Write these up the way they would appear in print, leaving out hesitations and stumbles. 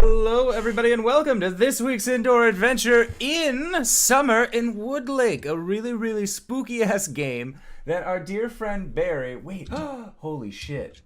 Hello, everybody, and welcome to this week's indoor adventure in summer in Woodlake, a really, really spooky-ass game that our dear friend Barry... Wait, holy shit.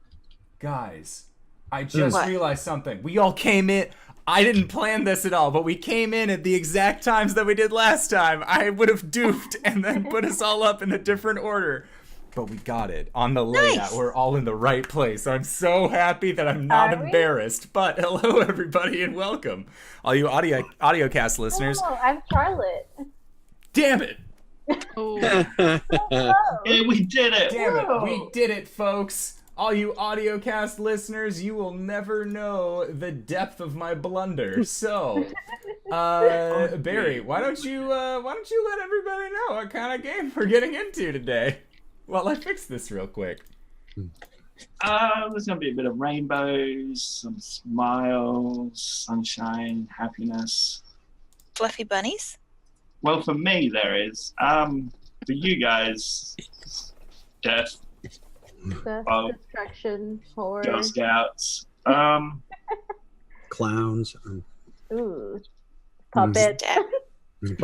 Guys, I just realized something. We all came in... I didn't plan this at all, but we came in at the exact times that we did last time. I would have duped and then put us all up in a different order. But we got it on the layout. Nice. We're all in the right place. I'm so happy that I'm not embarrassed. But hello, everybody, and welcome. All you audiocast listeners. Oh, I'm Charlotte. Damn it. Yeah, we did it. Damn it. We did it, folks. All you audiocast listeners, you will never know the depth of my blunder. So, Barry, why don't you let everybody know what kind of game we're getting into today? Well, I fixed this real quick. There's going to be a bit of rainbows, some smiles, sunshine, happiness. Fluffy bunnies? Well, for me, there is. For you guys, death. Destruction, horror. Girl Scouts. Clowns. Ooh. Puppet. Who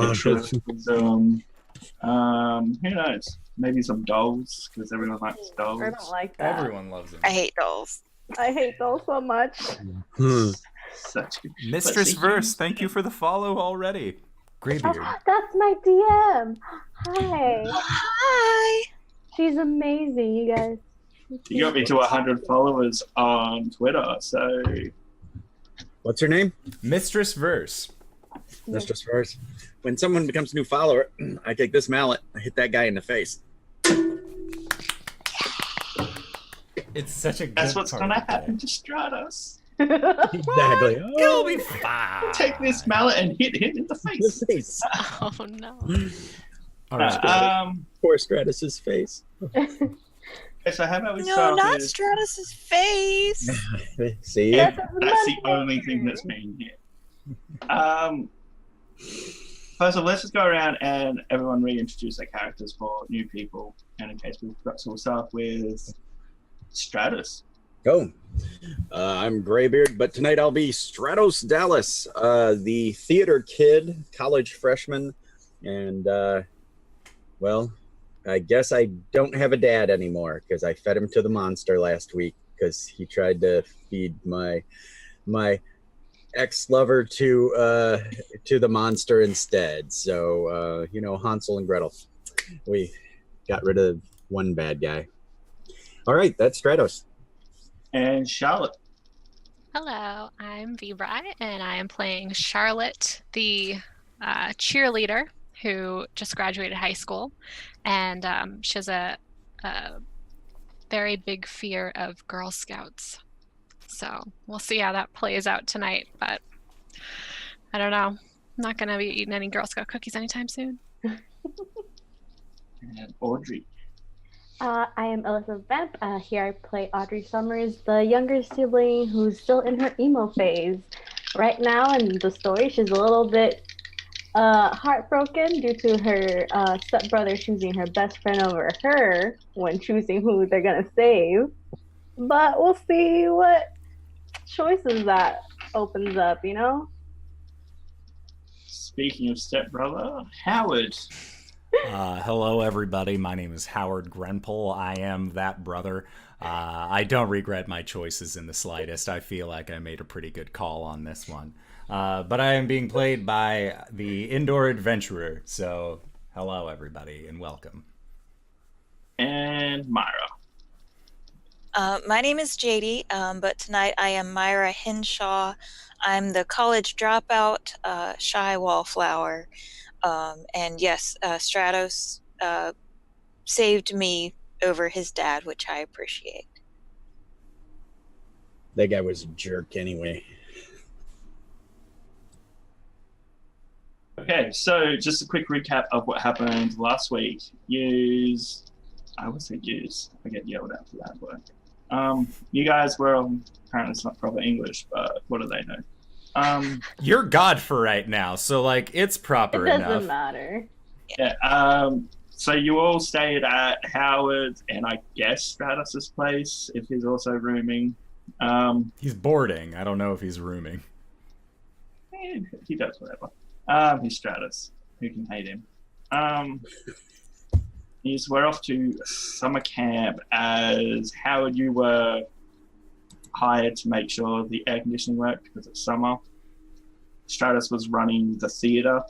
knows? Maybe some dolls, because everyone likes dolls. I don't like that. Everyone loves them. I hate dolls. I hate dolls so much. Such good. Mistress Verse, thank you for the follow already. Graybeard. Oh, that's my DM. Hi. Hi. She's amazing, you guys. You got me to 100 followers on Twitter, so... What's her name? Mistress Verse. Mistress Verse. When someone becomes a new follower, I take this mallet, I hit that guy in the face. It's such a good That's what's part gonna of the happen day. to Stratos. Exactly. It'll be fine. Take this mallet and hit him in the face. Face. Oh no. All right. Poor Stratus's face. Okay, so how about we No, start not with... Stratus's face. See? That's the only thing that's being hit. First of all, let's just go around and everyone reintroduce their characters for new people. And in case we forgot, so we'll start with Stratus. Go. I'm Graybeard, but tonight I'll be Stratos Dallas, the theater kid, college freshman, and, well, I guess I don't have a dad anymore because I fed him to the monster last week because he tried to feed my ex-lover to the monster instead. So, Hansel and Gretel. We got rid of one bad guy. All right, that's Stratos. And Charlotte. Hello, I'm Vibri, and I am playing Charlotte, the cheerleader who just graduated high school, and she has a very big fear of Girl Scouts. So we'll see how that plays out tonight, but I don't know. I'm not going to be eating any Girl Scout cookies anytime soon. And Audrey. I am Elizabeth Vamp. Here I play Audrey Summers, the younger sibling who's still in her emo phase. Right now in the story, she's a little bit heartbroken due to her stepbrother choosing her best friend over her when choosing who they're going to save. But we'll see what choices that opens up, you know? Speaking of stepbrother, Howard. Hello, everybody. My name is Howard Grenpole. I am that brother. I don't regret my choices in the slightest. I feel like I made a pretty good call on this one. But I am being played by the indoor adventurer. So, hello, everybody, and welcome. And Myra. My name is JD, but tonight I am Myra Henshaw. I'm the college dropout, shy wallflower. And yes, Stratos saved me over his dad, which I appreciate. That guy was a jerk anyway. Okay, so just a quick recap of what happened last week. I would say use. I get yelled at for that word. You guys were apparently it's not proper English, but what do they know? You're God for right now, so it's proper enough. It doesn't matter. Yeah. So you all stayed at Howard and I guess Stratus's place if he's also rooming. He's boarding. I don't know if he's rooming. he does whatever. He's Stratus. Who can hate him? We're off to summer camp as Howard, you were hired to make sure the air conditioning worked because it's summer. Stratus was running the theater,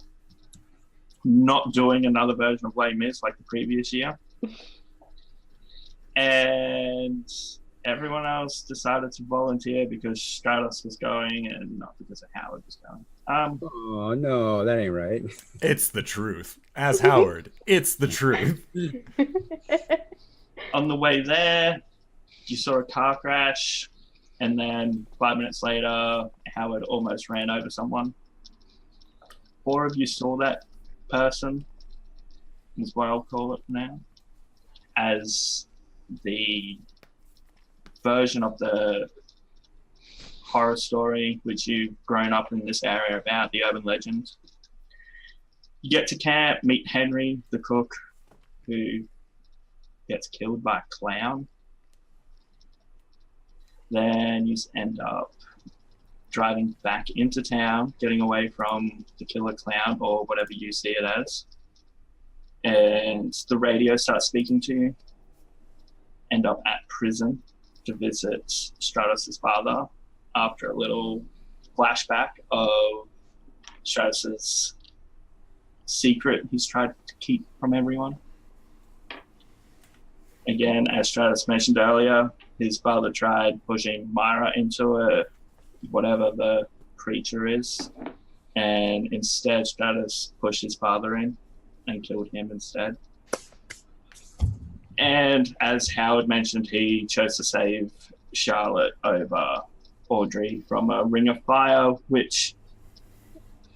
not doing another version of Les Mis like the previous year. And everyone else decided to volunteer because Stratus was going and not because Howard was going. Oh, no, that ain't right. It's the truth. As Howard, it's the truth. On the way there, you saw a car crash, and then 5 minutes later, Howard almost ran over someone. 4 of you saw that person, is what I'll call it now, as the version of the horror story which you've grown up in this area about, the urban legend. You get to camp, meet Henry, the cook, who gets killed by a clown. Then you end up driving back into town, getting away from the killer clown or whatever you see it as. And the radio starts speaking to you. End up at prison to visit Stratos' father after a little flashback of Stratos' secret he's tried to keep from everyone. Again, as Stratos mentioned earlier, his father tried pushing Myra into whatever the creature is, and instead Stratos pushed his father in and killed him instead. And as Howard mentioned, he chose to save Charlotte over Audrey from a ring of fire, which,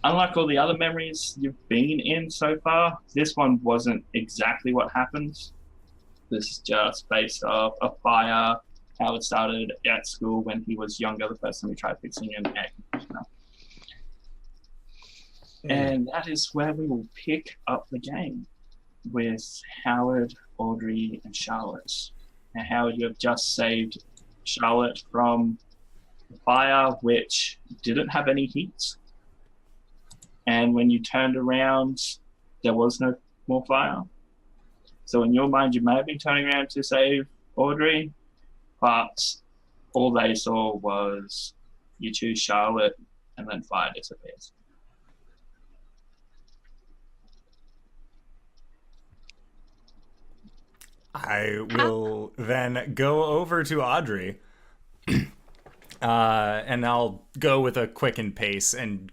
unlike all the other memories you've been in so far, this one wasn't exactly what happened. This is just based off a fire Howard started at school when he was younger, the first time he tried fixing an air conditioner. And that is where we will pick up the game, with Howard, Audrey, and Charlotte. Now, Howard, you have just saved Charlotte from the fire, which didn't have any heat. And when you turned around, there was no more fire. So in your mind, you may have been turning around to save Audrey, but all they saw was you choose Charlotte, and then fire disappears. I will then go over to Audrey, and I'll go with a quickened pace and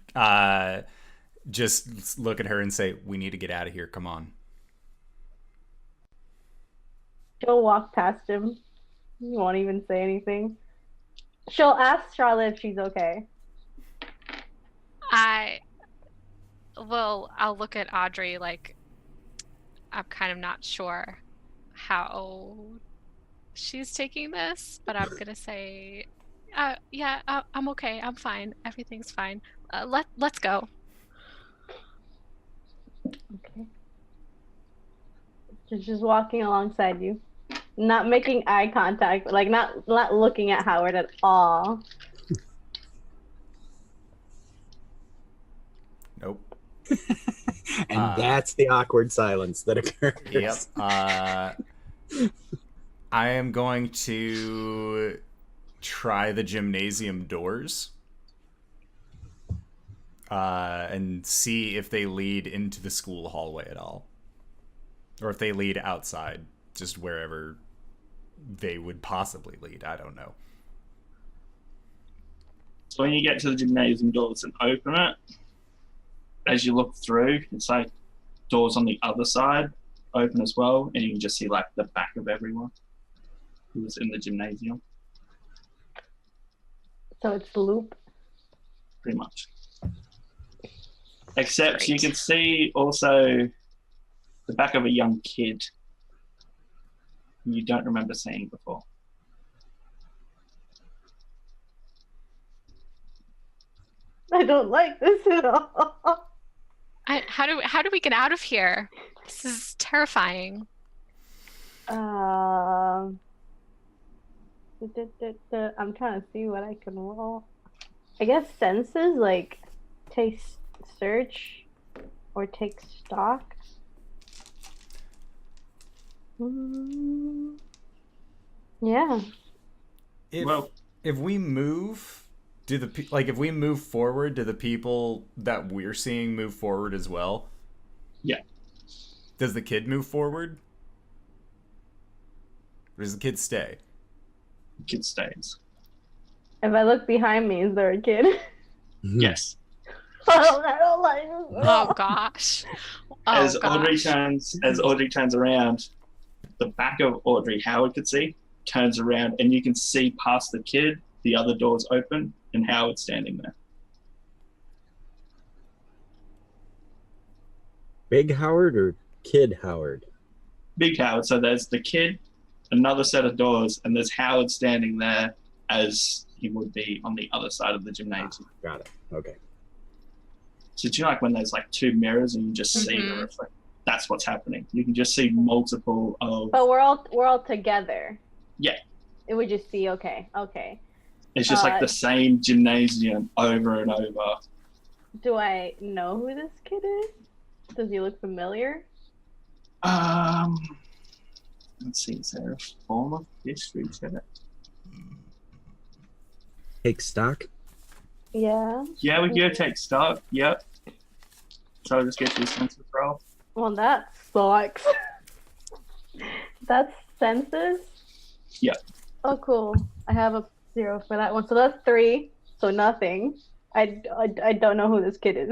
just look at her and say, "We need to get out of here. Come on." She'll walk past him. You won't even say anything. She'll ask Charlotte if she's okay. I'll look at Audrey like I'm kind of not sure how she's taking this, but I'm gonna say, yeah, I'm okay. I'm fine. Everything's fine. Let's go. Okay. Just walking alongside you, not making eye contact, like not looking at Howard at all. Nope. And that's the awkward silence that occurs. Yep. I am going to try the gymnasium doors and see if they lead into the school hallway at all. Or if they lead outside, just wherever they would possibly lead. I don't know. So when you get to the gymnasium doors and open it, as you look through, it's like doors on the other side open as well, and you can just see like the back of everyone who's in the gymnasium. So it's the loop. Pretty much. Except you can see also the back of a young kid who you don't remember seeing before. I don't like this at all. How do we get out of here? This is terrifying. I'm trying to see what I can roll. I guess senses, like take search or take stock? Yeah. If we move, if we move forward, do the people that we're seeing move forward as well? Yeah. Does the kid move forward? Or does the kid stay? The kid stays. If I look behind me, is there a kid? Yes. I don't like this. Oh gosh. As Audrey turns around, the back of Audrey, Howard could see, turns around, and you can see past the kid. The other door's open, and Howard's standing there. Big Howard or Kid Howard? Big Howard. So there's the kid, another set of doors, and there's Howard standing there as he would be on the other side of the gymnasium. Got it. Okay. So do you know, like when there's like two mirrors and you just see the reflect? That's what's happening. You can just see multiple of. But we're all together. Yeah. It would just be okay. It's just like the same gymnasium over and over. Do I know who this kid is? Does he look familiar? Let's see. Is there a form of history to it? Take stock? Yeah. Yeah, we go take stock. Yep. So I'll just get you a census roll. Well, that sucks. That's census? Yep. Oh, cool. I have a 0 for that one. So that's 3. So nothing. I don't know who this kid is.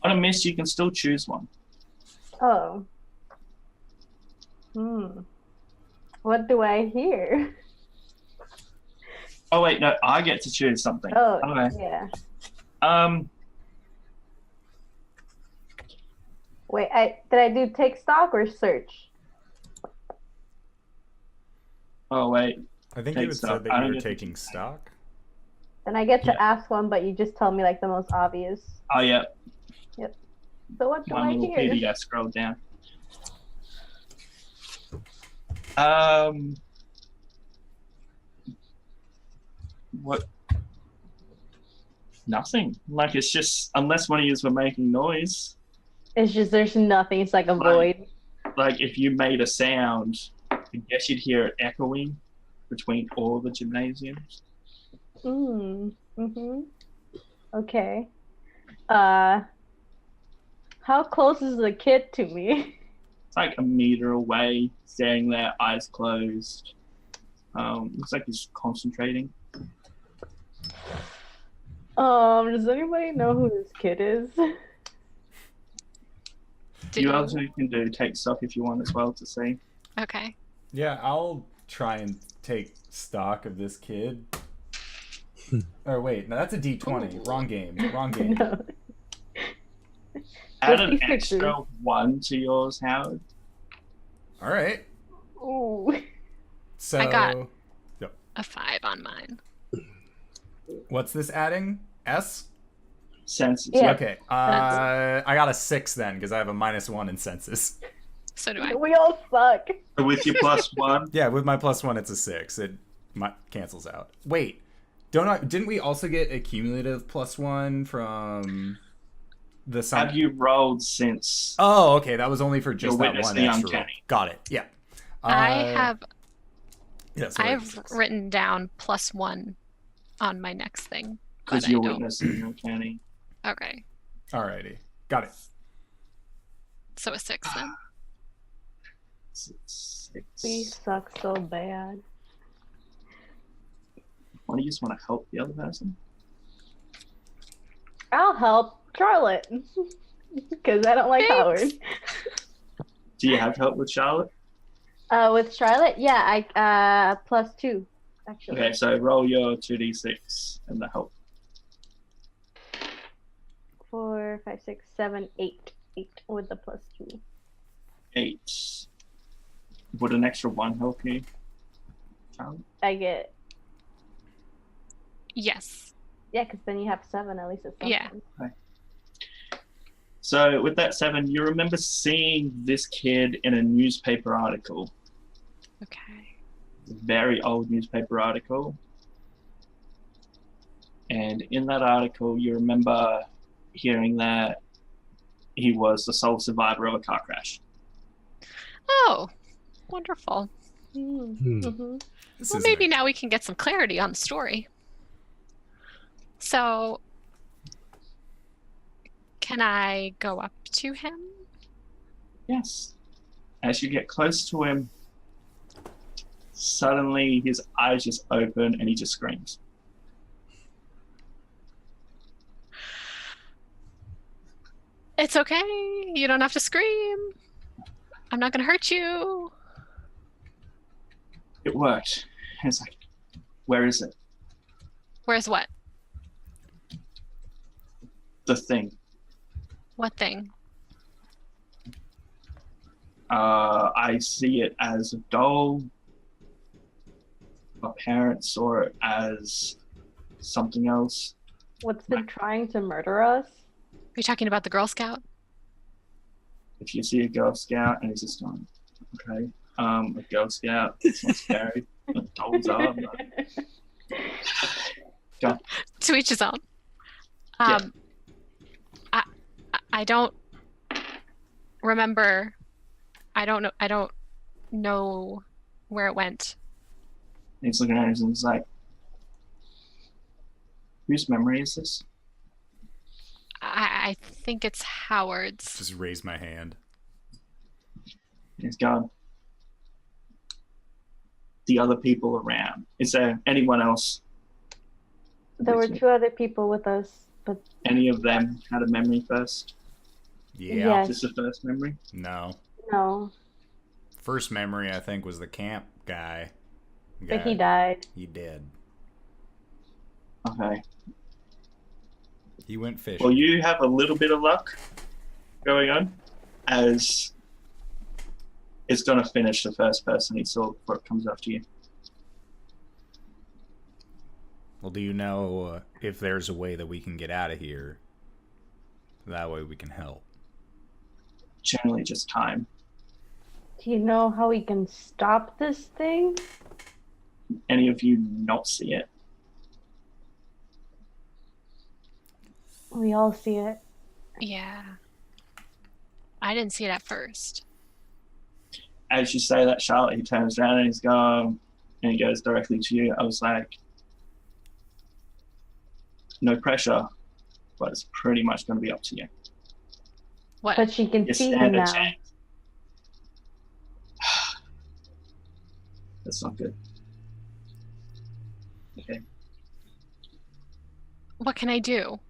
On a miss, you can still choose one. Oh. What do I hear? Oh wait, no, I get to choose something. Oh, okay. Yeah. Wait, did I do take stock or search? Oh wait. I think Take you had stock. said I that don't you were get to taking choose. stock. Then I get to Yeah. ask one, but you just tell me like the most obvious. Oh yeah. So what do One I little hear? PDF scroll down. What? Nothing. Like it's just unless one of you were making noise. It's just there's nothing. It's like a Right. void. Like if you made a sound, I guess you'd hear it echoing between all the gymnasiums. Okay. How close is the kid to me? It's like a meter away, standing there, eyes closed. Looks like he's concentrating. Does anybody know who this kid is? Did You also can do take stock if you want as well to see. Okay. Yeah, I'll try and take stock of this kid. Or wait, no, that's a D20. Wrong game. No. Add an 56. extra 1 to yours, Howard. All right. Ooh. So I got a 5 on mine. what's this adding? S? Senses. Yeah. Okay. I got a 6 then because I have a -1 in census. So do I. We all suck. So with your +1, Yeah, with my +1, it's a 6. It cancels out. Wait, didn't we also get a cumulative +1 from the sum? have you rolled since? Oh, okay. That was only for just You'll that witness one the extra roll. uncanny. Got it. Yeah. I Yes. have written down +1 on my next thing. Because but I you're don't. witnessing the uncanny. Okay. Alrighty. Got it. So a 6 then. 6. We suck so bad. Why do you just want to help the other person? I'll help Charlotte. Because I don't like Thanks. Howard. Do you have help with Charlotte? With Charlotte, yeah, I +2, actually. Okay, so roll your 2d6 and the help. 4, 5, 6, 7, 8. 8 with the +2. 8. Would an extra 1 help you, Charlotte? I get, Yes. yeah, because then you have 7 at least. It's something. Yeah. So with that 7, you remember seeing this kid in a newspaper article. Okay. Very old newspaper article. And in that article, you remember hearing that he was the sole survivor of a car crash. Oh, wonderful. Mm-hmm. This Well, isn't maybe a- now we can get some clarity on the story. So, can I go up to him? Yes. As you get close to him, suddenly his eyes just open and he just screams. It's okay. You don't have to scream. I'm not going to hurt you. It worked. And it's like, where is it? Where's what? The thing. What thing? I see it as a doll. My parents saw it as something else. What's been trying to murder us? Are you talking about the Girl Scout? If you see a Girl Scout and it's just going, okay, a Girl Scout, it's not scary. Dolls are, but... Go. To each his own. Yeah. I don't remember. I don't know where it went. And he's looking at it and he's like, whose memory is this? I think it's Howard's. Just raise my hand. And he's gone. The other people around. Is there anyone else? There were 2 other people with us, but Any of them had a memory first? Yeah. Yes. Is this the first memory? No. no. First memory, I think, was the camp guy. But he died. He did. Okay. He went fishing. Well, you have a little bit of luck going on, as it's going to finish the first person he saw before it comes after you. Well, do you know if there's a way that we can get out of here? That way we can help. Generally just time. Do you know how we can stop this thing? Any of you not see it? We all see it. Yeah. I didn't see it at first. As you say that, Charlotte, he turns around and he's gone, and he goes directly to you. I was like, no pressure, but it's pretty much going to be up to you. What? But she can You see him stand a now. chance. That's not good. Okay. What can I do?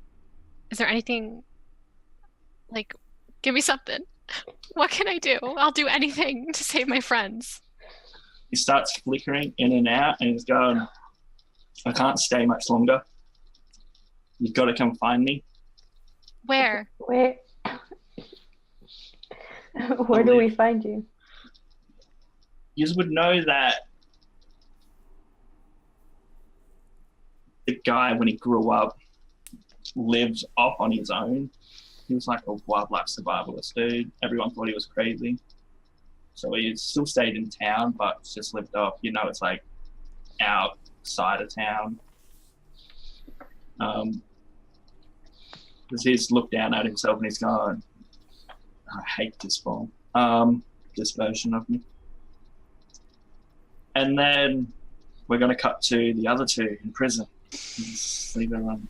Is there anything, like, give me something. What can I do? I'll do anything to save my friends. He starts flickering in and out, and he's going, I can't stay much longer. You've got to come find me. Where? Where? Where do we find you? You would know that the guy, when he grew up, lived off on his own. He was like a wildlife survivalist dude. Everyone thought he was crazy. So he still stayed in town, but just lived off. You know, it's like outside of town. He's looked down at himself and he's gone, I hate this form. This version of me. And then we're going to cut to the other 2 in prison. Just leave it alone.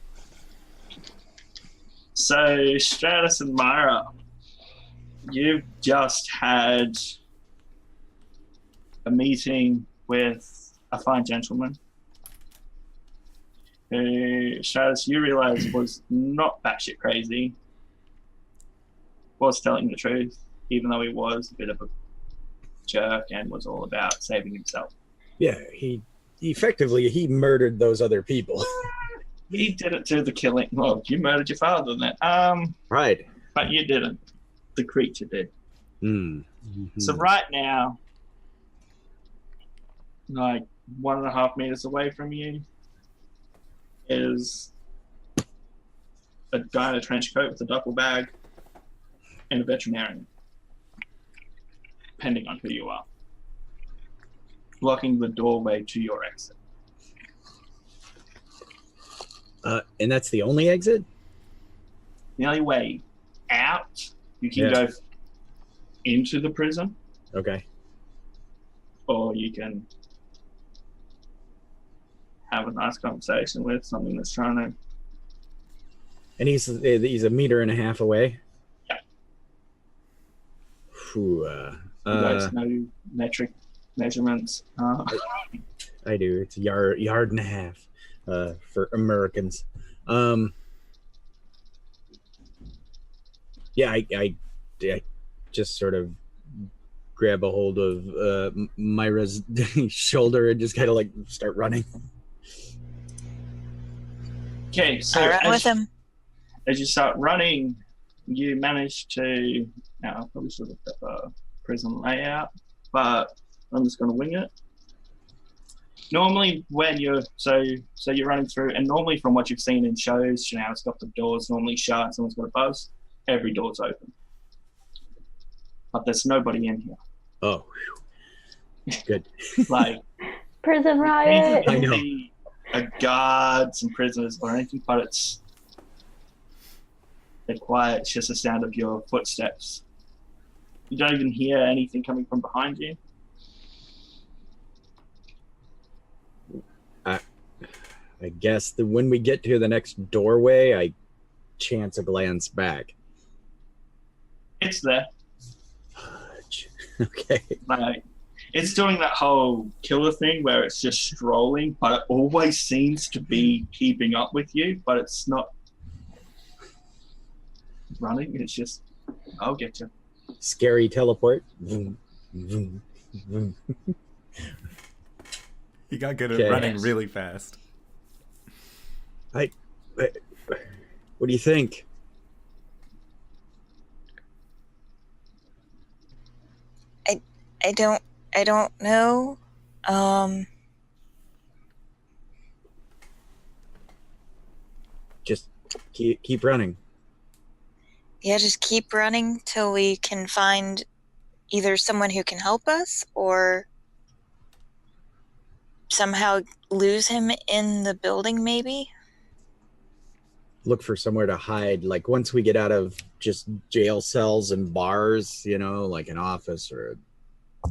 So, Stratos and Myra, you've just had a meeting with a fine gentleman who, Stratos, you realize was not batshit crazy, was telling the truth, even though he was a bit of a jerk and was all about saving himself. Yeah, he murdered those other people. He didn't do the killing. Well, you murdered your father then. Right. But you didn't. The creature did. Mm-hmm. So right now, like 1.5 meters away from you, is a guy in a trench coat with a duffel bag and a veterinarian, depending on who you are, blocking the doorway to your exit. And that's the only exit? The only way out, you can Yeah. go into the prison, Okay. or you can have a nice conversation with something that's trying to. And he's a meter and a half away? Yeah. Phew, You guys know metric measurements. I do. It's a yard and a half for Americans. Yeah, I just sort of grab a hold of Myra's shoulder and just kind of like start running. Okay, so I run with him. as you start running, you manage to. Now, I probably should have put a prison layout, but I'm just going to wing it. Normally, when you're you're running through, and normally from what you've seen in shows, you know, it's got the doors normally shut, someone's got a buzz, every door's open. But there's nobody in here. Oh, good. Like, Prison riot. I know. A guard, some prisoners, or anything, but they're quiet. It's just the sound of your footsteps. You don't even hear anything coming from behind you. I guess that when we get to the next doorway, I chance a glance back. It's there. Okay. Like, it's doing that whole killer thing where it's just strolling, but it always seems to be keeping up with you, but it's not running. It's just, I'll get you. Scary teleport. Vroom, vroom, vroom. He got good Okay. at running really fast. What do you think? I don't know. Just keep running. Yeah, just keep running till we can find either someone who can help us or somehow lose him in the building, maybe. Look for somewhere to hide. Like once we get out of just jail cells and bars, you know, like an office or a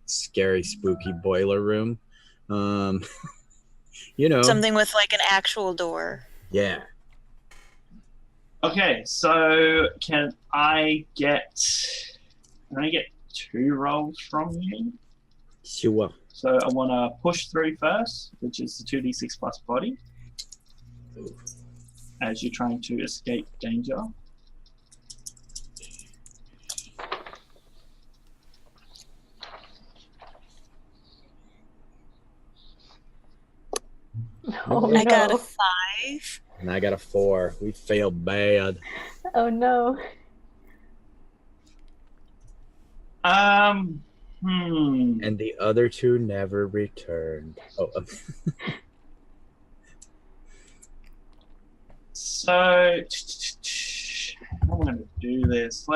scary, spooky boiler room. You know. Something with like an actual door. Yeah. Okay, so can I get 2 rolls from you? Sure. So I want to push through first, which is the 2d6 plus body, as you're trying to escape danger. Oh I got a no. 5. And I got a 4. We failed bad. Oh no. And the other 2 never returned. Oh, So I'm going to do this.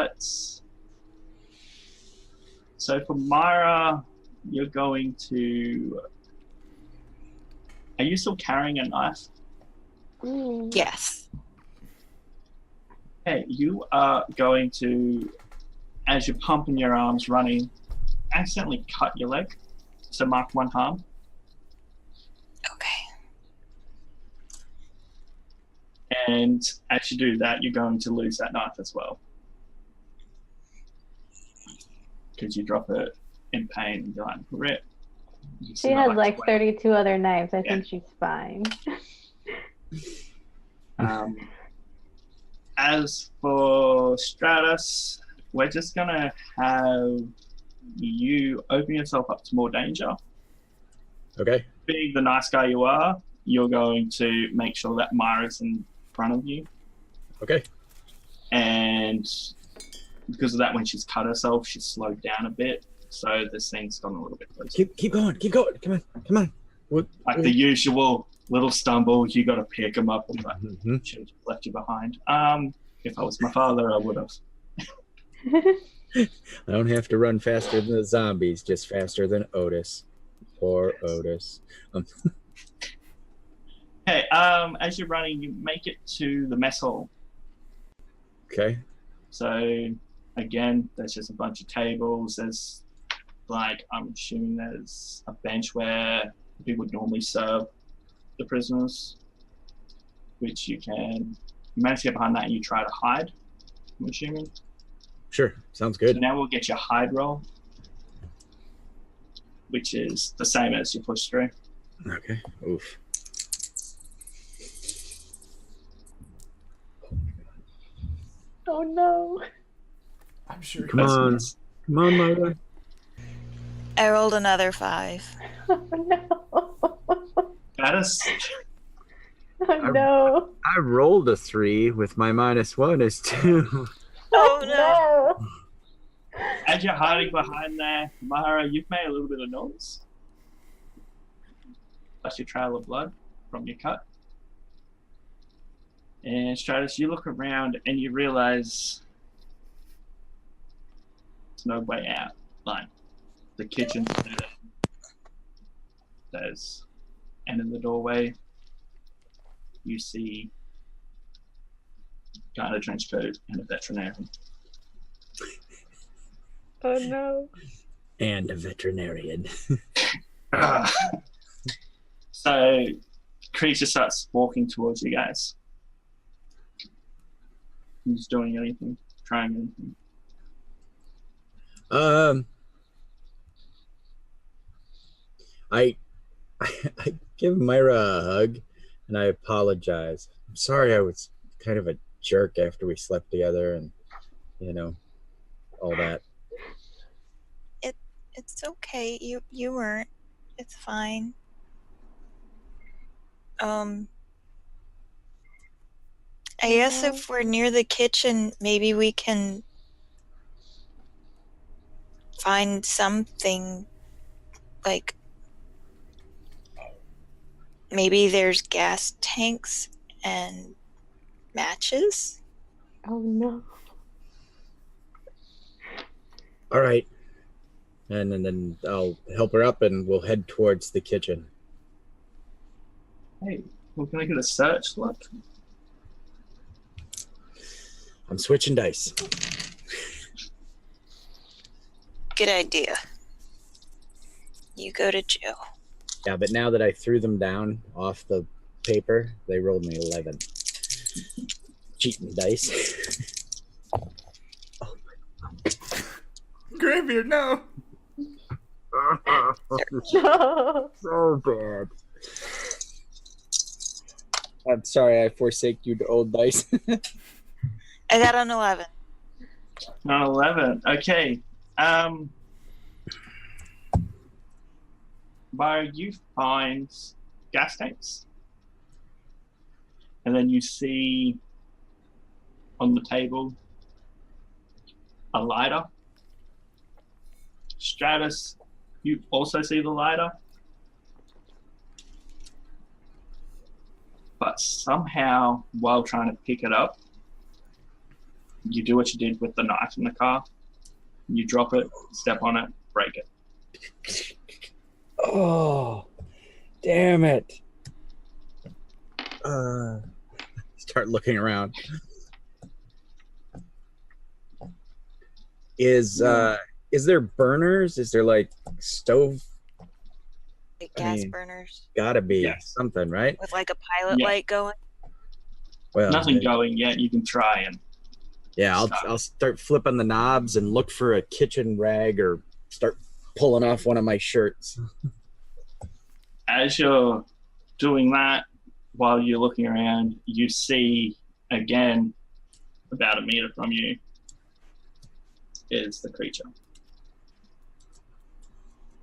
So for Myra, you're going to. Are you still carrying a knife? Yes. Okay, you are going to, as you're pumping your arms, running, accidentally cut your leg. So mark 1 harm. Okay. And as you do that, you're going to lose that knife as well. Because you drop it in pain and you're like, rip. She has like 32 other knives. I Yeah. think she's fine. As for Stratos, we're just going to have you open yourself up to more danger. okay. Being the nice guy you are, you're going to make sure that Myra's in front of you. Okay. And because of that, when she's cut herself, she's slowed down a bit. So the scene's gone a little bit closer. Keep going. Come on. What? Like the usual little stumble, you got to pick him up and like, Mhm. should have left you behind. If I was my father, I would have. I don't have to run faster than the zombies, just faster than Otis. Poor Otis. Okay, as you're running, you make it to the mess hall. Okay. So, again, there's just a bunch of tables. There's, like, I'm assuming there's a bench where people would normally serve the prisoners, which you manage to get behind that and you try to hide, I'm assuming. Sure. Sounds So good. now we'll get your hide roll, which is the same as your push through. Okay. Oof. Oh no. I'm sure. Come on. Come on, Myra. I rolled another 5. Oh no. That is Oh no. I rolled a 3 with my -1 is 2. Oh no! as you're hiding behind there, Myra, you've made a little bit of noise. That's your trail of blood from your cut. And Stratos, you look around and you realize there's no way out. Like, the kitchen's there. And in the doorway, you see a guy in a trench coat and a veterinarian. Oh no. And a veterinarian. So, creature starts walking towards you guys. Who's doing anything? Trying anything? I give Myra a hug and I apologize. I'm sorry I was kind of a jerk after we slept together and, all that. It's okay. You weren't. It's fine. I guess if we're near the kitchen, maybe we can find something, like maybe there's gas tanks and matches. Oh no. All right. And then I'll help her up and we'll head towards the kitchen. Hey, we're gonna get a search. Look. I'm switching dice. Good idea. You go to jail. Yeah, but now that I threw them down off the paper, they rolled me 11. Cheating dice. Graybeard, no. No. So bad. I'm sorry I forsake you to old dice. I got an 11. Not 11. Okay. Myra, you find gas tanks. And then you see on the table a lighter. Stratos, you also see the lighter. But somehow, while trying to pick it up, you do what you did with the knife in the car. You drop it, step on it, break it. Oh, damn it. Start looking around. Is there burners? Is there like stove? Like gas burners Gotta be Yes. something, right? with like a pilot Yeah. light going. Well, Nothing going yet. You can try and yeah, Stop. I'll start flipping the knobs and look for a kitchen rag or start pulling off one of my shirts. as you're doing that, while you're looking around, you see again, about a meter from you, is the creature.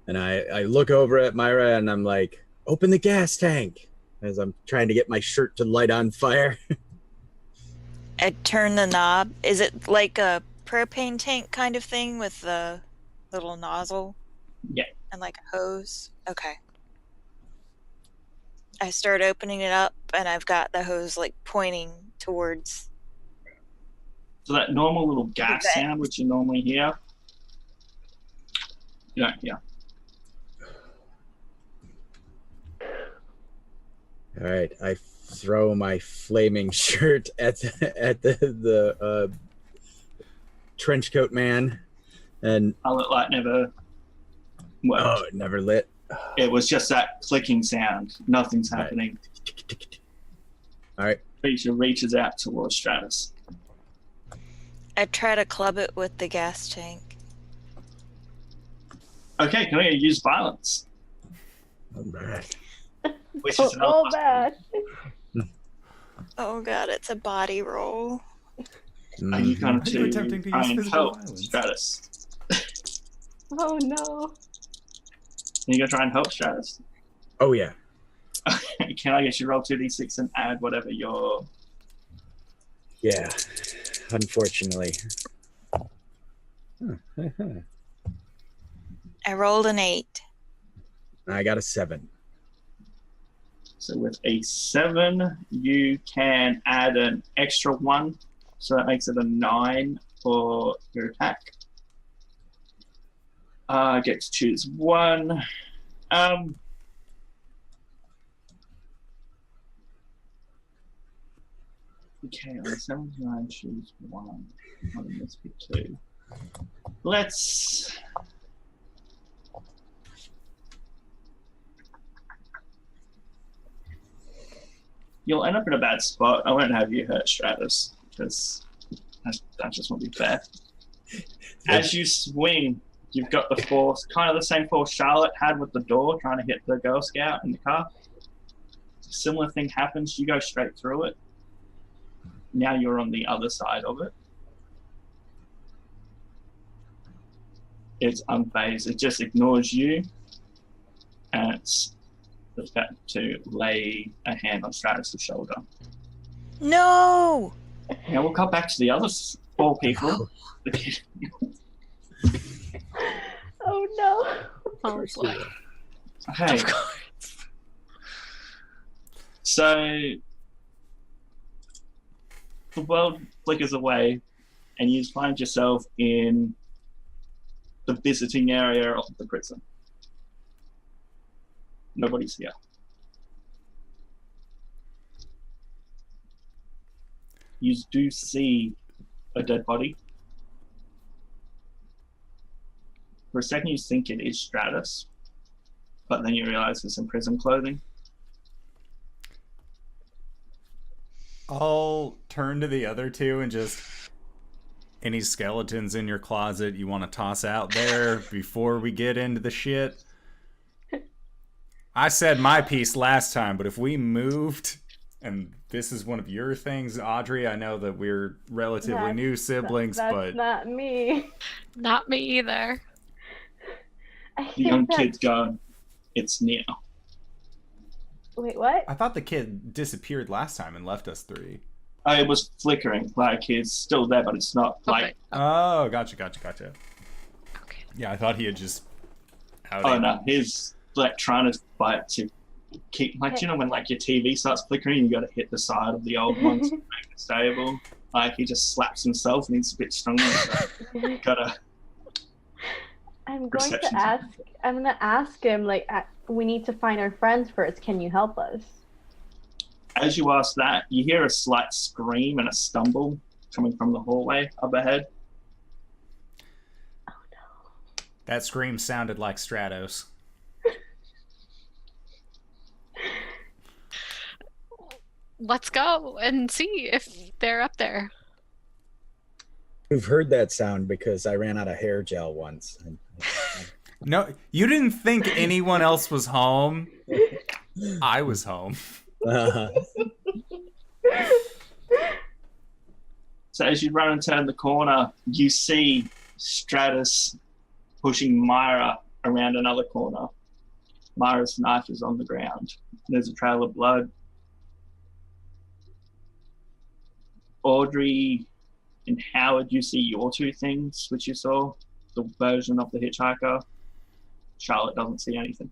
And I look over at Myra and I'm like, open the gas tank, as I'm trying to get my shirt to light on fire. I turn the knob. Is it like a propane tank kind of thing with the little nozzle? Yeah. And like a hose? Okay. I start opening it up and I've got the hose like pointing towards. So that normal little gas Okay. sound which you normally hear, you don't hear. All right, I throw my flaming shirt at the trench coat man, and Pilot light never worked. oh, it never lit. It was just that clicking sound. Nothing's Right. happening. All right, Creature reaches out towards Stratus. I try to club it with the gas tank. Okay, can we use violence? all right. Which is another Oh, plus bad. Oh god, it's a body roll. Are you going I think we're to attempting to try use and physical help violence. Stratus? Oh no. Are you going to try and help Stratus? Oh yeah. Can I get you roll 2d6 and add whatever your... Yeah, unfortunately. I rolled an 8. I got a 7. So with a 7, you can add an extra 1. So that makes it a 9 for your attack. I get to choose 1. Okay, on 79, choose 1. Let's pick 2. Let's... You'll end up in a bad spot. I won't have you hurt Stratus, because that just won't be fair. As you swing, you've got the force, kind of the same force Charlotte had with the door, trying to hit the Girl Scout in the car. A similar thing happens. You go straight through it. Now you're on the other side of it. It's unfazed. It just ignores you. And it's about to lay a hand on Stratus' shoulder. No! Now we'll cut back to the other 4 people. Oh no. Oh boy. Okay, Of course. so the world flickers away and you find yourself in the visiting area of the prison. Nobody's here. You do see a dead body. For a second you think it is Stratus, but then you realize it's in prison clothing. I'll turn to the other two and just... Any skeletons in your closet you want to toss out there before we get into the shit? I said my piece last time, but if we moved, and this is one of your things, Audrey, I know that we're relatively new siblings, That's but... not me. Not me either. The young kid's gone. It's near. Wait, what? I thought the kid disappeared last time and left us 3. It was flickering, like it's still there, but it's not like. Okay. Oh, gotcha. Okay. Yeah, I thought he had just... Oh no, he's like trying to fight to keep, like, you know when like your TV starts flickering, you got to hit the side of the old one to make it stable. Like he just slaps himself and he's a bit stronger. Gotta. I'm going Perception. to ask. I'm gonna ask him. Like, we need to find our friends first. Can you help us? As you ask that, you hear a slight scream and a stumble coming from the hallway up ahead. Oh no. That scream sounded like Stratos. Let's go and see if they're up there. We've heard that sound because I ran out of hair gel once. No, you didn't think anyone else was home. I was home. So as you run and turn the corner, you see Stratus pushing Myra around another corner. Myra's knife is on the ground. There's a trail of blood. Audrey and Howard, you see your 2 things, which you saw. The version of the hitchhiker. Charlotte doesn't see anything.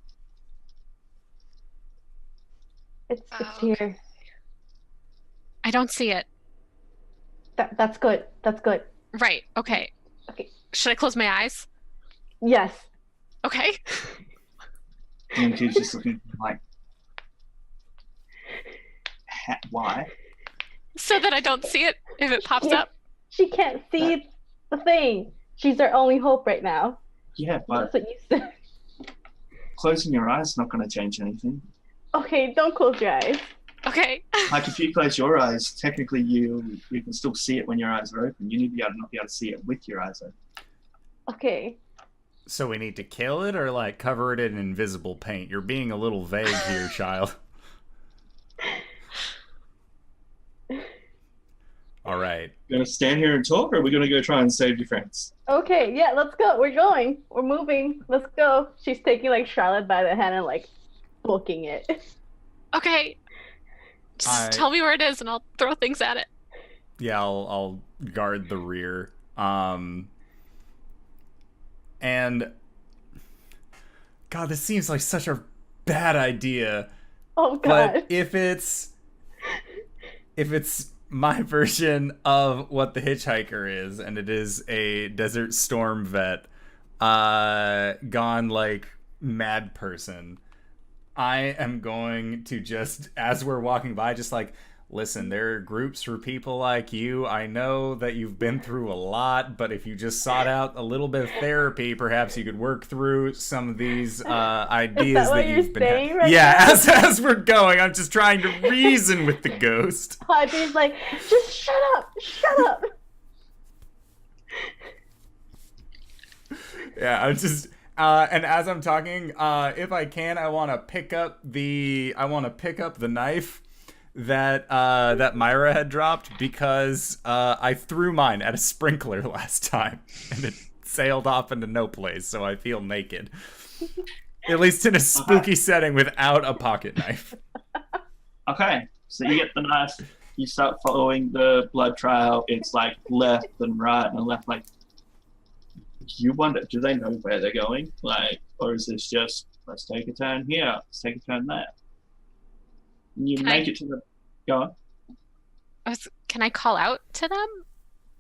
It's Okay. here. I don't see it. That's good. That's good. Right. Okay. Okay. Should I close my eyes? Yes. Okay. And she's just looking like, Why? So that I don't see it if it pops up. She can't see the thing. She's our only hope right now. Yeah, but That's what you said. closing your eyes is not going to change anything. Okay, don't close your eyes. Okay. Like if you close your eyes, technically you can still see it when your eyes are open. You need to be able to not be able to see it with your eyes open. Okay. So we need to kill it or like cover it in invisible paint? You're being a little vague here, child. All right. You gonna stand here and talk, or are we gonna go try and save your friends? Okay, yeah, let's go. We're going. We're moving. Let's go. She's taking like Charlotte by the hand and like booking it. Okay. Just tell me where it is and I'll throw things at it. Yeah, I'll guard the rear. And God, this seems like such a bad idea. Oh God. But if it's my version of what the hitchhiker is, and it is a Desert Storm vet, gone like mad person, I am going to just, as we're walking by, just like, listen, there are groups for people like you. I know that you've been through a lot, but if you just sought out a little bit of therapy, perhaps you could work through some of these ideas that you've been saying right yeah, now? as we're going, I'm just trying to reason with the ghost. Audrey's like, just shut up, shut up. Yeah, I'm just and as I'm talking, if I can, I want to pick up the knife that that Myra had dropped, because I threw mine at a sprinkler last time and it sailed off into no place, so I feel naked. At least in a spooky setting without a pocket knife. Okay, so you get the knife, you start following the blood trail. It's like left and right and left. Like, you wonder, do they know where they're going? Like, or is this just, let's take a turn here, let's take a turn there? And you make it to the... Go on. Can I call out to them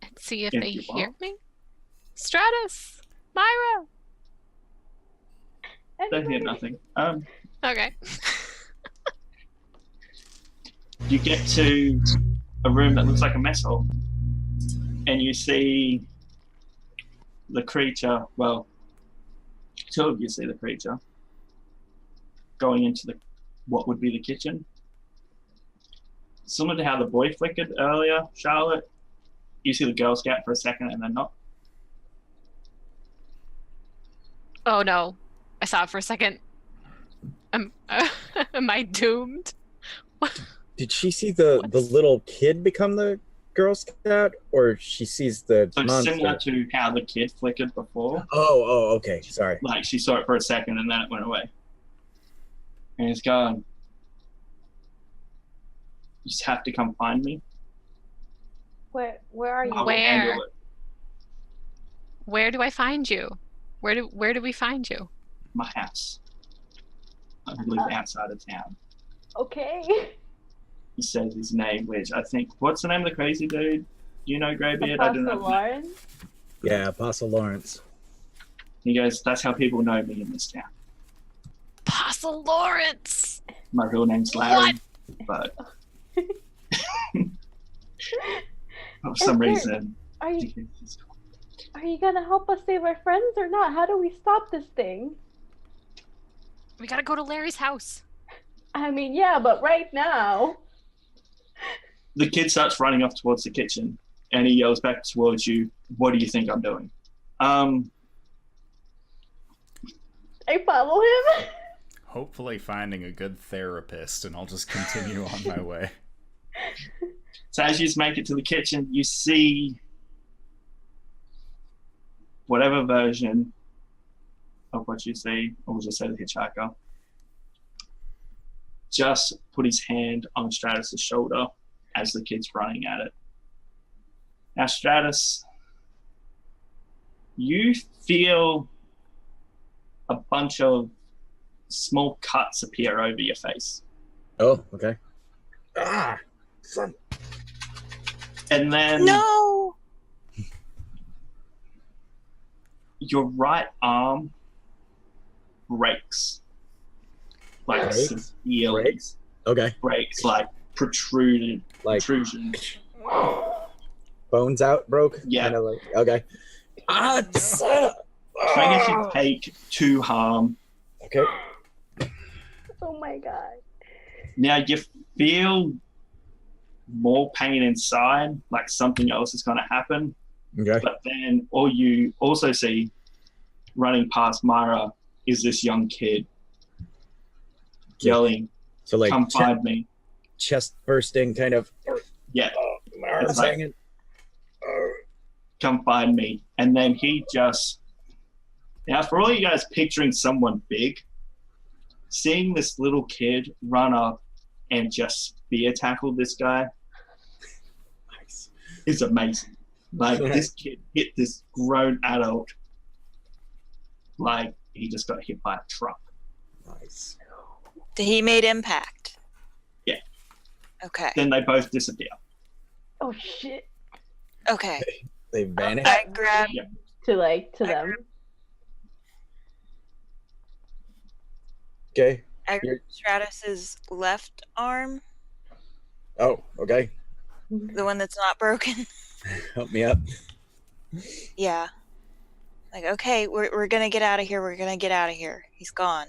and see if they hear me? Stratos! Myra! They hear nothing. Okay. You get to a room that looks like a mess hall, and you see the creature, well, two of you see the creature going into what would be the kitchen. Similar to how the boy flickered earlier, Charlotte, you see the Girl Scout for a second and then not. Oh no, I saw it for a second. Am I doomed? What? Did she see the little kid become the Girl Scout, or she sees the So monster? similar to how the kid flickered before. Oh, okay, sorry. Like, she saw it for a second and then it went away. And it's gone. You just have to come find me. Where are you? I will Where? handle it. Where do I find you? Where do we find you? My house. I live outside of town. Okay. He says his name, which I think, what's the name of the crazy dude? You know, Greybeard? I don't know. Lauren? Yeah, Apostle Lawrence. He goes, that's how people know me in this town. Apostle Lawrence! My real name's Larry, but for some reason, Are you gonna help us save our friends or not? How do we stop this thing? We gotta go to Larry's house. I mean, yeah, but right now. the kid starts running off towards the kitchen, and he yells back towards you, what do you think I'm doing? I follow him. Hopefully finding a good therapist, and I'll just continue on my way. So as you just make it to the kitchen, you see whatever version of what you see, or we'll just say the hitchhiker, just put his hand on Stratos' shoulder as the kid's running at it. Now, Stratos, you feel a bunch of small cuts appear over your face. Oh, okay. Ah, son. And then No! your right arm breaks. Like Breaks? severely Okay. breaks, like protrusion. Bones out, broke. Yeah. Kinda like, okay. I guess you take 2 harm. Okay. Oh my god. Now you feel more pain inside, like something else is going to happen. Okay. But then all you also see running past Myra is this young kid yelling, So like come find me. chest bursting kind of. Yeah, Mara's It's like- hanging. come find me. And then he just... Now, for all you guys picturing someone big, seeing this little kid run up and just spear tackle this guy Nice. is amazing. Like, this kid hit this grown adult like he just got hit by a truck. Nice. He made impact. Yeah. Okay. Then they both disappear. Oh shit. Okay. They vanished. I grab. To them. Okay. I grab Stratus's left arm, Oh, okay. the one that's not broken. Help me up. Yeah. Like, okay, we're gonna get out of here. We're gonna get out of here. He's gone.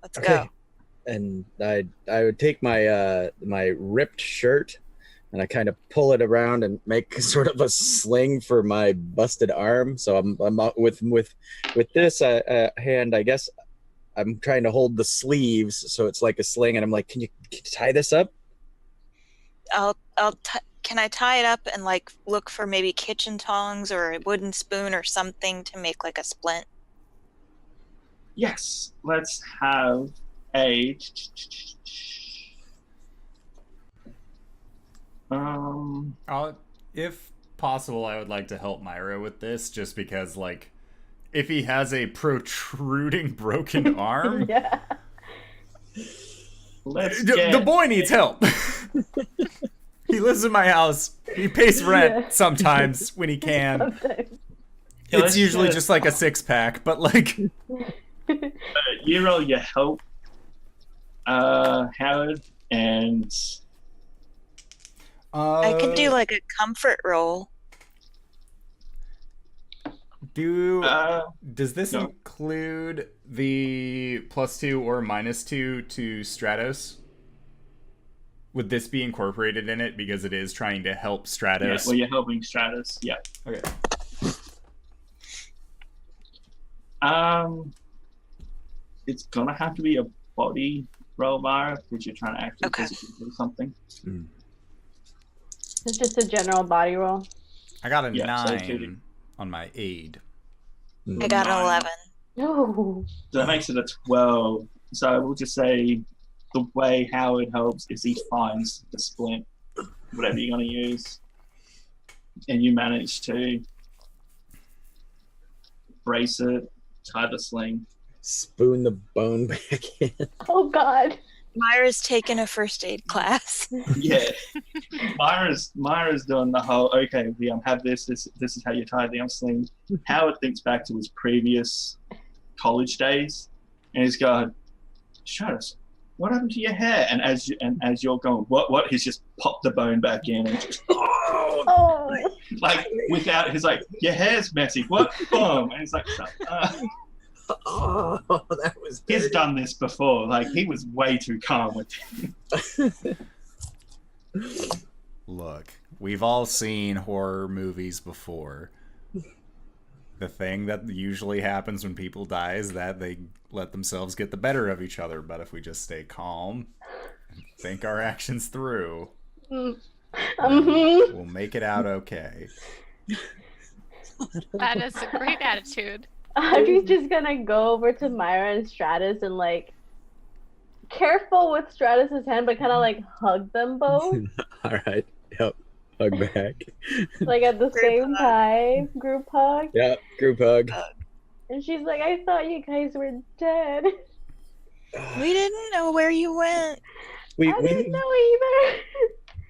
Let's go. And I would take my my ripped shirt and I kind of pull it around and make sort of a sling for my busted arm. So I'm out with this hand. I guess I'm trying to hold the sleeves so it's like a sling, and I'm like, can you tie this up? Can I tie it up and like look for maybe kitchen tongs or a wooden spoon or something to make like a splint? Yes, let's have a... If possible, I would like to help Myra with this, just because, like, if he has a protruding broken arm, Yeah. Let's the get... boy needs help. He lives in my house. He pays rent Yeah. sometimes when he can. Sometimes. Yeah, It's let's usually get- just like a 6-pack, but like, You roll your help, Howard, and I could do like a comfort roll. Does this no. include the +2 or -2 to Stratos? Would this be incorporated in it because it is trying to help yeah, Stratos? well, you're helping Stratus. Yeah. Okay. It's gonna have to be a body roll, Myra, because you're trying to actually Okay. physically do something. It's just a general body roll. I got a Yeah, so 9 on my aid. I got an 11. No. So that makes it a 12. So we'll just say the way Howard helps is he finds the splint, whatever you're going to use, and you manage to brace it, tie the sling. Spoon the bone back in. Oh god. Myra's taken a first aid class. Yeah. Myra's doing the whole, okay, we have this is how you tie the arm sling. Howard thinks back to his previous college days, and he's going, Stratus, what happened to your hair? And as you're going, what? He's just popped the bone back in and just, Oh. like, without, he's like, your hair's messy. What? Boom. And he's like, Oh, that was he's dirty. done this before. Like, he was way too calm with it. Look, we've all seen horror movies before. The thing that usually happens when people die is that they let themselves get the better of each other. But if we just stay calm and think our actions through, we'll make it out okay. That is a great attitude. Audrey's just gonna go over to Myra and Stratus and like careful with Stratus's hand, but kind of like hug them both, All right. Yep. Hug back. like at the Group same hug. time, group hug. Yep. Group hug. And she's like, "I thought you guys were dead. We didn't know where you went. We I didn't know either.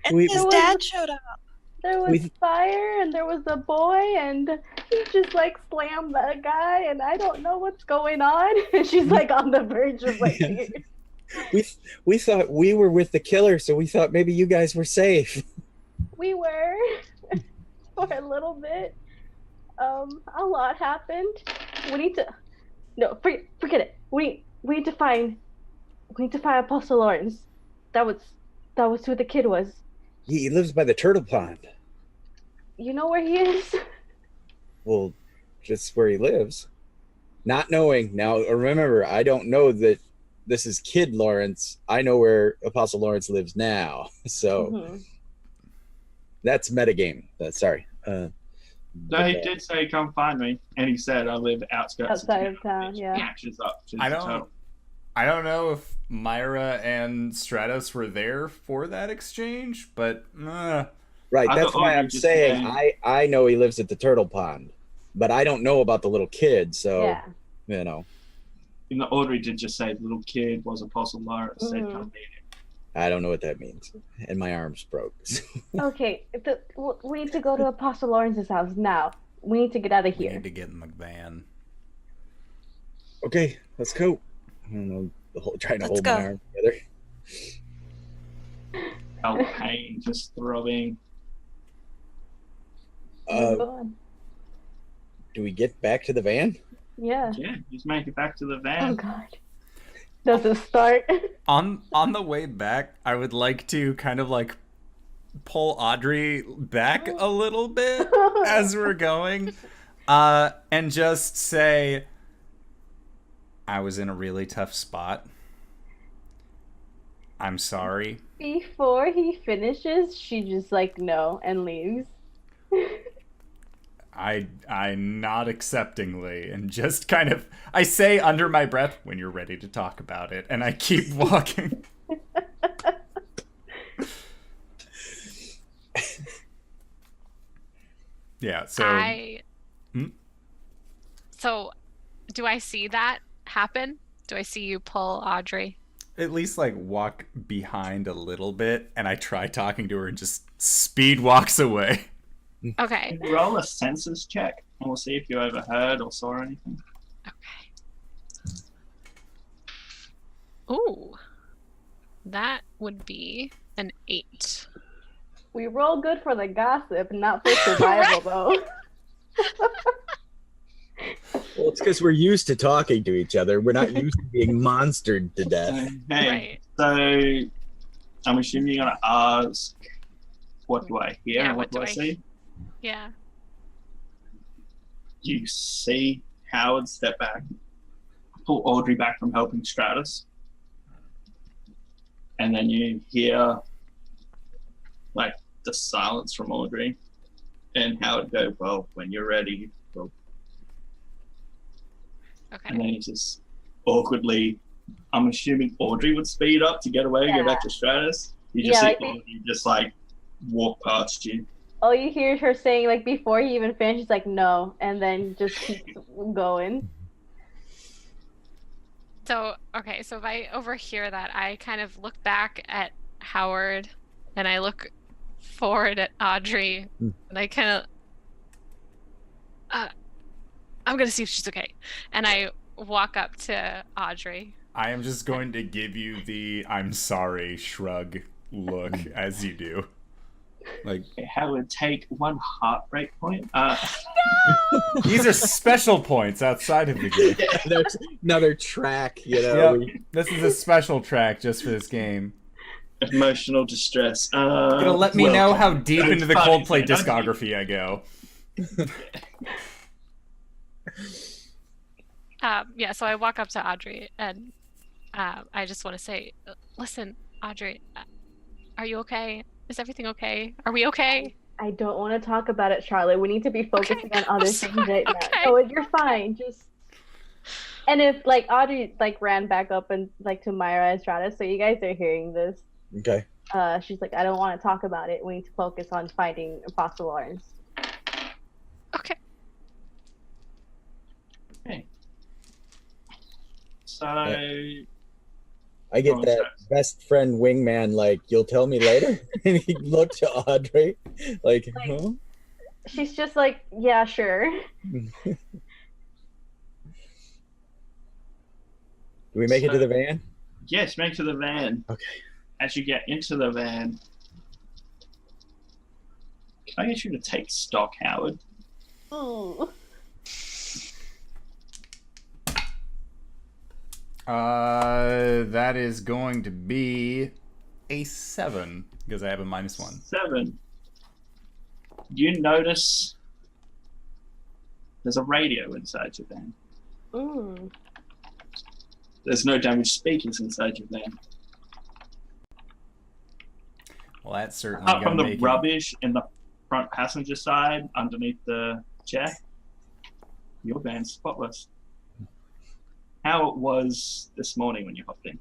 And We- his It was- dad showed up. There was fire and there was a boy and he just like slammed the guy and I don't know what's going on." And she's like on the verge of like, we thought we were with the killer, so we thought maybe you guys were safe. We were for a little bit. A lot happened. We need to. No, forget it. We need to find. We need to find Apostle Lawrence. That was who the kid was. He lives by the turtle pond. You know where he is? Well, just where he lives. Not knowing. Now, remember, I don't know that this is Kid Lawrence. I know where Apostle Lawrence lives now. So that's metagame. Sorry. No, he did say, "Come find me," and he said, "I live outskirts Outside of town." Yeah. Matches up to I the don't- total. I don't know if Myra and Stratos were there for that exchange, but Right, I that's thought why Audrey I'm just saying said- I know he lives at the turtle pond, but I don't know about the little kid, so Yeah. you know. And Audrey did just say the little kid was Apostle Lawrence. Said, "Come meet him." I don't know what that means. And my arm's broke. Okay. We need to go to Apostle Lawrence's house now. We need to get out of we here. need to get in the van. Okay, let's go. I don't know, trying to Let's hold go. my arm together. Felt pain just throbbing. Go on. Do we get back to the van? Yeah. Yeah, just make it back to the Oh van. God. Does it start? On the way back, I would like to kind of like pull Audrey back a little bit as we're going, and just say, I was in a really tough spot. I'm sorry. Before he finishes, she just like no and leaves. I nod acceptingly and just kind of, I say under my breath, when you're ready to talk about it, and I keep walking. Yeah, so So, do I see that happen? Do I see you pull Audrey? at least like walk behind a little bit, and I try talking to her and just speed walks away. Okay. Roll a census check, and we'll see if you overheard or saw anything. Okay. Ooh. That would be an 8. We roll good for the gossip, not for survival though. Well, it's because we're used to talking to each other. We're not used to being monstered to death. Hey, Right. so I'm assuming you're gonna ask, what do I hear Yeah, and what what do I do I- see? Yeah. You see Howard step back, pull Audrey back from helping Stratus, and then you hear like the silence from Audrey, and Howard go, "Well, when you're ready." Well, Okay. and then he just awkwardly, I'm assuming Audrey would speed up to get away and Yeah. go back to Stratus. You just Yeah, see like Audrey just like walk past you. All you hear is her saying like before he even finishes like no, and then just keeps going. So, okay, so if I overhear that, I kind of look back at Howard and I look forward at Audrey and I kind of I'm going to see if she's okay. And I walk up to Audrey. I am just going to give you the I'm sorry shrug look as you do. Like, Howard, take 1 heartbreak point. these are special points outside of the game. There's another track, you know. Yep. This is a special track just for this game. Emotional distress. It'll let me know how deep into the Fine, Coldplay don't you? discography I go. Yeah, so I walk up to Audrey and I just want to say, listen, Audrey, are you okay? Is everything okay? Are we okay? I don't want to talk about it, Charlotte. We need to be focusing on other I'm things sorry. right now. Okay. So you're fine. Just and if like Audrey like ran back up and like to Myra and Stratus, so you guys are hearing this. Okay. She's like, I don't want to talk about it. We need to focus on finding Apostle Lawrence. Okay. So, I get Oh, that sorry. best friend wingman, like, you'll tell me later? And he looked to Audrey, like, huh? She's just like, yeah, sure. Do we make it to the van? Yes, make to the van. Okay. As you get into the van, can I get you to take stock, Howard? Ooh. That is going to be a 7 because I have a -1. 7. You notice there's a radio inside your van. Mm. There's no damaged speakers inside your van. Well, that's certainly Apart going from to the make rubbish in the front passenger side underneath the chair, your van's spotless. How it was this morning when you hopped in.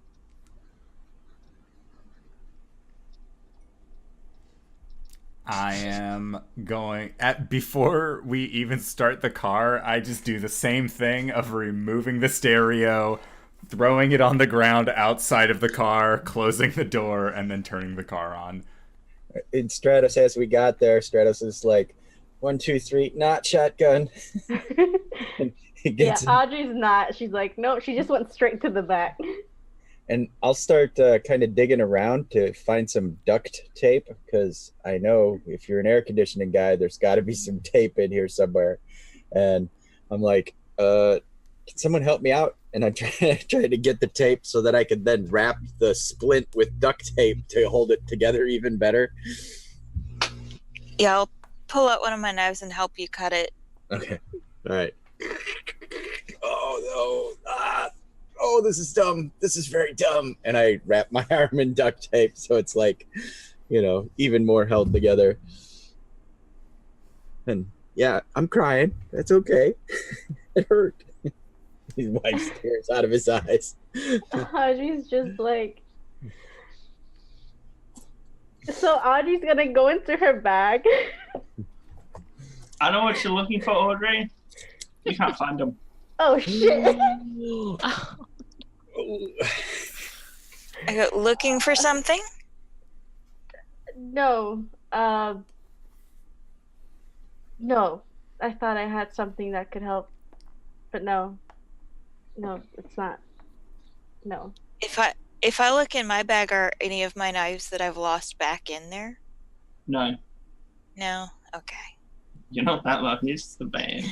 I am going before we even start the car, I just do the same thing of removing the stereo, throwing it on the ground outside of the car, closing the door, and then turning the car on. In Stratos, as we got there, Stratos is like, 1, 2, 3, not shotgun. And he Yeah, gets Audrey's not. She's like, no, she just went straight to the back. and I'll start kind of digging around to find some duct tape, because I know if you're an air conditioning guy, there's got to be some tape in here somewhere. And I'm like, can someone help me out? And I try to get the tape so that I could then wrap the splint with duct tape to hold it together even better. Yeah, I'll pull out one of my knives and help you cut it. Okay. All right. Oh, no. Oh, this is dumb. This is very dumb. And I wrap my arm in duct tape so it's like, even more held together. And yeah, I'm crying. That's okay. It hurt. He wipes tears out of his eyes. Audrey's just like... So Audrey's gonna go into her bag. I know what you're looking for, Audrey. You can't find them. Oh, shit. I go looking for something. No. No. I thought I had something that could help. But no. No, it's not. No. If I look in my bag, are any of my knives that I've lost back in there? No, No? Okay. you're not that lucky. It's the van.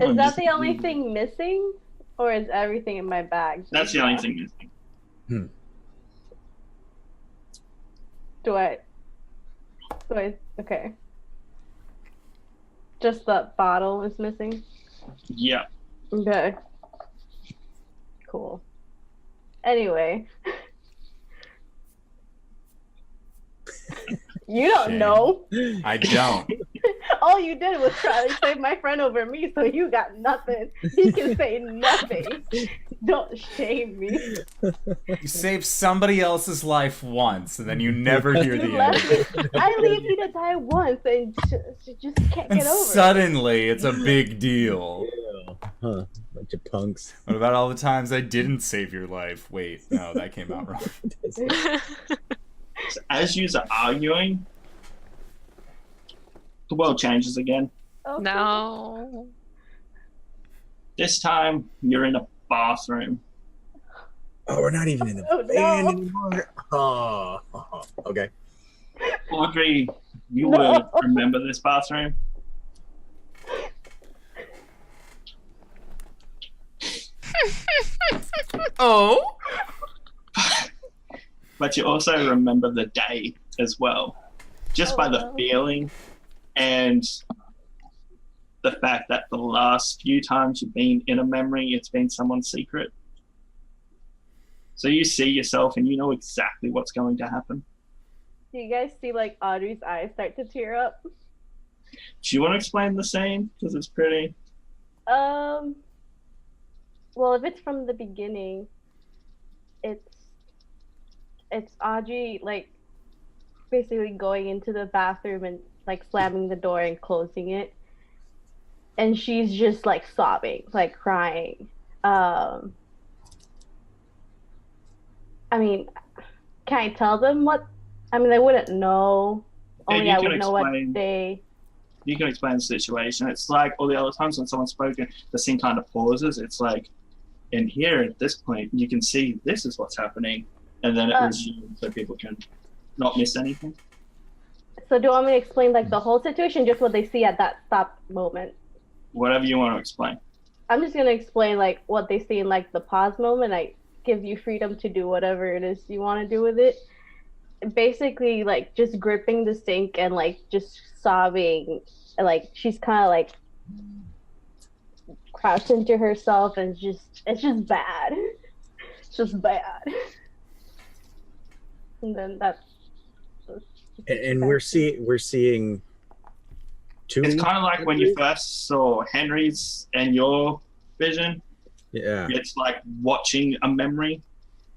Is that the only thing missing? Or is everything in my bag? That's the only thing missing. Do I... Okay. Just the bottle is missing? Yeah. Okay. Cool. Anyway. You don't Shame. know. I don't. All you did was try to save my friend over me, so you got nothing. He can say nothing. Don't shame me. You save somebody else's life once, and then you never hear You the end. left me. I leave you to die once, and she just can't And get over it. suddenly, it's a big deal. Huh. Bunch of punks. What about all the times I didn't save your life? Wait, no, that came out wrong. So as you are arguing, the world changes again. Okay. No. This time, you're in a bathroom. Oh, we're not even in the Oh, van no. anymore. Oh, okay. Audrey, you No. would remember this bathroom. Oh? But you also remember the day as well. Just by the Oh. feeling and the fact that the last few times you've been in a memory, it's been someone's secret. So you see yourself and you know exactly what's going to happen. Do you guys see like Audrey's eyes start to tear up? Do you want to explain the scene? Because it's pretty. Well, if it's from the beginning, it's Audrey like basically going into the bathroom and like slamming the door and closing it, and she's just like sobbing, like crying. I mean, can I tell them what? I mean, they wouldn't know. Yeah, Only you I can would know what explain. they. You can explain the situation. It's like all the other times when someone's spoken, the scene kind of pauses. It's like in here at this point, you can see this is what's happening, and then it resumes so people can not miss anything. So do you want me to explain like the whole situation, just what they see at that stop moment? Whatever you want to explain. I'm just gonna explain like what they see in like the pause moment. I give you freedom to do whatever it is you want to do with it. Basically, like just gripping the sink and like just sobbing. Like she's kind of like crouched into herself, and it's just bad. It's just bad. And then that's And we're seeing two. It's kind of like when you first saw Henry's and your vision. Yeah. It's like watching a memory.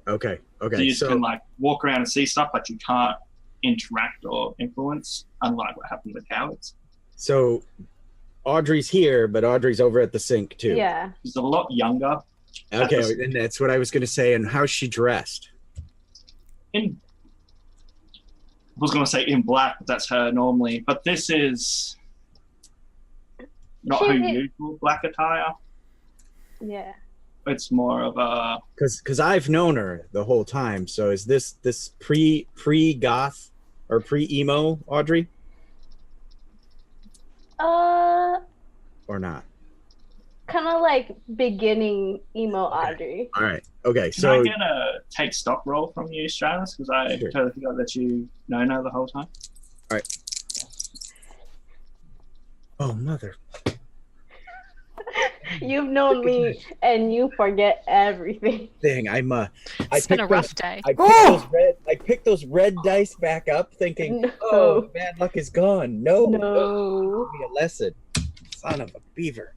Okay. So you just can like walk around and see stuff, but you can't interact or influence, unlike what happened with Howard's. So Audrey's here, but Audrey's over at the sink too. yeah. She's a lot younger. Okay, and that's what I was going to say. And how's she dressed? I was going to say in black, but that's her normally. But this is not her usual black attire. Yeah. It's more of a... Because I've known her the whole time. So is this pre-goth or pre-emo Audrey? Or not? Kind of like beginning emo Audrey. All right. Okay. Can So I get a take stock roll from you, Stratos? Because I totally forgot that you know the whole time. All right. Oh, mother. You've known me, and you forget everything. Thing. It's been a rough day. I picked those red dice back up, thinking, No. "Oh, bad luck is gone." No. No. Give me a lesson, son of a beaver.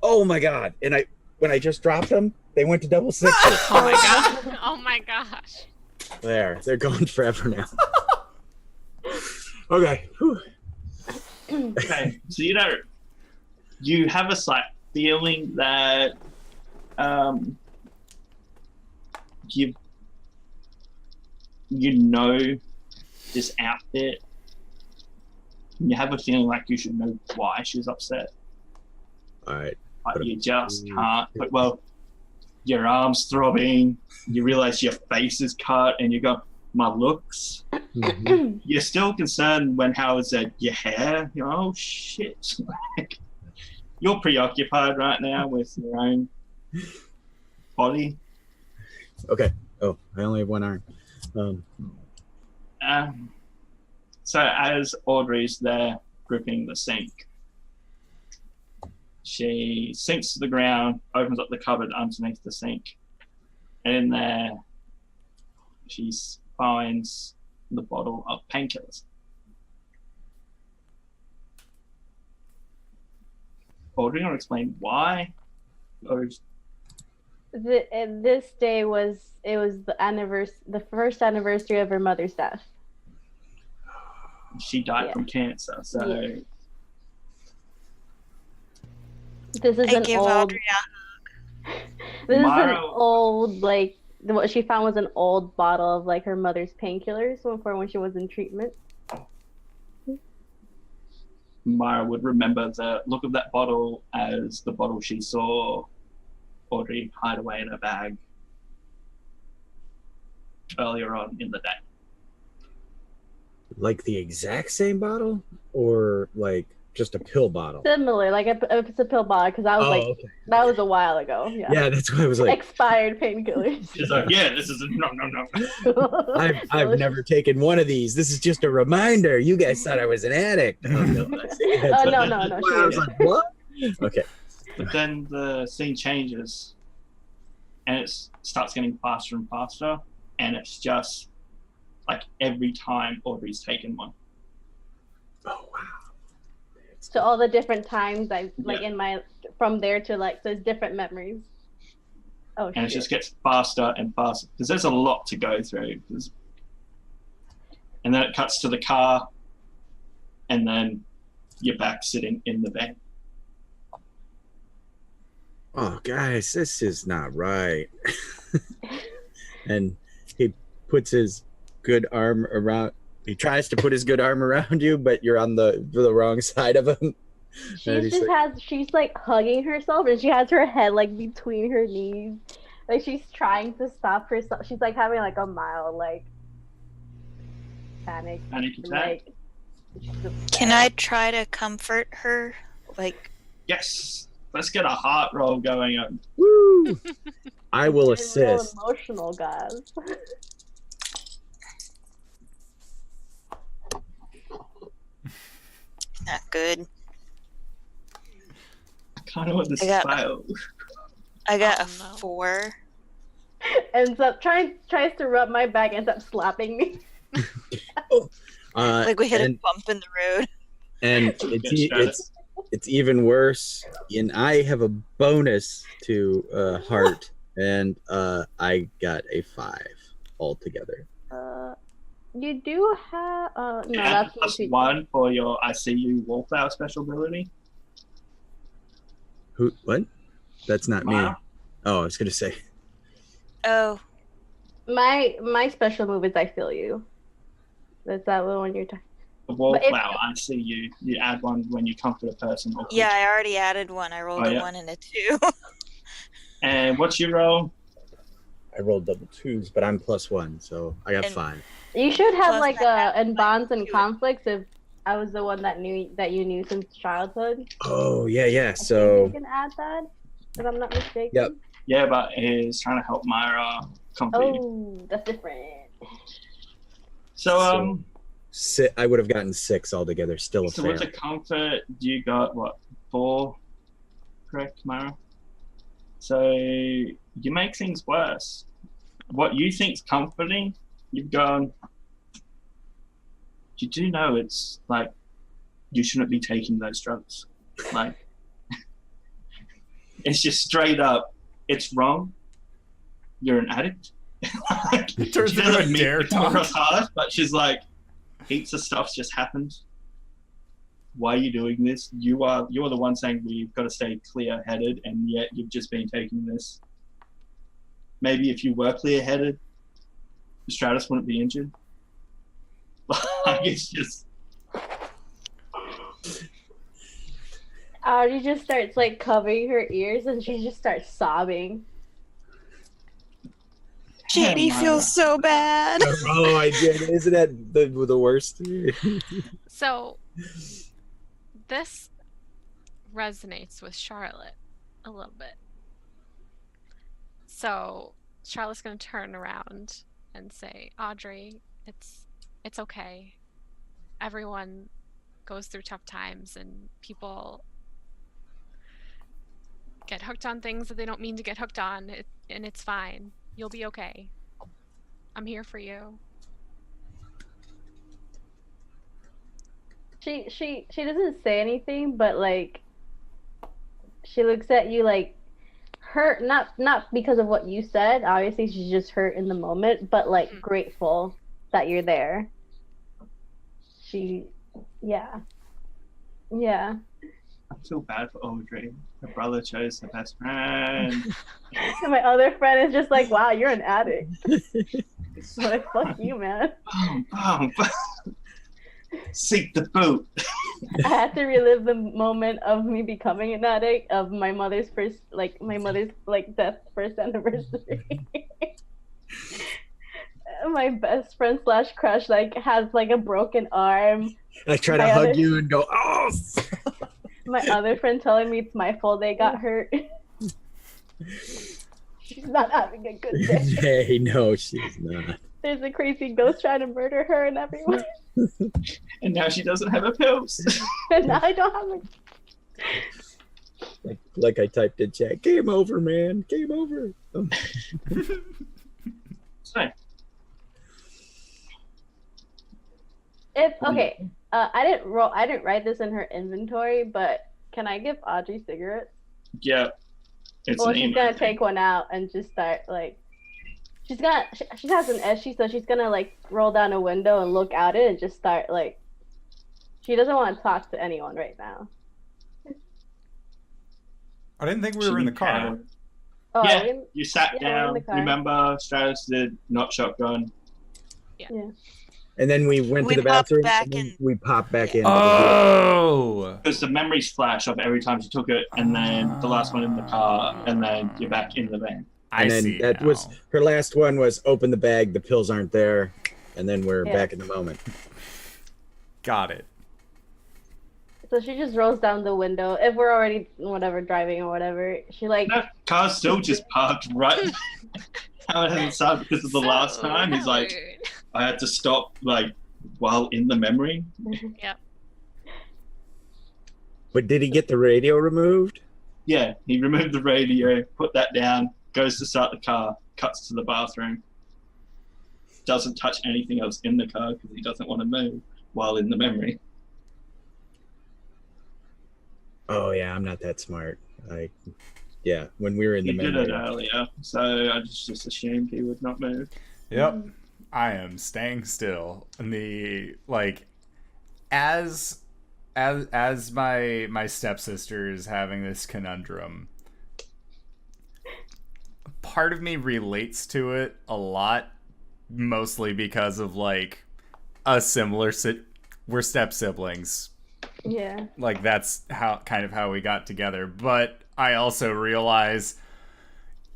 Oh my god! And when I just dropped them, they went to double sixes. Oh my god. Oh my gosh. They're gone forever now. Okay. Whew. Okay, so you have a slight feeling that you know this outfit. You have a feeling like you should know why she's upset, All right. but you just can't. But well, your arm's throbbing. You realize your face is cut, and you go, "My looks." Mhm. You're still concerned when Howard said your hair. You're, oh shit. Like, you're preoccupied right now with your own body. Okay. Oh, I only have one arm. So as Audrey's there gripping the sink, she sinks to the ground, opens up the cupboard underneath the sink, and in there she finds the bottle of painkillers. Audrey, you want to explain why? Or This day was the first anniversary of her mother's death. she died from cancer, so Yeah. This is I an give old. Audrey This is an Myra- old like what she found was an old bottle of like her mother's painkillers for when she was in treatment. Myra would remember the look of that bottle as the bottle she saw Audrey hide away in her bag earlier on in the day. Like the exact same bottle, or like just a pill bottle? Similar, like it's a pill bottle because I was like okay. that was a while ago. Yeah. Yeah, that's why I was like, Expired painkillers. She's like, yeah, this is no. I've never taken one of these. This is just a reminder. You guys thought I was an addict. Oh, no. No. I was like, what? Okay. But then the scene changes and it starts getting faster and faster, and it's just like every time Audrey's taken one. Oh, wow. So all the different times I like Yeah. in my from there to like so it's different memories. Oh And it shit. just gets faster and faster because there's a lot to go through. And then it cuts to the car, and then you're back sitting in the van. Oh, guys, this is not right. And he puts his good arm around. He tries to put his good arm around you, but you're on the wrong side of him. She's like hugging herself, and she has her head like between her knees, like she's trying to stop herself. She's like having like a mild like panic attack. like. Can I try to comfort her? Like, Yes. Let's get a heart roll going on. Woo! I will Real assist. emotional, guys. not good. I kind of want this I got- fail. I got a Oh, no. 4. Ends up tries to rub my back, ends up slapping me. Like we hit and, a bump in the road. and it's even worse. And I have a bonus to heart, and I got a 5 altogether. You do have no, Yeah, that's plus not 1 for your I See You Wallflower special ability. Who? What? That's not me. Wow. Oh, I was gonna say. Oh, my special move is I Feel You. That's that one you're talking. The Wallflower, I See You. You add 1 when you comfort a person. Or yeah, I already added 1. I rolled Oh, a yeah. 1 and a 2. And what's your roll? I rolled double 2s, but I'm +1, so I got And- 5. You should have Plus like I have, in like, bonds and 2. conflicts if I was the one that you knew since childhood. Oh yeah. I think So you can add that, if I'm not mistaken. Yep. Yeah, but he's trying to help Myra comfort you. Oh, that's different. So, I would have gotten 6 altogether. Still a so fail. with the comfort, you got what, 4? Correct, Myra? So you make things worse. What you think's comforting, you've gone. You do know it's like you shouldn't be taking those drugs. Like it's just straight up, it's wrong. You're an addict. Like, Turns she into a doesn't mean dare it more talk. hard, but she's like, heaps of stuff's just happened. Why are you doing this? You're the one saying we've got to stay clear-headed, and yet you've just been taking this. Maybe if you were clear-headed, Stratos wouldn't be injured. Like it's just Audrey just starts like covering her ears, and she just starts sobbing. JD Myra. feels so bad. Oh, I did. Isn't that the worst? So this resonates with Charlotte a little bit. So Charlotte's going to turn around and say, Audrey, it's okay. Everyone goes through tough times, and people get hooked on things that they don't mean to get hooked on, and it's fine. You'll be okay. I'm here for you. She doesn't say anything, but like she looks at you like hurt, not because of what you said. Obviously, she's just hurt in the moment, but like grateful that you're there. Yeah. I feel bad for Audrey. Her brother chose the best friend. And my other friend is just like, wow, you're an addict. It's like, fuck you, man. Boom. Seek the boot. I had to relive the moment of me becoming an addict, of my mother's death first anniversary. My best friend / crush like has like a broken arm. I try to My hug other- you and go, oh. My other friend telling me it's my fault they got hurt. She's not having a good day. Hey, no, she's not. There's a crazy ghost trying to murder her and everyone. And now she doesn't have her pills. And now I don't have Like I typed in chat, game over, man, game over. So, okay. I didn't write this in her inventory, but can I give Audrey cigarettes? yeah. It's Well, an she's emo gonna thing. take one out and just start like. She has an esky, so she's gonna like roll down a window and look out it and just start like. She doesn't want to talk to anyone right now. I didn't think we were in the car. Oh, Yeah. are we You sat Yeah, we're in down. the car. Remember, Stratos did not shotgun. Yeah. Yeah. And then we went We to the popped bathroom. back and then in. we popped back Yeah. in. Oh. Because the memories flash of every time she took it, and then the last one in the car, and then you're back in the van. I And then see that now. was her last one was open the bag, the pills aren't there, and then we're Yeah. back in the moment. Got it. So she just rolls down the window. If we're already whatever driving or whatever, she like That car's still just parked right. How it hasn't started because of the last time. He's like, Howard. I had to stop like while in the memory. Yep. But did he get the radio removed? Yeah, he removed the radio, put that down, goes to start the car, cuts to the bathroom, doesn't touch anything else in the car because he doesn't want to move while in the memory. Oh yeah, I'm not that smart. Yeah, when we were in He the did memory. it earlier, so I just assumed he would not move. Yep. I am staying still. And the like as my stepsister is having this conundrum, part of me relates to it a lot, mostly because of like a similar we're step siblings. yeah. Like that's how we got together. But I also realize,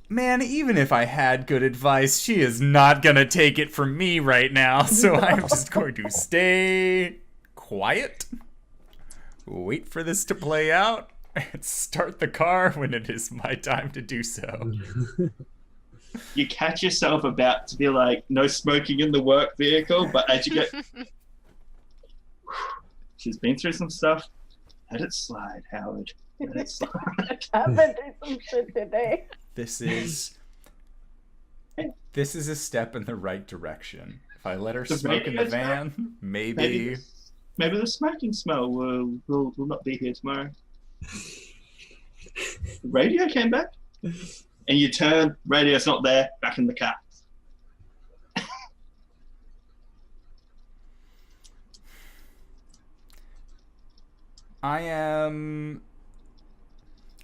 man, even if I had good advice, she is not gonna take it from me right now. So I'm just going to stay quiet, wait for this to play out, and start the car when it is my time to do so. You catch yourself about to be like, no smoking in the work vehicle, but as you get, she's been through some stuff. Let it slide, Howard. Let it slide. I've been through some shit today. This is a step in the right direction. If I let her The smoke in the radio's van, maybe. Maybe the smoking smell will not be here tomorrow. The radio came back, and you turn, radio's not there, back in the car. I'm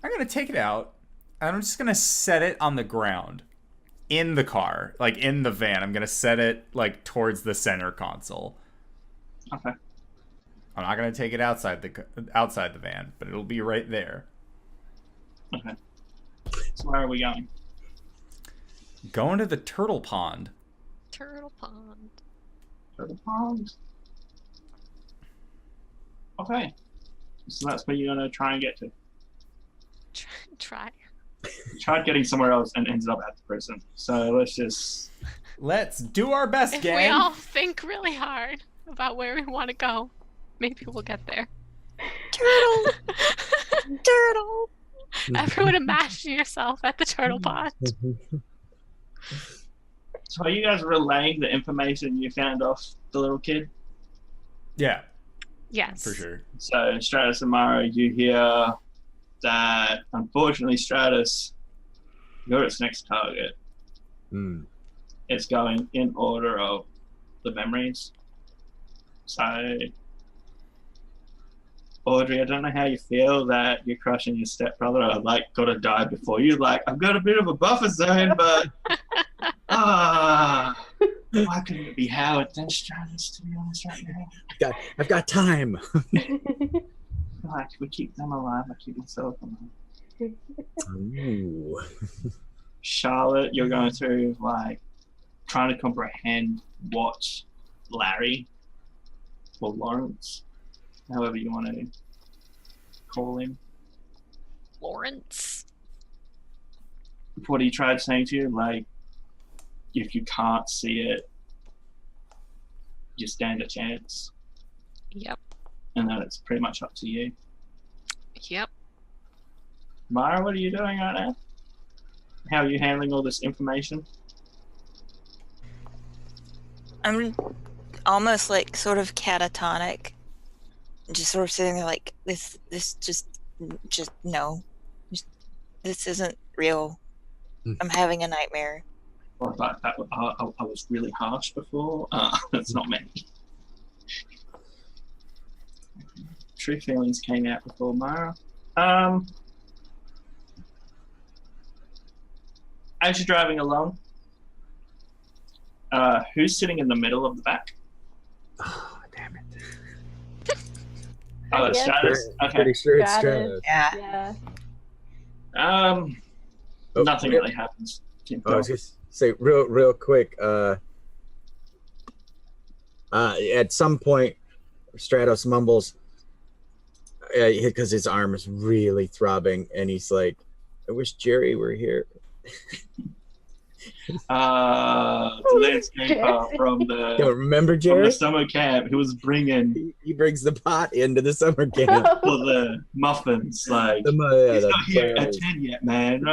gonna take it out, and I'm just gonna set it on the ground in the car, like in the van. I'm gonna set it like towards the center console. Okay. I'm not gonna take it outside the van, but it'll be right there. Okay. So where are we going? Going to the turtle pond. Turtle pond. To the pond. Okay. So that's where you're gonna try and get to. Try. You tried getting somewhere else and ended up at the prison. So Let's do our best, If gang. we all think really hard about where we want to go, maybe we'll get there. Turtle! Turtle! Everyone imagine yourself at the turtle pond. So are you guys relaying the information you found off the little kid? Yeah, Yes. for sure. So Stratos and Myra, you hear that unfortunately Stratos, you're its next target. It's going in order of the memories. So Audrey, I don't know how you feel that your crush and your stepbrother are like gotta die before you. Like, I've got a bit of a buffer zone, but why couldn't it be Howard then Stratos, to be honest right now? I've got time. Like, if we keep them alive, I keep myself alive. Ooh. Charlotte, you're going through like trying to comprehend what Larry or Lawrence, however you want to call him, Lawrence. what he tried saying to you. Like, if you can't see it, you stand a chance, Yep. and then it's pretty much up to you. Yep. Myra, what are you doing right now? How are you handling all this information? I'm almost like sort of catatonic. Just sort of sitting there like, this just no. This isn't real. I'm having a nightmare. Or I thought that I was really harsh before. That's not me. True feelings came out before Myra. As you're driving along, who's sitting in the middle of the back? Oh, Yes. Stratus? Okay. Pretty sure it's Stratus. Stratus. Yeah. Yeah. Oh, Nothing real- really happens. Keep I was going. just say real quick. At some point, Stratos mumbles because his arm is really throbbing, and he's like, "I wish Jerry were here." The landscaper from Don't the remember from Jerry? the summer camp who was bringing He brings the pot into the summer camp. for the muffins. Like, Yeah, he's the not here at brownies. 10 yet, man.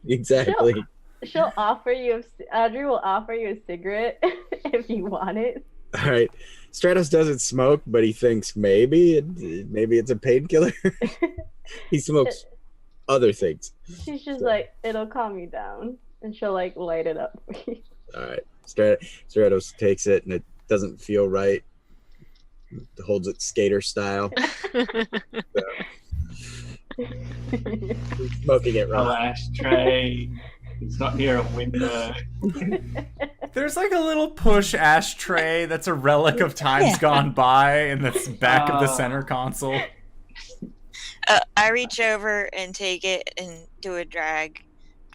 Exactly. She'll offer you. Audrey will offer you a cigarette if you want it. All right. Stratos doesn't smoke, but he thinks maybe it's a painkiller. He smokes other things. She's just like, it'll calm you down, and she'll like light it up for you. All right. Stratos takes it, and it doesn't feel right. Holds it skater style. Smoking it Oh, wrong. ashtray. It's not near a window. There's like a little push ashtray that's a relic of times Yeah. gone by in the back of the center console. I reach over and take it and do a drag.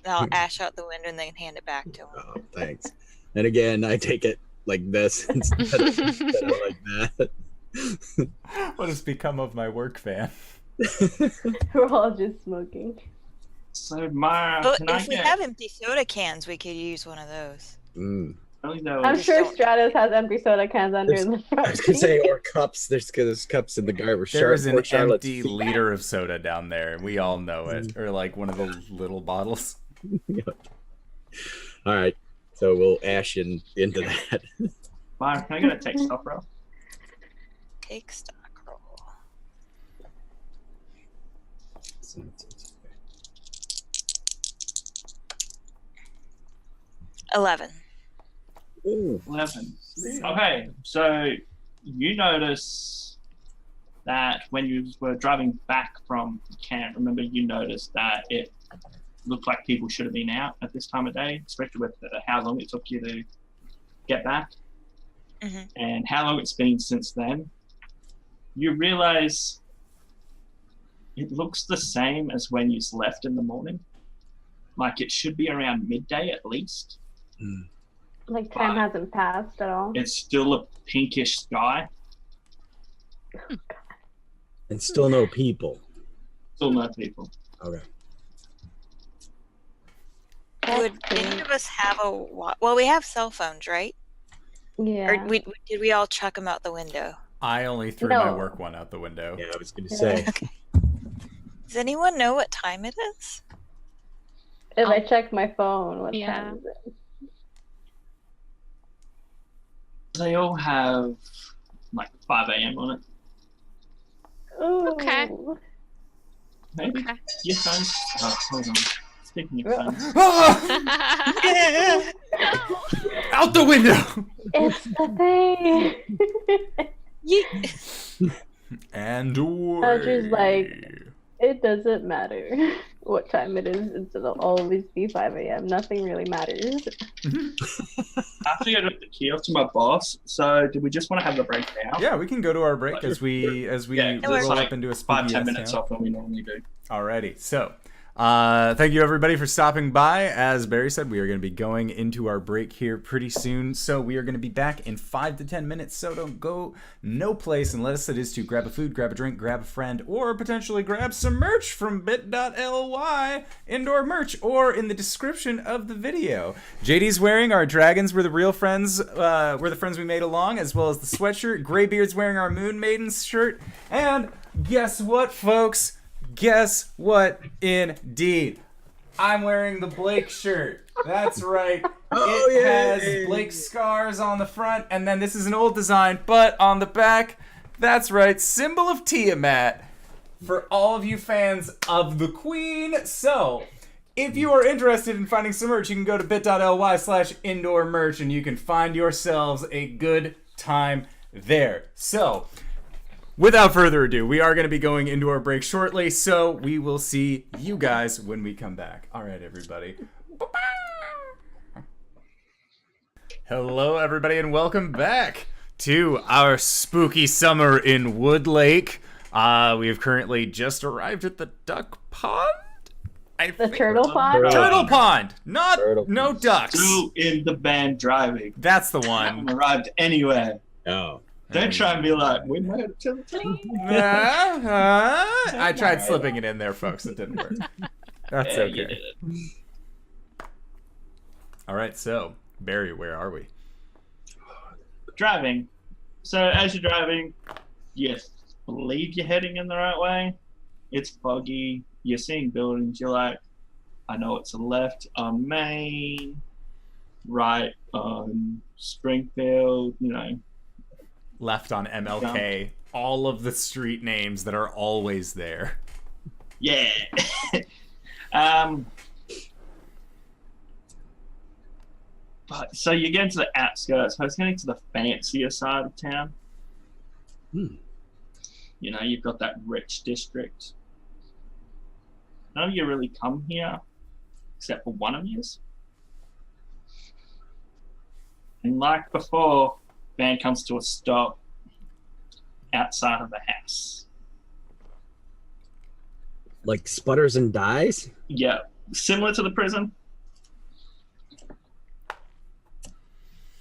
And I'll ash out the window and then hand it back to him. Oh, thanks. And again, I take it like this instead of like that. What has become of my work van? We're all just smoking. So, Myra, But can I if we get... have empty soda cans, we could use one of those. Mm. Only though I'm it's- sure don't- Stratos has empty soda cans under There's- the I front. was gonna say, or cups. There's cups in the garbage. There is an Poor Charlotte's empty feet. liter of soda down there. We all know it. Or like one of the little bottles. All right, so we'll ash into that. Myra, can I get a text off roll? Take stock roll. 11. Ooh. 11. Okay, so you notice that when you were driving back from camp, remember you noticed that it looked like people should have been out at this time of day, especially with how long it took you to get back Mhm. and how long it's been since then. You realize it looks the same as when you left in the morning. Like it should be around midday at least. Like time hasn't passed at all. It's still a pinkish sky. And still no people. Still no people. Okay. Would any of us have well, we have cell phones, right? Yeah. Or did we all chuck them out the window? I only threw my No. work one out the window. Yeah, I was gonna say. Does anyone know what time it is? If I check my phone, what Yeah. time is it? They all have like 5 a.m. on it. Ooh. Okay. Maybe Okay. your phones. Oh, hold on. Speaking of Well- phones, Ah! Out the window! It's the thing. And Audrey's like, it doesn't matter what time it is. It'll always be 5 a.m. Nothing really matters. after I got the key off to my boss, so do we just want to have the break now? Yeah, we can go to our break as we Yeah, roll it's like up into a 5-10 spooky minutes off than we normally do. Alrighty, so thank you everybody for stopping by. As Barry said, we are going to be going into our break here pretty soon, so we are going to be back in 5 to 10 minutes, so don't go no place unless it is to grab a food, grab a drink, grab a friend, or potentially grab some merch from bit.ly, indoor merch, or in the description of the video. JD's wearing our Dragons Were the Real Friends, We're the Friends We Made Along, as well as the sweatshirt. Graybeard's wearing our Moon Maidens shirt, and guess what, folks? Guess what, indeed? I'm wearing the Blake shirt. That's right. Oh, It yay. has Blake's scars on the front, and then this is an old design, but on the back, that's right, symbol of Tiamat for all of you fans of the Queen. So, if you are interested in finding some merch, you can go to bit.ly/indoor merch, and you can find yourselves a good time there. So, without further ado, we are going to be going into our break shortly, so we will see you guys when we come back. All right, everybody. Hello, everybody, and welcome back to our spooky summer in Woodlake. We have currently just arrived at the duck pond. The turtle pond? Turtle pond, not Turtle no pond. ducks. Still in the van driving. That's the Haven't one. arrived anywhere. Oh. Don't try and be like, we made it to the team. I tried slipping it in there, folks. It didn't work. That's Yeah, you did okay. it. All right, so Barry, where are we? Driving. So as you're driving, you believe you're heading in the right way. It's foggy. You're seeing buildings. You're like, I know it's a left on Main, right on Springfield, you know. Left on MLK. All of the street names that are always there. Yeah. But so you get into the outskirts. I was getting to the fancier side of town. Hmm. You know, you've got that rich district. None of you really come here, except for one of yous. And like before, van comes to a stop outside of the house. Like sputters and dies? Yeah, similar to the prison.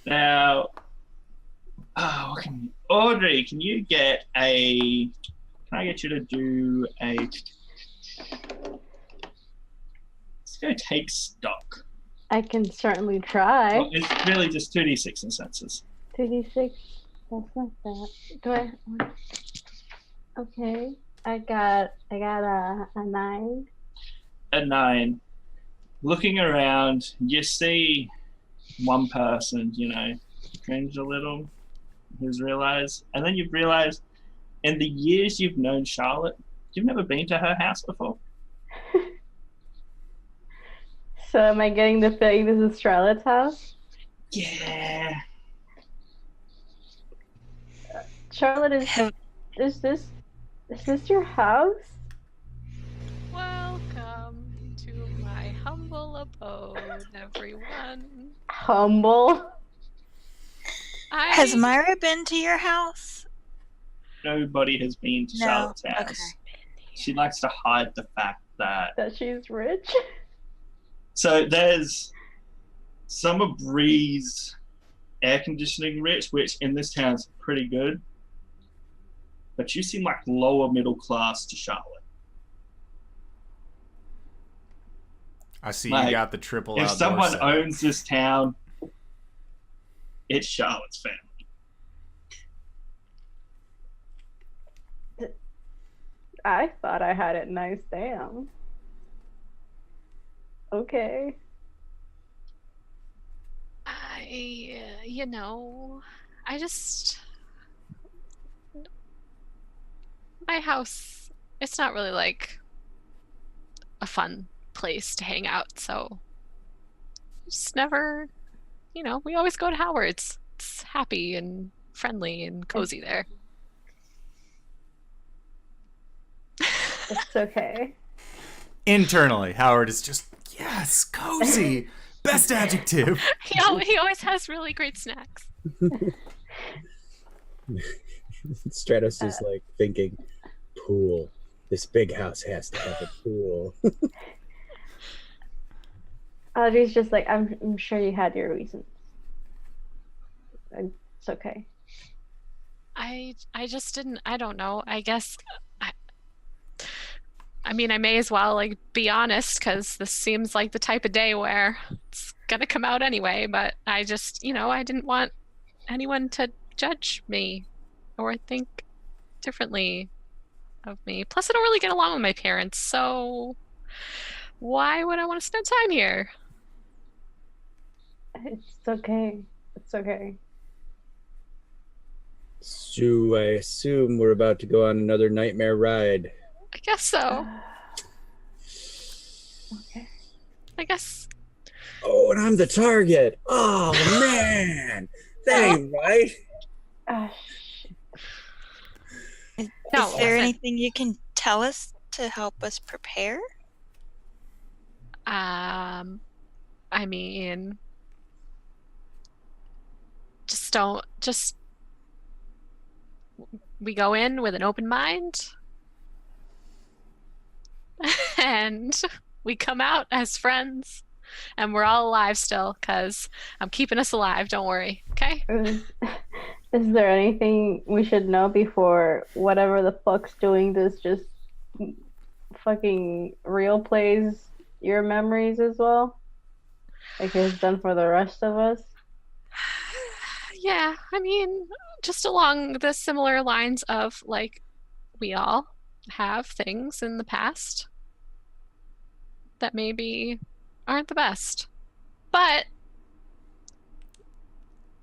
Now, Audrey, can you get a? Can I get you to do a? Let's go take stock. I can certainly try. Well, it's really just 2d6 in senses. 2d6. That's not that. Do I? Okay. I got a 9. A 9. Looking around, you see one person, you know, cringe a little, who's realized, and then you've realized, in the years you've known Charlotte, you've never been to her house before. So am I getting the feeling this is Charlotte's house? Yeah. Charlotte, is this your house? Welcome to my humble abode, everyone. Humble. Has Myra been to your house? Nobody has been to No. Charlotte's house. Okay. She likes to hide the fact that. That she's rich? So there's summer breeze, air conditioning rich, which in this town is pretty good. But you seem like lower middle class to Charlotte. I see Like, you got the triple If outdoor someone set. owns this town, it's Charlotte's family. I thought I had it nice down. Okay. You know, my house, it's not really like a fun place to hang out, so just never, you know, we always go to Howard's. It's happy and friendly and cozy there. It's okay. Internally, Howard is just, yes, cozy. Best adjective. He always has really great snacks. Stratos is like thinking, pool. This big house has to have a pool. Audrey's just like, I'm sure you had your reasons. It's okay. I just didn't, I don't know. I guess I mean, I may as well like be honest, because this seems like the type of day where it's gonna come out anyway. But I just, you know, I didn't want anyone to judge me or think differently of me. Plus, I don't really get along with my parents, so why would I want to spend time here? It's okay. It's okay. So I assume we're about to go on another nightmare ride. I guess so. Okay. I guess. Oh, and I'm the target. Oh, man. That ain't right. Shit. No, Is there listen. anything you can tell us to help us prepare? I mean, just we go in with an open mind and we come out as friends, and we're all alive still, because I'm keeping us alive. Don't worry, okay? Is there anything we should know before whatever the fuck's doing this just fucking real plays your memories as well? Like it's done for the rest of us? Yeah, I mean, just along the similar lines of, like, we all have things in the past that maybe aren't the best. But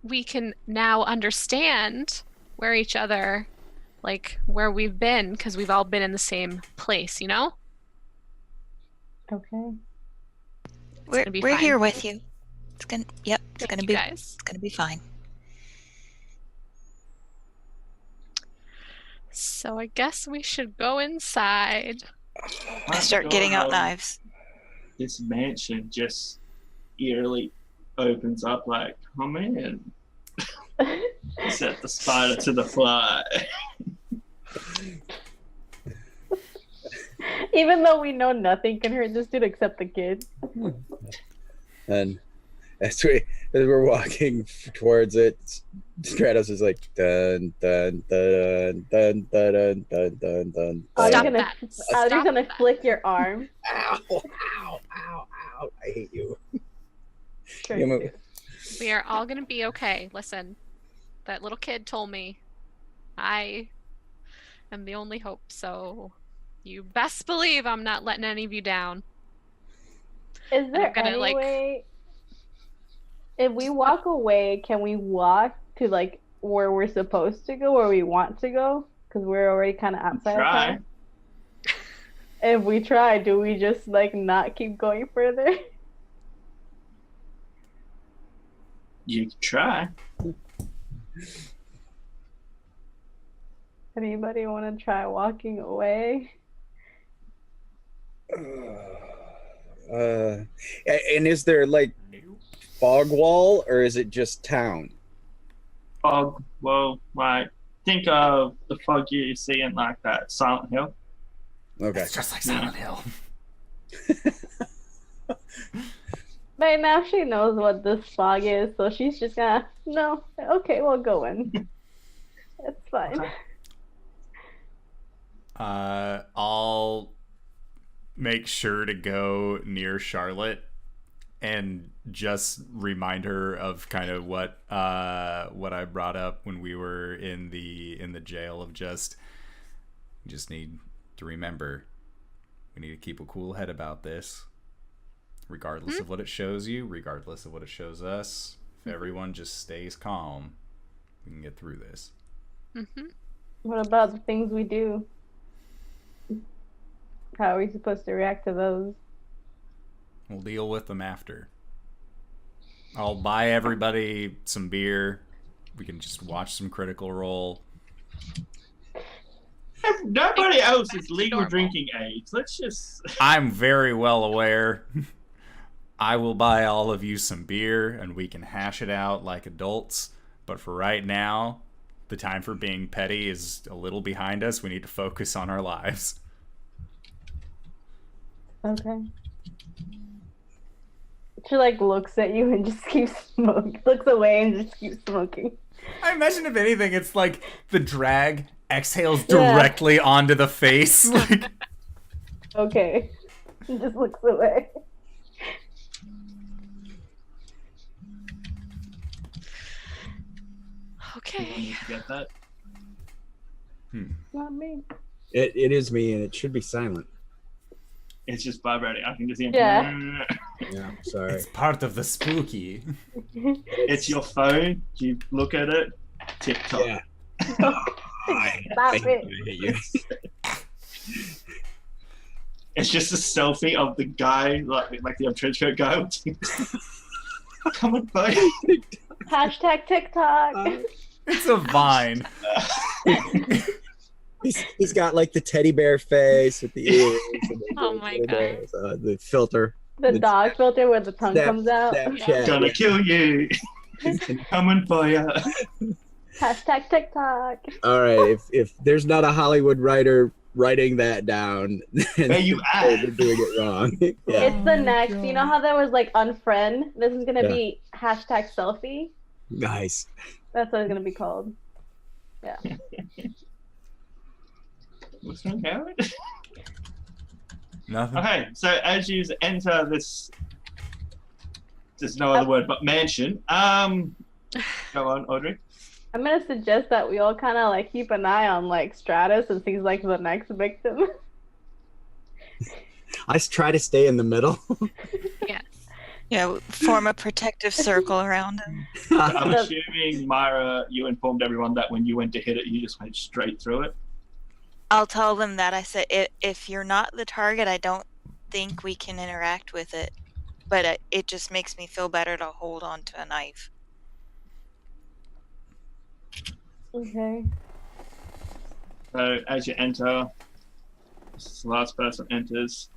we can now understand where each other, like, where we've been, because we've all been in the same place, you know? Okay. We're fine. here with you. It's gonna Thank be you, guys. it's gonna be fine. So I guess we should go inside. I start getting out knives. This mansion just eerily opens up like, oh man. Set the spider to the fly. Even though we know nothing can hurt this dude except the kid. And as we're walking towards it, Stratos is like dun dun dun dun dun dun dun dun. Audrey's gonna flick your arm. Ow! Ow! Ow! Ow! I hate you. Sure You you know- do. We are all gonna be okay. Listen, that little kid told me I am the only hope, so you best believe I'm not letting any of you down. Is there I'm gonna, any like- way, if we walk away, can we walk to like where we're supposed to go, where we want to go? Because we're already kind of outside. Try. Of town. If we try, do we just like not keep going further? You can try. Anybody want to try walking away? And is there like fog wall, or is it just town? Fog, well, like, think of the fog you see in like that Silent Hill. Okay. It's just like Silent Hill. By now she knows what this fog is, so she's just gonna, no, okay, we'll go in. It's fine. Okay. I'll make sure to go near Charlotte and just remind her of kind of what I brought up when we were in the jail of just need to remember we need to keep a cool head about this, regardless of what it shows you, regardless of what it shows us. If everyone just stays calm, we can get through this. Mm-hmm. What about the things we do? How are we supposed to react to those? We'll deal with them after. I'll buy everybody some beer. We can just watch some Critical Role. Nobody else is legal Normal. drinking age. Let's just. I'm very well aware. I will buy all of you some beer and we can hash it out like adults. But for right now, the time for being petty is a little behind us. We need to focus on our lives. Okay. She like looks at you and just keeps smoking. Looks away and just keeps smoking. I imagine if anything, it's like the drag exhales Yeah. directly onto the face. Like, Okay. She just looks away. Okay. You get that? Not me. It is me, and it should be silent. It's just vibrating. I can just hear. Yeah. Yeah, sorry. it's part of the spooky. It's your phone. You look at it. TikTok. Yeah. Stop it. I hate you. It's just a selfie of the guy, like the trench coat guy. Come on, buddy. Hashtag TikTok. It's a vine. He's got like the teddy bear face with the ears. And the Oh my teddy God. bears, the filter. The dog filter where the tongue comes out. Snapchat. Gonna kill you. Coming for you. Hashtag TikTok. All right, if there's not a Hollywood writer writing that down. And Where you at? they're doing it wrong. Yeah. It's the next. You know how there was like unfriend? This is gonna Yeah. be hashtag selfie. Nice. That's what it's gonna be called. Yeah. What's wrong, Howard? Nothing. Okay, so as you enter this, there's no other word but mansion. Go on, Audrey. I'm gonna suggest that we all kind of like keep an eye on like Stratos since he's like the next victim. I try to stay in the middle. Yes. Yeah, form a protective circle around him. I'm assuming, Myra, you informed everyone that when you went to hit it, you just went straight through it. I'll tell them that. I said, if you're not the target, I don't think we can interact with it. But it just makes me feel better to hold on to a knife. Okay. So as you enter, the last person enters,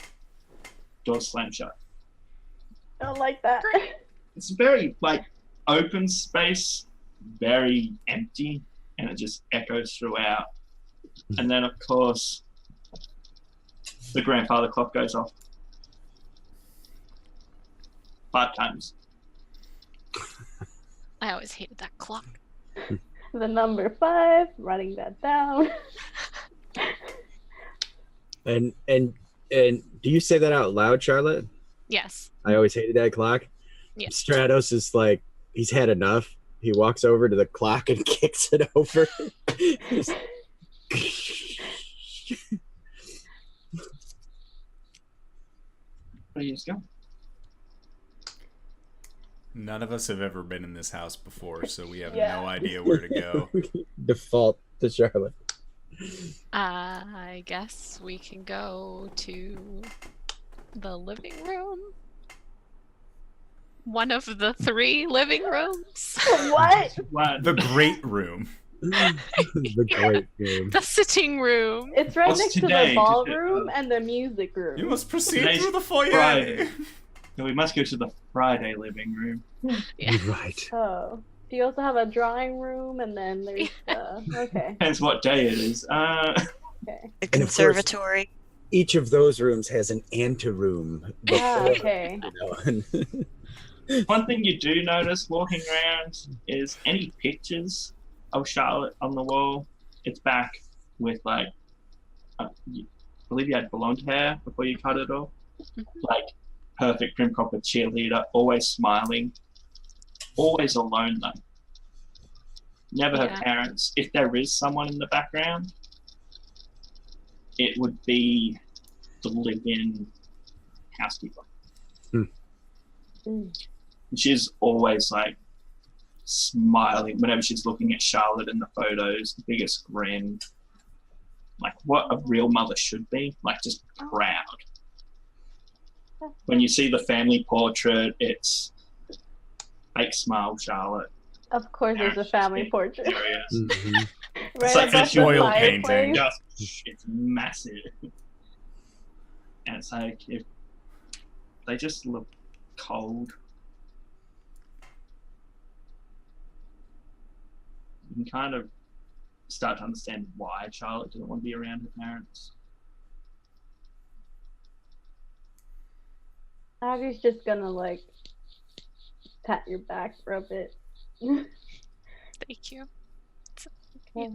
door slam shut. I don't like that. It's very like open space, very empty, and it just echoes throughout. And then of course the grandfather clock goes off 5 times. I always hated that clock. The number 5, writing that down. And do you say that out loud, Charlotte? Yes. I always hated that clock. Yeah. Stratos is like, he's had enough. He walks over to the clock and kicks it over. Where you just go? None of us have ever been in this house before, so we have Yeah. no idea where to go. Default to Charlotte. I guess we can go to the living room. One of the 3 living rooms. What? One. The great room. The great room. The sitting room. It's right What's next to today? the ballroom and the music room. You must proceed Today's through the foyer. Friday. So we must go to the Friday living room. Yeah. Right. Oh. Do you also have a drawing room and then there's okay. Depends what day it is. Okay. The And of course- conservatory. Each of those rooms has an anteroom. Ah, okay. You know. One thing you do notice walking around is any pictures of Charlotte on the wall. It's back with like, I believe you had blonde hair before you cut it off. Like perfect prim proper cheerleader, always smiling, always alone though. Never Yeah. have parents. If there is someone in the background, it would be the live-in housekeeper. Mm. And she's always like smiling whenever she's looking at Charlotte in the photos, the biggest grin, like what a real mother should be, like just proud. When you see the family portrait, it's fake smile Charlotte. Of course there's a family portrait. Serious. Mhm. Right It's like above a the oil fireplace. painting. Just, it's massive. And it's like, if they just look cold. You can kind of start to understand why Charlotte doesn't want to be around her parents. Audrey's just gonna like pat your back for a bit. Thank you. Okay.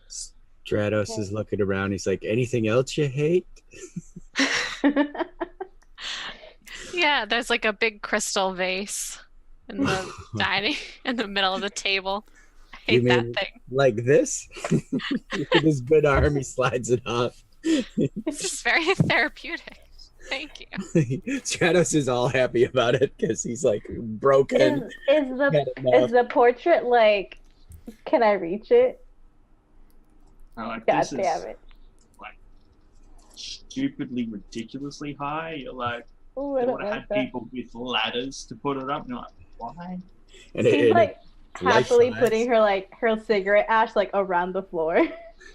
Stratos is looking around. He's like, anything else you hate? Yeah, there's like a big crystal vase in the dining in the middle of the table. I You hate that mean- thing. Like this? With his good arm, he slides it off. It's just very therapeutic. Thank you. Stratos is all happy about it because he's like broken. is the portrait like? Can I reach it? I'm like, God this damn is it! like stupidly, ridiculously high. You're like, Ooh, I they don't would have like had that. people with ladders to put it up. And you're like, why? And She's it- like life happily size. putting her cigarette ash like around the floor.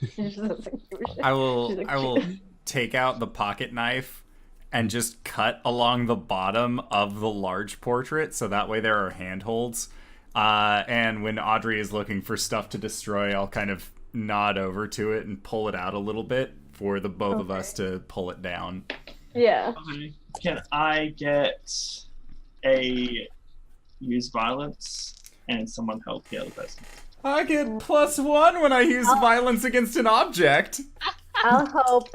She just doesn't give a shit. I She's like, will take out the pocket knife and just cut along the bottom of the large portrait, so that way there are handholds. And when Audrey is looking for stuff to destroy, I'll kind of nod over to it and pull it out a little bit for the both of Okay. us to pull it down. Yeah. Okay. Can I get a use violence and someone help the other person? I get +1 when I use violence against an object. I'll help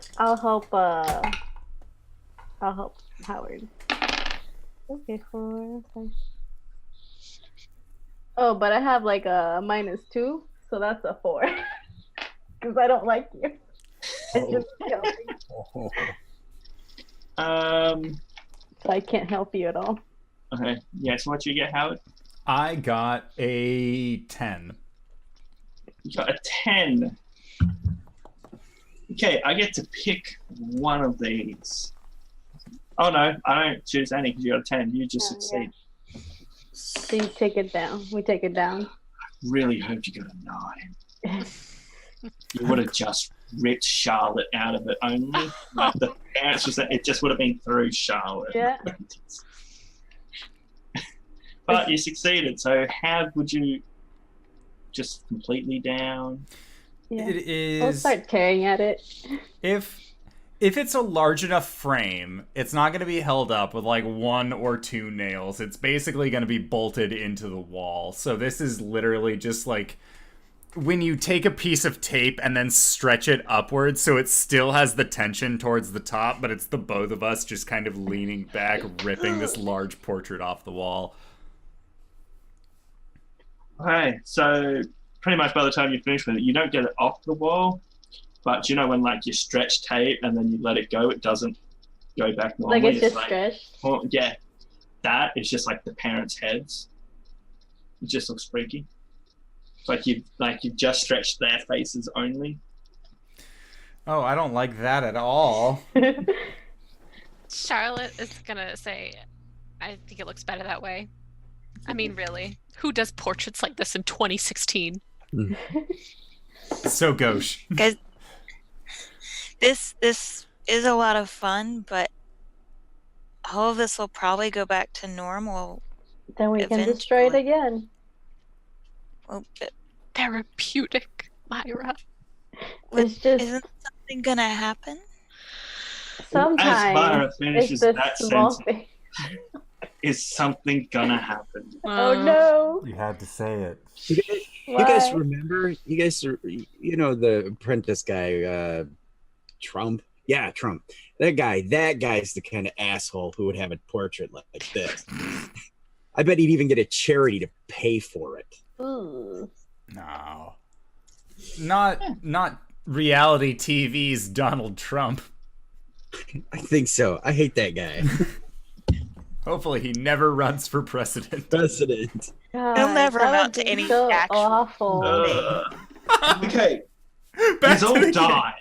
Howard. Okay, 4, 5. Oh, but I have like a -2, so that's a 4. Because I don't like you. It's just helping. So I can't help you at all. Okay. Yeah, so what you get, Howard? I got a 10. You got a 10. Okay, I get to pick one of these. Oh no, I don't choose any because you got a 10. You just succeed. Yeah. So you take it down. We take it down. Really hope you got a 9. You would have just ripped Charlotte out of it only. Like the parents just, it just would have been through Charlotte. Yeah. But you succeeded. So how would you just completely down? Yeah. It is. We'll start tearing at it. If it's a large enough frame, it's not going to be held up with like 1 or 2 nails. It's basically going to be bolted into the wall. So this is literally just like when you take a piece of tape and then stretch it upwards so it still has the tension towards the top, but it's the both of us just kind of leaning back, ripping this large portrait off the wall. Okay, so pretty much by the time you finish with it, you don't get it off the wall, but you know when like you stretch tape and then you let it go, it doesn't go back normally. Like it's just stretched. Well, yeah, that is just like the parents' heads. It just looks freaky. It's like you've just stretched their faces only. Oh, I don't like that at all. Charlotte is gonna say, I think it looks better that way. I mean, really, who does portraits like this in 2016? So gauche. Guys, this is a lot of fun, but all of this will probably go back to normal. Then we can destroy it again. Well, Therapeutic, Myra. It's just isn't something gonna happen? sometimes As Myra it's finishes the that small sentence, thing. is something gonna happen? Oh no! You had to say it. You guys Why? remember? You guys, you know the apprentice guy, Trump? Yeah, Trump. That guy's the kind of asshole who would have a portrait like this. I bet he'd even get a charity to pay for it. Ooh. No. Not reality TV's Donald Trump. I think so. I hate that guy. Hopefully he never runs for president. President. God, It'll never that amount would to be any so actual awful. Okay, Back let's all to the die.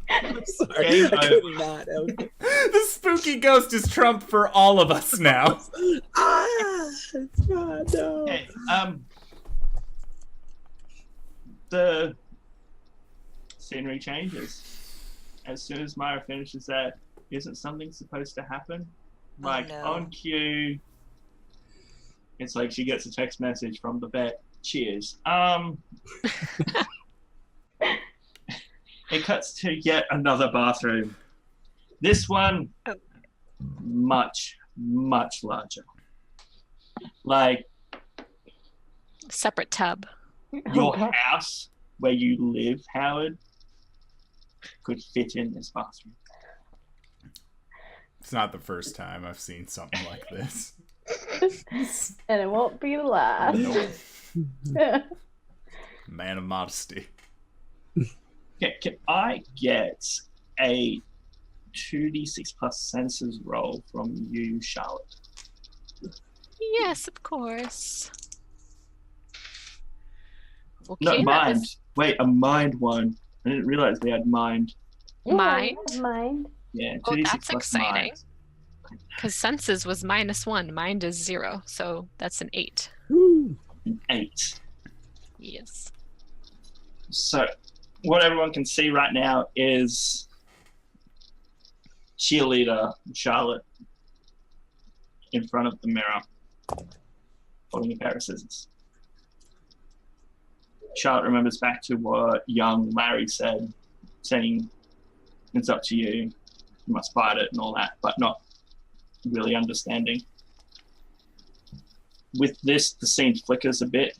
I'm sorry. Game I could not. game. The spooky ghost is Trump for all of us now. No. Okay, the scenery changes. As soon as Myra finishes that, isn't something supposed to happen? Like no. on cue, it's like she gets a text message from the vet. Cheers. It cuts to yet another bathroom. This one, much, much larger. Like Separate tub. your house where you live, Howard, could fit in this bathroom. It's not the first time I've seen something like this. And it won't be the last. Nope. Man of modesty. Okay, can I get a 2d6 plus senses roll from you, Charlotte? Yes, of course. No, Okay, that mind. was Wait, a mind one. I didn't realize we had mind. Mind? Mind. Yeah, Oh, 2d6 that's plus exciting. mind. because senses was -1, mind is 0, so that's an 8. Woo. An 8. Yes. So, what everyone can see right now is cheerleader Charlotte in front of the mirror, holding a pair of scissors. Charlotte remembers back to what young Larry said, saying it's up to you, you must fight it and all that, but not really understanding. With this, the scene flickers a bit,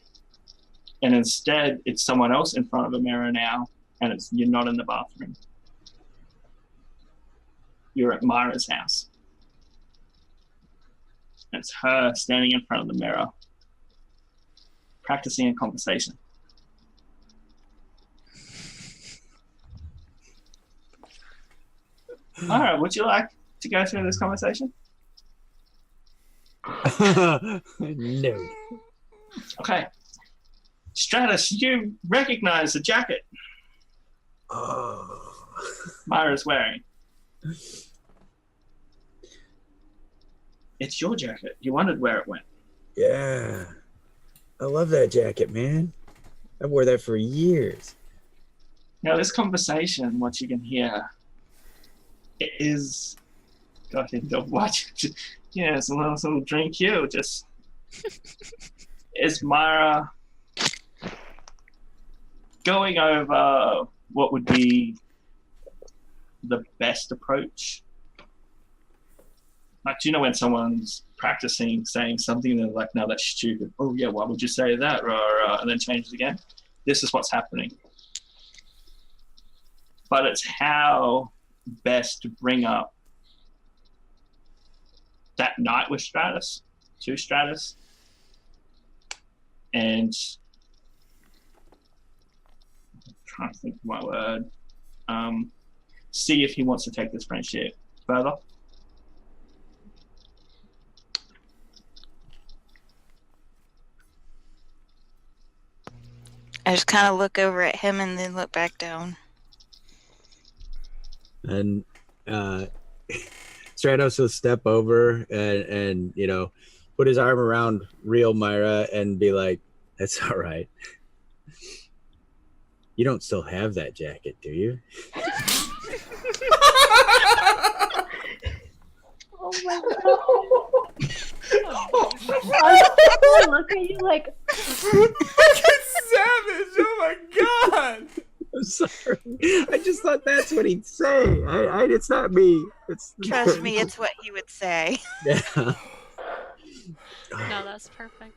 and instead it's someone else in front of a mirror now, and you're not in the bathroom. You're at Myra's house. And it's her standing in front of the mirror, practicing a conversation. All right, would you like to go through this conversation? No. Okay. Stratus, you recognize the jacket Oh. Myra's wearing. It's your jacket. You wondered where it went. Yeah. I love that jacket, man. I wore that for years. Now, this conversation, what you can hear, it is... God, don't watch it. Yeah, it's a little drink here. Just... Is Myra going over what would be the best approach? Like, do you know when someone's practicing saying something and they're like, no, that's stupid. Oh, yeah, why would you say that? And then change it again. This is what's happening. But it's how best to bring up that night with Stratus, to Stratus, and I'm trying to think of my word. See if he wants to take this friendship further. I just kind of look over at him and then look back down. And Stratos will step over and you know, put his arm around real Myra and be like, that's all right. You don't still have that jacket, do you? Oh my god. I look at you like, Fucking savage! Oh my god! I'm sorry. I just thought that's what he'd say. It's not me. Trust me, it's what he would say. Yeah. No, that's perfect.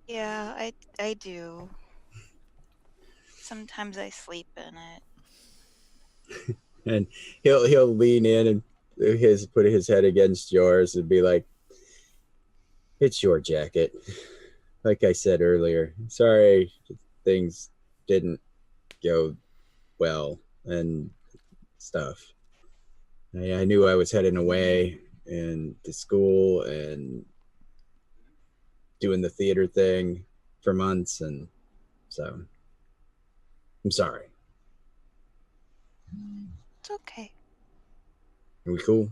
Yeah, I do. Sometimes I sleep in it. And he'll lean in and put his head against yours and be like, it's your jacket. Like I said earlier, sorry things didn't go well and stuff. I knew I was heading away and to school and doing the theater thing for months, and so I'm sorry. It's okay. Are we cool?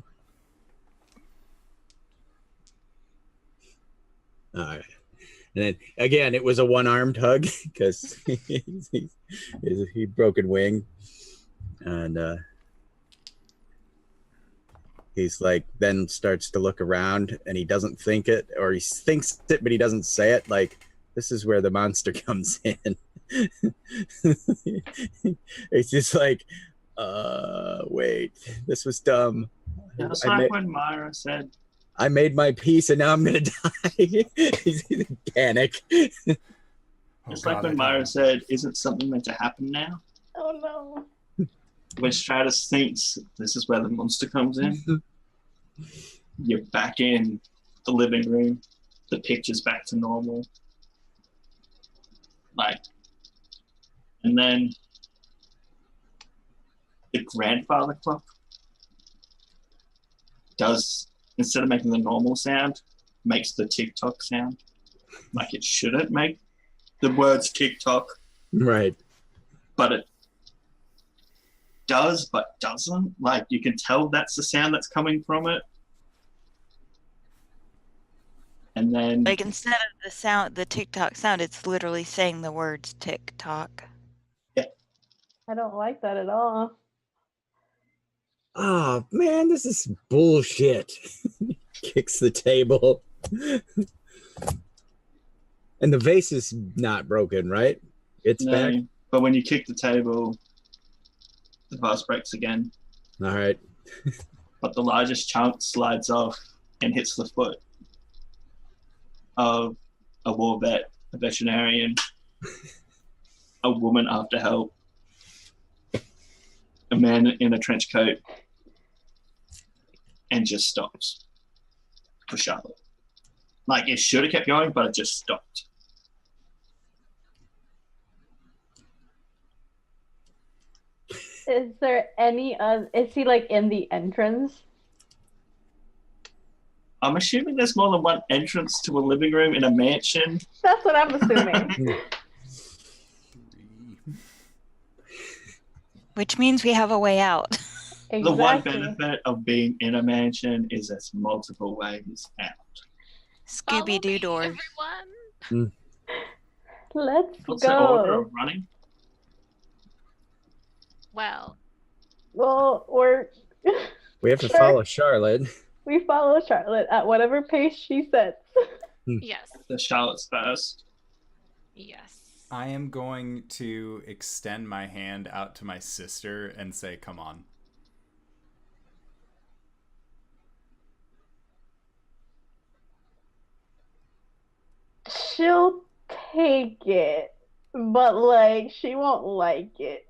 All right. And then again, it was a one-armed hug because he broken wing, and he's like, then starts to look around, and he doesn't think it, or he thinks it, but he doesn't say it. Like, this is where the monster comes in. It's just like, wait, this was dumb. It's like when Myra said, I made my peace and now I'm gonna die. He's in panic. It's like when Myra said, isn't something meant to happen now? oh no. When Stratus thinks this is where the monster comes in, you're back in the living room, the picture's back to normal. Like, and then the grandfather clock does, instead of making the normal sound, makes the tick-tock sound. Like it shouldn't make the words tick-tock. Right. But it does, but doesn't. Like you can tell that's the sound that's coming from it. And then... Like instead of the sound, the tick-tock sound, it's literally saying the words tick-tock. Yeah. I don't like that at all. Oh man, this is bullshit. Kicks the table. And the vase is not broken, right? It's back. But when you kick the table, the vase breaks again. All right. But the largest chunk slides off and hits the foot of a war vet, a veterinarian, a woman after help, a man in a trench coat, and just stops for Charlotte. Like, it should have kept going, but it just stopped. Is there any is he like in the entrance? I'm assuming there's more than one entrance to a living room in a mansion. That's what I'm assuming. Which means we have a way out. Exactly. The one benefit of being in a mansion is there's multiple ways out. Scooby-Doo Follow me, doors. everyone. Let's What's the order go. of running? Well, Well, We have to Sure. follow Charlotte. we follow Charlotte at whatever pace she sets. yes. The Charlotte's first. Yes. I am going to extend my hand out to my sister and say, come on. She'll take it, but like she won't like it.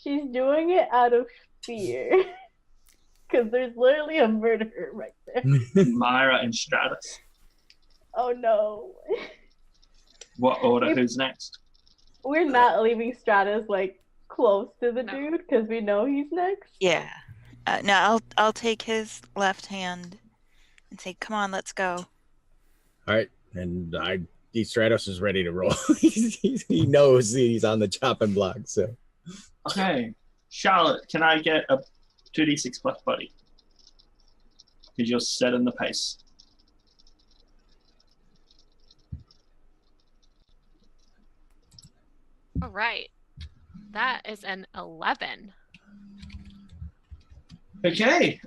She's doing it out of fear. Because there's literally a murderer right there. Myra and Stratos. Oh no. What order? Who's next? We're not leaving Stratus like close to the No. dude because we know he's next. Yeah. No, I'll take his left hand and say, "Come on, let's go." All right, and Stratos is ready to roll. He knows he's on the chopping block. So Okay. Charlotte, can I get a 2d6 plus buddy? Because you're setting the pace. All right. That is an 11. Okay.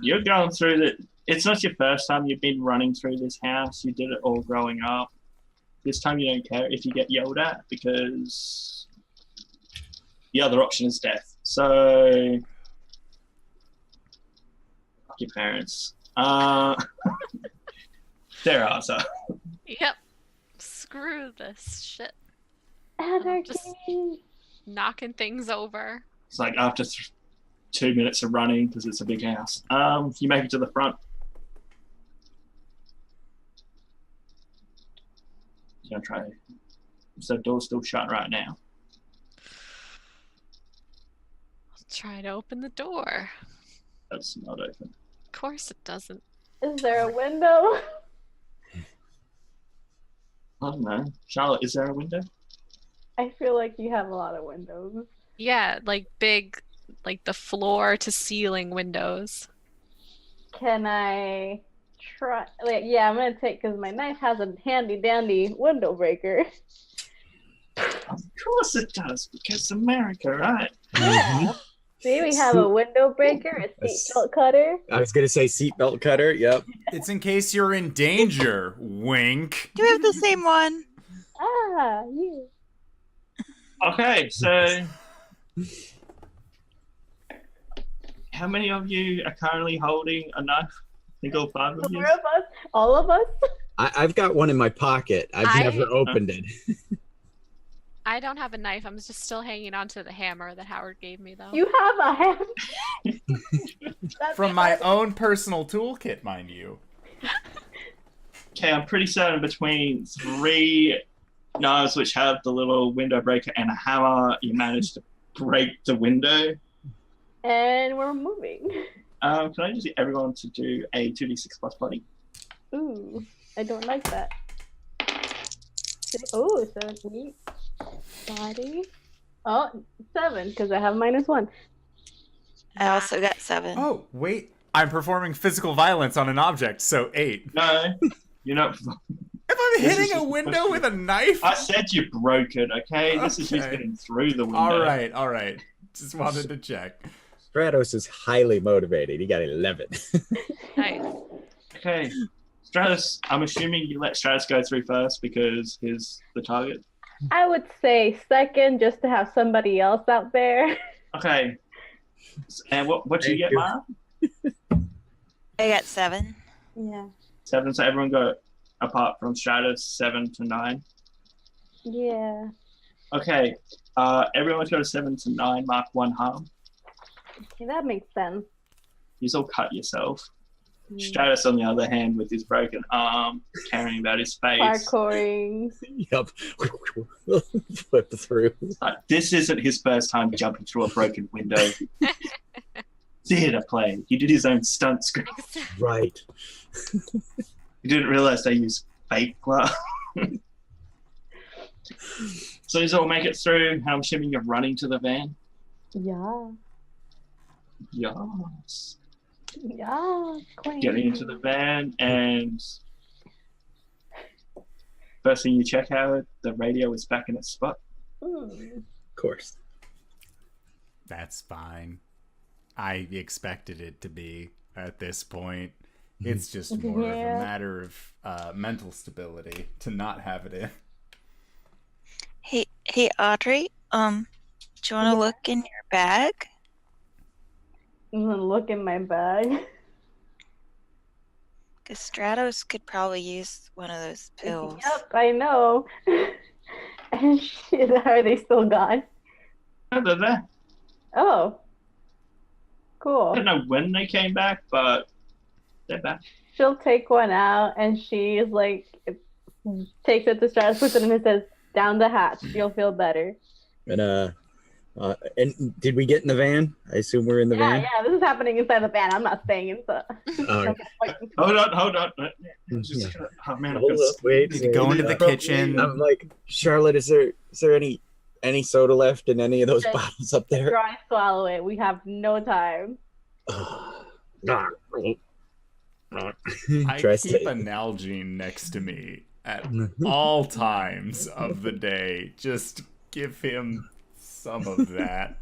You're going through the. It's not your first time you've been running through this house. You did it all growing up. This time you don't care if you get yelled at because the other option is death. So, fuck your parents. Their answer. Yep. Screw this shit. Anarchy. Just- Knocking things over. It's like after 2 minutes of running because it's a big house. You make it to the front. You're gonna try. So the door's still shut right now. I'll try to open the door. That's not open. Of course it doesn't. Is there a window? I don't know. Charlotte, is there a window? I feel like you have a lot of windows. Yeah, like big, like the floor to ceiling windows. Can I try? Like, yeah, I'm gonna take because my knife has a handy dandy window breaker. Of course it does, because America, right? Yeah. See, we have a window breaker, a seatbelt cutter. I was gonna say seatbelt cutter. Yep. It's in case you're in danger. Wink. Do we have the same one? Ah, yeah. Okay, so how many of you are currently holding a knife? I think all 5 of you. Four of us, all of us. I've got one in my pocket. I've never opened it. I don't have a knife. I'm just still hanging on to the hammer that Howard gave me, though. You have a hand. From my own personal toolkit, mind you. Okay, I'm pretty certain between 3 knives which have the little window breaker and a hammer, you managed to break the window. And we're moving. Can I just get everyone to do a 2d6 plus buddy? Ooh, I don't like that. Oh, 7, 8, body. Oh, 7, because I have -1. I also got 7. Oh, wait. I'm performing physical violence on an object, so 8. No, you're not. If I'm This is hitting a just a window question. with a knife? I said you broke it, okay? This is who's Okay. getting through the window. All right. Just wanted to check. Stratos is highly motivated. He got 11. Nice. Okay. Stratos, I'm assuming you let Stratos go through first because he's the target. I would say second, just to have somebody else out there. Okay. And what you Thank get, you. Mara? I got 7. Yeah. 7. So everyone go apart from Stratos 7 to 9. Yeah. Okay. Everyone go to 7 to 9. Mark 1 harm. Okay, that makes sense. You all cut yourself. Mm. Stratos, on the other hand, with his broken arm, carrying about his face. Parkouring. Yep. Flip through. This isn't his first time jumping through a broken window. Theater play. He did his own stunt script. Right. He didn't realize they used fake glass. So you all make it through. I'm assuming you're running to the van. Yeah. Yes. Yeah. Queen. Getting into the van, and first thing you check out, the radio is back in its spot. Mm. Of course. That's fine. I expected it to be at this point. It's just more of a Yeah. matter of mental stability to not have it in. Hey, Audrey. Do you want to look in your bag? I'm gonna look in my bag. Because Stratos could probably use one of those pills. Yep, I know. And shit, are they still gone? Oh, they're there. Oh. I Cool. don't know when they came back, but they're back. She'll take one out and she's like, takes it to Stratus, puts it in and says, down the hatch, you'll feel better. And did we get in the van? I assume we're in the van. Yeah, this is happening inside the van. I'm not staying inside. All right. Hold on. Just, oh man, I've Hold got up, wait. You could go into the kitchen. I'm like, Charlotte, is there any soda left in any of those Just bottles up there? Try and swallow it. We have no time. I Try keep a Nalgene next to me at all times of the day. Just give him some of that.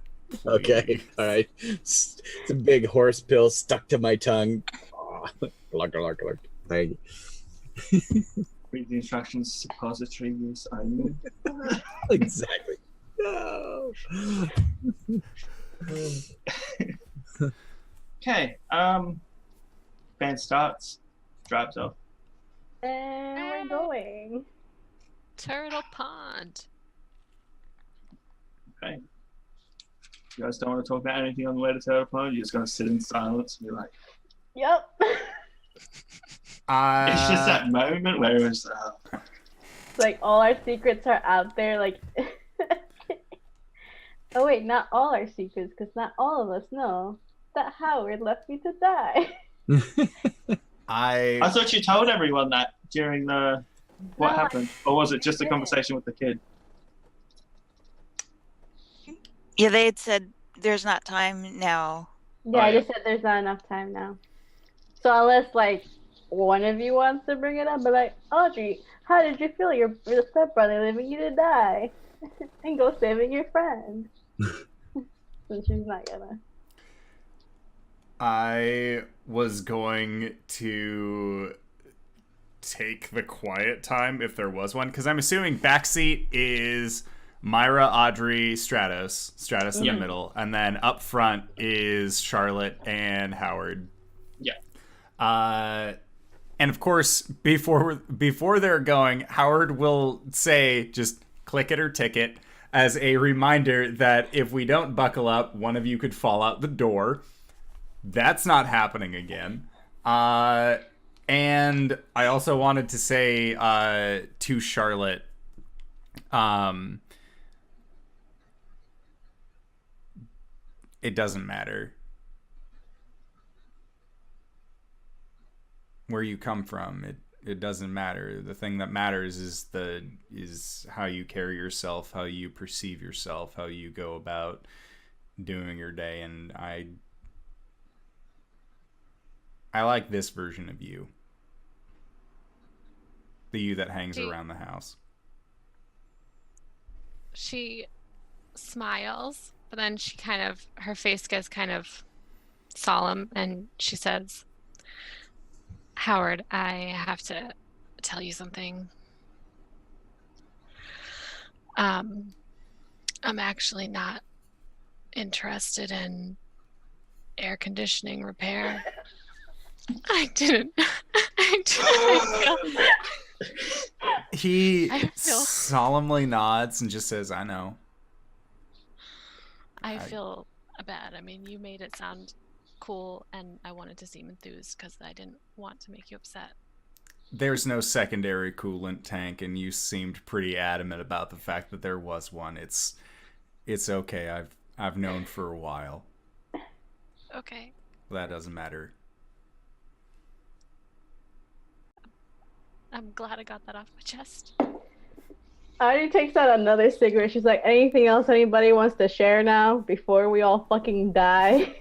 Okay, please. all right. It's a big horse pill stuck to my tongue. Oh, glug. Thank you. read the instructions. Suppository use only. Exactly. No. Okay. Band starts. Drives off. And we're going. Turtle Pond. Okay. You guys don't want to talk about anything on the way to Turtle Pond? You're just going to sit in silence and be like, Yep. it's just that moment where it was, It's like all our secrets are out there. Like, oh wait, not all our secrets, because not all of us know that Howard left me to die. I thought you told everyone that during the what happened, or was it just a conversation with the kid? Yeah, they had said there's not time now. Yeah, Oh, I yeah. just said there's not enough time now. So unless like one of you wants to bring it up, but like, Audrey, how did you feel your stepbrother leaving you to die and go saving your friend? Since she's not gonna. I was going to take the quiet time if there was one, because I'm assuming backseat is Myra, Audrey, Stratos in the middle, and then up front is Charlotte and Howard. Yeah. And of course, before they're going, Howard will say, just click it or ticket, as a reminder that if we don't buckle up, one of you could fall out the door. That's not happening again. And I also wanted to say to Charlotte, it doesn't matter where you come from. It doesn't matter. The thing that matters is how you carry yourself, how you perceive yourself, how you go about doing your day. And I like this version of you. The you that hangs around the house. She smiles But then she her face gets kind of solemn, and she says, Howard, I have to tell you something. I'm actually not interested in air conditioning repair. I didn't. He I feel- solemnly nods and just says, I know. I feel bad. I mean, you made it sound cool, and I wanted to seem enthused because I didn't want to make you upset. There's no secondary coolant tank, and you seemed pretty adamant about the fact that there was one. It's okay. I've known for a while. Okay. That doesn't matter. I'm glad I got that off my chest. Audrey takes out another cigarette. She's like, anything else anybody wants to share now before we all fucking die?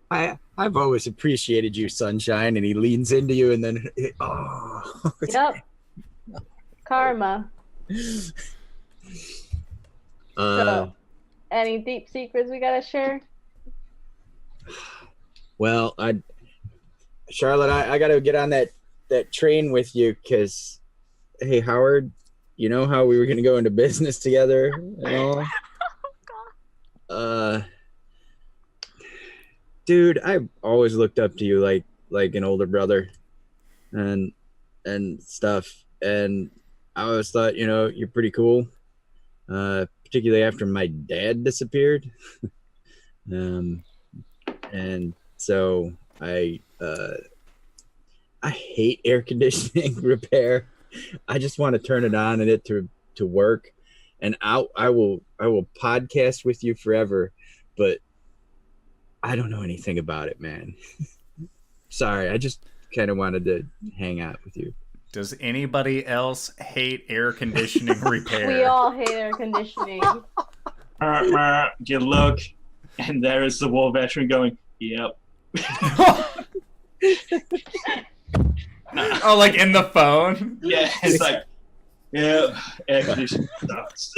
I've always appreciated you, Sunshine. And he leans into you, and then oh. Yep. Karma. So, any deep secrets we gotta share? Well, Charlotte, I gotta get on that train with you, because, hey, Howard, you know how we were gonna go into business together and all? Oh, God. Dude, I've always looked up to you like an older brother and stuff. And I always thought, you're pretty cool. Particularly after my dad disappeared. And so I hate air conditioning repair. I just want to turn it on and it to work. And I will podcast with you forever, but I don't know anything about it, man. Sorry, I just kind of wanted to hang out with you. Does anybody else hate air conditioning repair? We all hate air conditioning. You look, and there is the war veteran going, yep. Oh, like in the phone? Yeah, it's like, yeah, air conditioning sucks.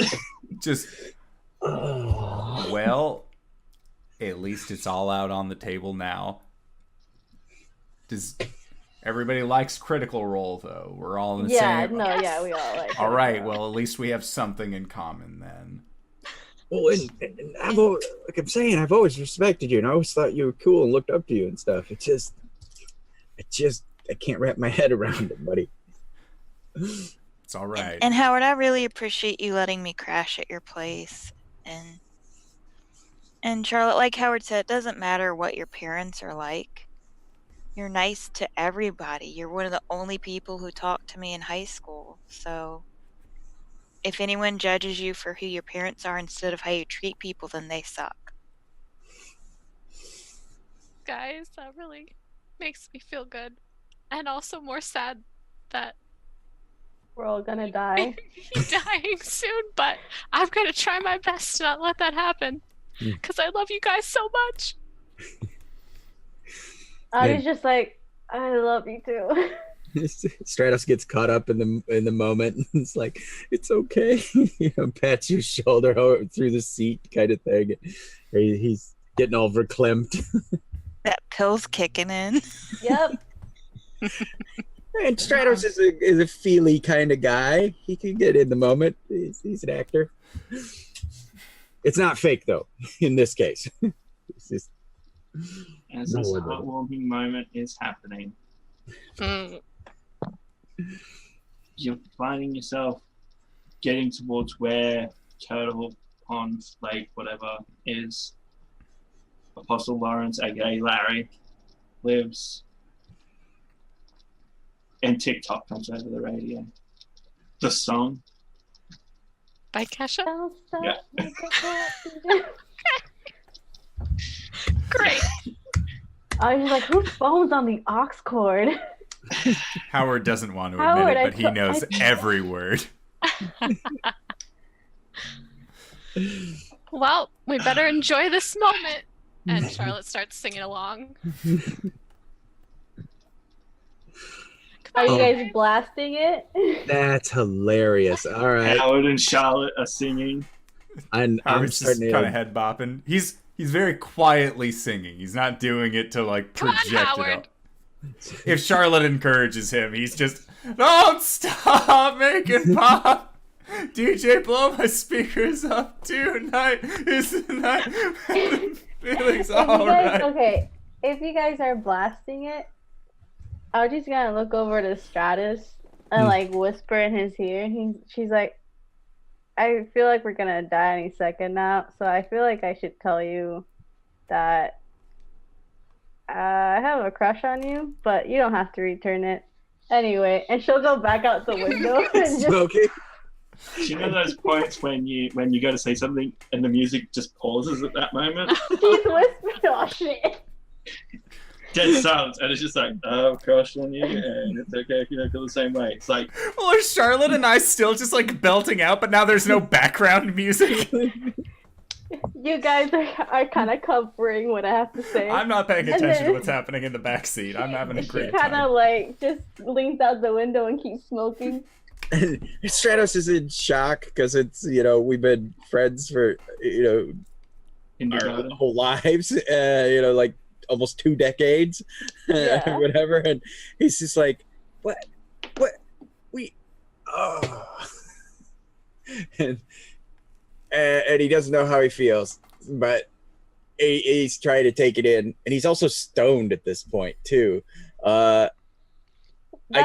Just, well, at least it's all out on the table now. Does everybody likes Critical Role, though? We're all in the same... Yeah, we all like All right, well, at least we have something in common, then. Well, and I've always, like I'm saying, I've always respected you, and I always thought you were cool and looked up to you and stuff. I can't wrap my head around it, buddy. It's all right. And Howard, I really appreciate you letting me crash at your place. And Charlotte, like Howard said, it doesn't matter what your parents are like. You're nice to everybody. You're one of the only people who talked to me in high school. So if anyone judges you for who your parents are instead of how you treat people, then they suck. Guys, that really makes me feel good. And also more sad that we're all gonna die. he's dying soon, but I'm gonna try my best to not let that happen. Because I love you guys so much. Audrey's just like, I love you too. Stratos gets caught up in the moment. It's like, it's okay. Pats your shoulder through the seat, kind of thing. He's getting all verklempt. That pill's kicking in. Yep. And Stratos is a feely kind of guy. He can get in the moment. He's an actor. It's not fake though. In this case, it's just, as this heartwarming moment is happening, you're finding yourself getting towards where Turtle Pond, Lake, whatever, is. Apostle Lawrence, aka Larry, lives. And TikTok comes over the radio. The song. By Kesha? Yeah. Great. I was like, whose phone's on the aux cord? Howard doesn't want to admit it, but he knows every word. Well, we better enjoy this moment. And Charlotte starts singing along. Are you guys blasting it? That's hilarious. All right. Howard and Charlotte are singing. I'm Howard's just starting kind to. of head bopping. He's very quietly singing. He's not doing it to like Come on, project it Howard. out. If Charlotte encourages him, he's just, don't stop making pop. DJ, blow my speakers up. Tonight is the night. Feelings all right. Okay, if you guys are blasting it, I was just gonna look over to Stratus and like whisper in his ear. She's like, I feel like we're gonna die any second now, so I feel like I should tell you that I have a crush on you, but you don't have to return it. Anyway, and she'll go back out the window and just Smoking. You know those points when you go to say something and the music just pauses at that moment? she's whispering. Oh shit! Dead silence, and it's just like, oh, crush on you, and it's okay if you don't feel the same way. It's like, Well, are Charlotte and I still just like belting out, but now there's no background music? You guys are kind of covering what I have to say. I'm not paying And attention to then- what's happening in the backseat. I'm having a She great kind time. of like just leans out the window and keeps smoking. Stratos is in shock because it's we've been friends for our kindergarten. whole lives, like almost 2 decades, Yeah. whatever. And he's just like, what we and he doesn't know how he feels, but he's trying to take it in, and he's also stoned at this point too. I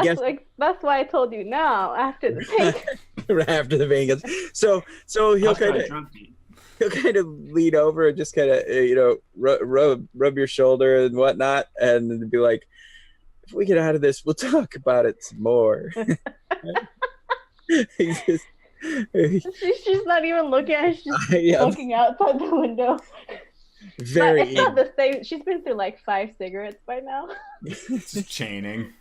guess That's why I told you now after the take. after the Vegas, so he'll After I kind of drugged you. he'll kind of lean over and just kind of rub your shoulder and whatnot, and be like, if we get out of this, we'll talk about it some more. He's just, She's not even looking at it. She's just yeah, looking outside the window. But very it's not the same. She's been through like 5 cigarettes by now. Just chaining.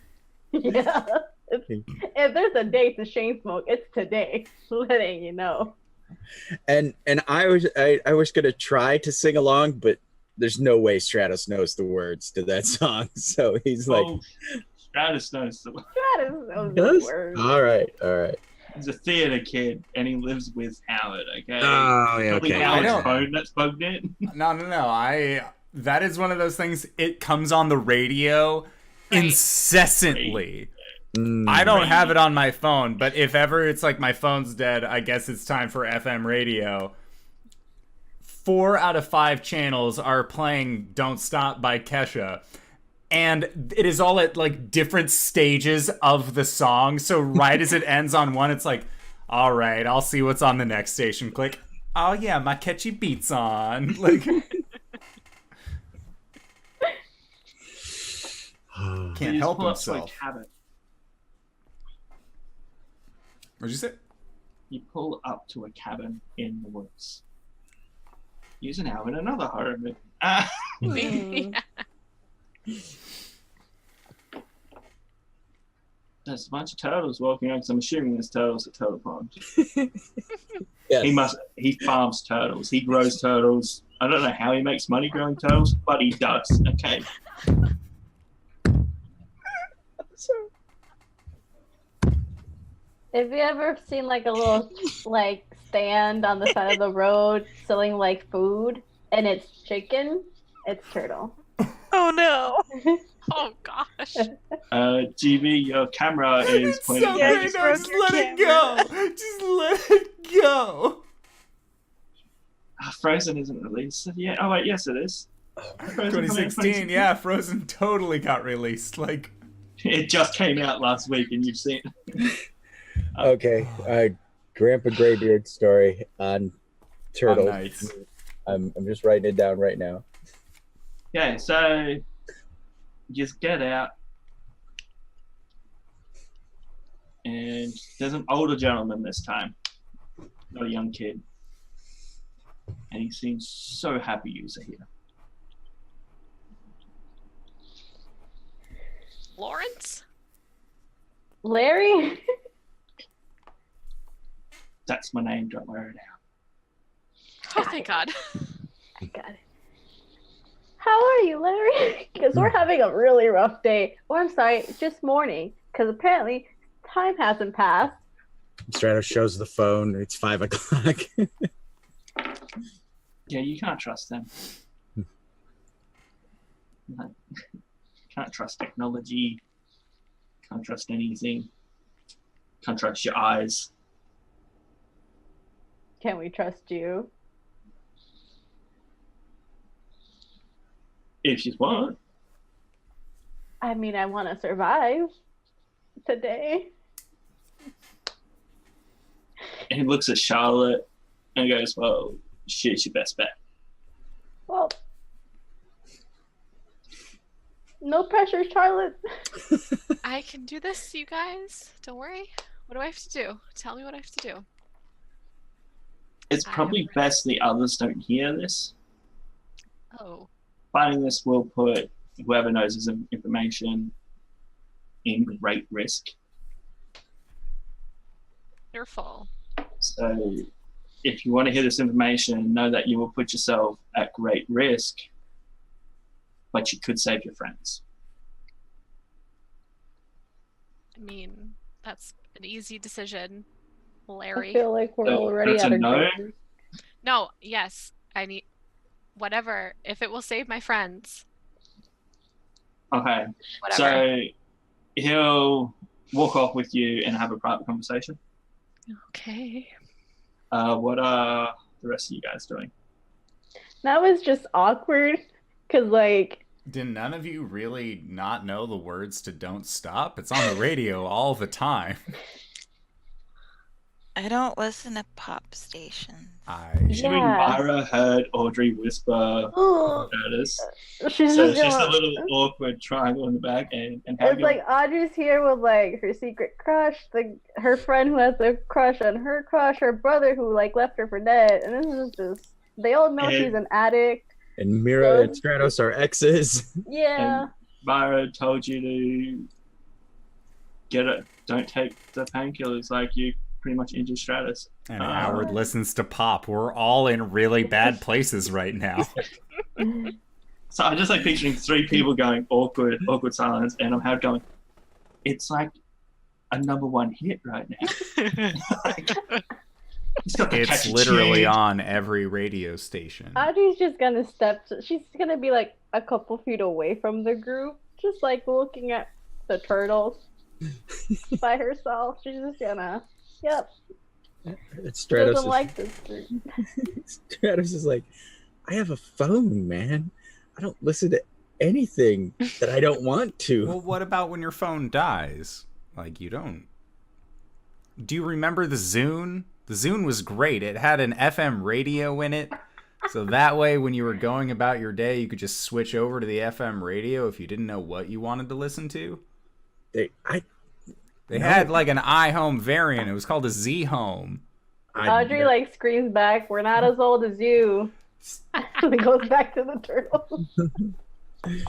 Yeah. If there's a day to chain smoke, it's today. Letting you know. and I was gonna try to sing along, but there's no way Stratos knows the words to that song, so he's like, Oh, Stratus knows the Stratus knows "Does? the words. All right. He's a theater kid, and he lives with Howard, okay? Oh, yeah, Probably okay. Howard's I know. phone that's plugged in. No. That is one of those things. It comes on the radio incessantly. I don't have it on my phone, but if ever it's like my phone's dead, I guess it's time for FM radio. 4 out of 5 channels are playing Don't Stop by Kesha. And it is all at like different stages of the song. So right as it ends on one, it's like, all right, I'll see what's on the next station. Click. Oh yeah, my catchy beat's on. Like, can't You just help pull up to a himself. cabin. What'd you say? You pull up to a cabin in the woods. Use an hour in another horror movie. Mm. There's a bunch of turtles walking around, because I'm assuming there's turtles at Turtle Pond. Yes. He farms turtles. He grows turtles. I don't know how he makes money growing turtles, but he does. Okay. Have you ever seen like a little like stand on the side of the road selling like food and it's chicken? It's turtle. Oh no. Oh gosh. GB, your camera is It's pointing so Yeah, great. just No, broke just your let it go. Just let it go. Frozen isn't released yet. Oh wait, yes it is. Frozen coming out 2016, yeah, Frozen totally got released. Like, It just came out last week, and you've seen it. Okay, Grandpa Graybeard's story on turtles. nice. I'm just writing it down right now. Yeah, so just get out, and there's an older gentleman this time, not a young kid, and he seems so happy you're here. Lawrence? Larry? That's my name. Don't wear it out. Oh thank God. I got it. How are you, Larry? Because we're having a really rough day. Or I'm sorry, just morning. Because apparently time hasn't passed. Stratos shows the phone. It's 5 o'clock. Yeah, you can't trust them. No. Can't trust technology. Can't trust anything. Can't trust your eyes. Can we trust you? If you want. I mean, I want to survive today. And he looks at Charlotte and goes, well, she's your best bet. Well, no pressure, Charlotte. I can do this, you guys. Don't worry. What do I have to do? Tell me what I have to do. It's probably best the others don't hear this. Oh. Finding this will put whoever knows this information in great risk. Careful. So if you want to hear this information, know that you will put yourself at great risk, but you could save your friends. I mean, that's an easy decision, I Larry. feel like we're So, already that's a at a no? great. No, yes. I need whatever. If it will save my friends. Okay, Whatever. so he'll walk off with you and have a private conversation. Okay. What are the rest of you guys doing? That was just awkward, because, like, Did none of you really not know the words to Don't Stop? It's on the radio all the time. I don't listen to pop stations. Assuming Yeah. Myra heard Audrey whisper ugh, status. she's So just it's just a gonna. little awkward triangle in the back and how It's like Audrey's here with, like, her secret crush, her friend who has a crush on her crush, her brother who, like, left her for dead, and this is just, they all know she's an addict. And Myra and Stratos are exes. Yeah. And Myra told you to get it. Don't take the painkillers, like you pretty much injured Stratus. And Howard listens to pop. We're all in really bad places right now. So I'm just like picturing three people going awkward silence, and I'm Howard going, it's like a #1 hit right now. Like, he's got the It's catchy literally tune. on every radio station. Audrey's just gonna she's gonna be, like, a couple feet away from the group, just, like, looking at the turtles by herself. She's just gonna, yep. Stratos Doesn't like this group. Stratos is like, I have a phone, man. I don't listen to anything that I don't want to. Well, what about when your phone dies? Like, you don't... Do you remember the Zune? The Zune was great. It had an FM radio in it. So that way, when you were going about your day, you could just switch over to the FM radio if you didn't know what you wanted to listen to. They had, like, an iHome variant. It was called a Z-Home. Audrey, like, screams back, we're not as old as you. And goes back to the turtles. If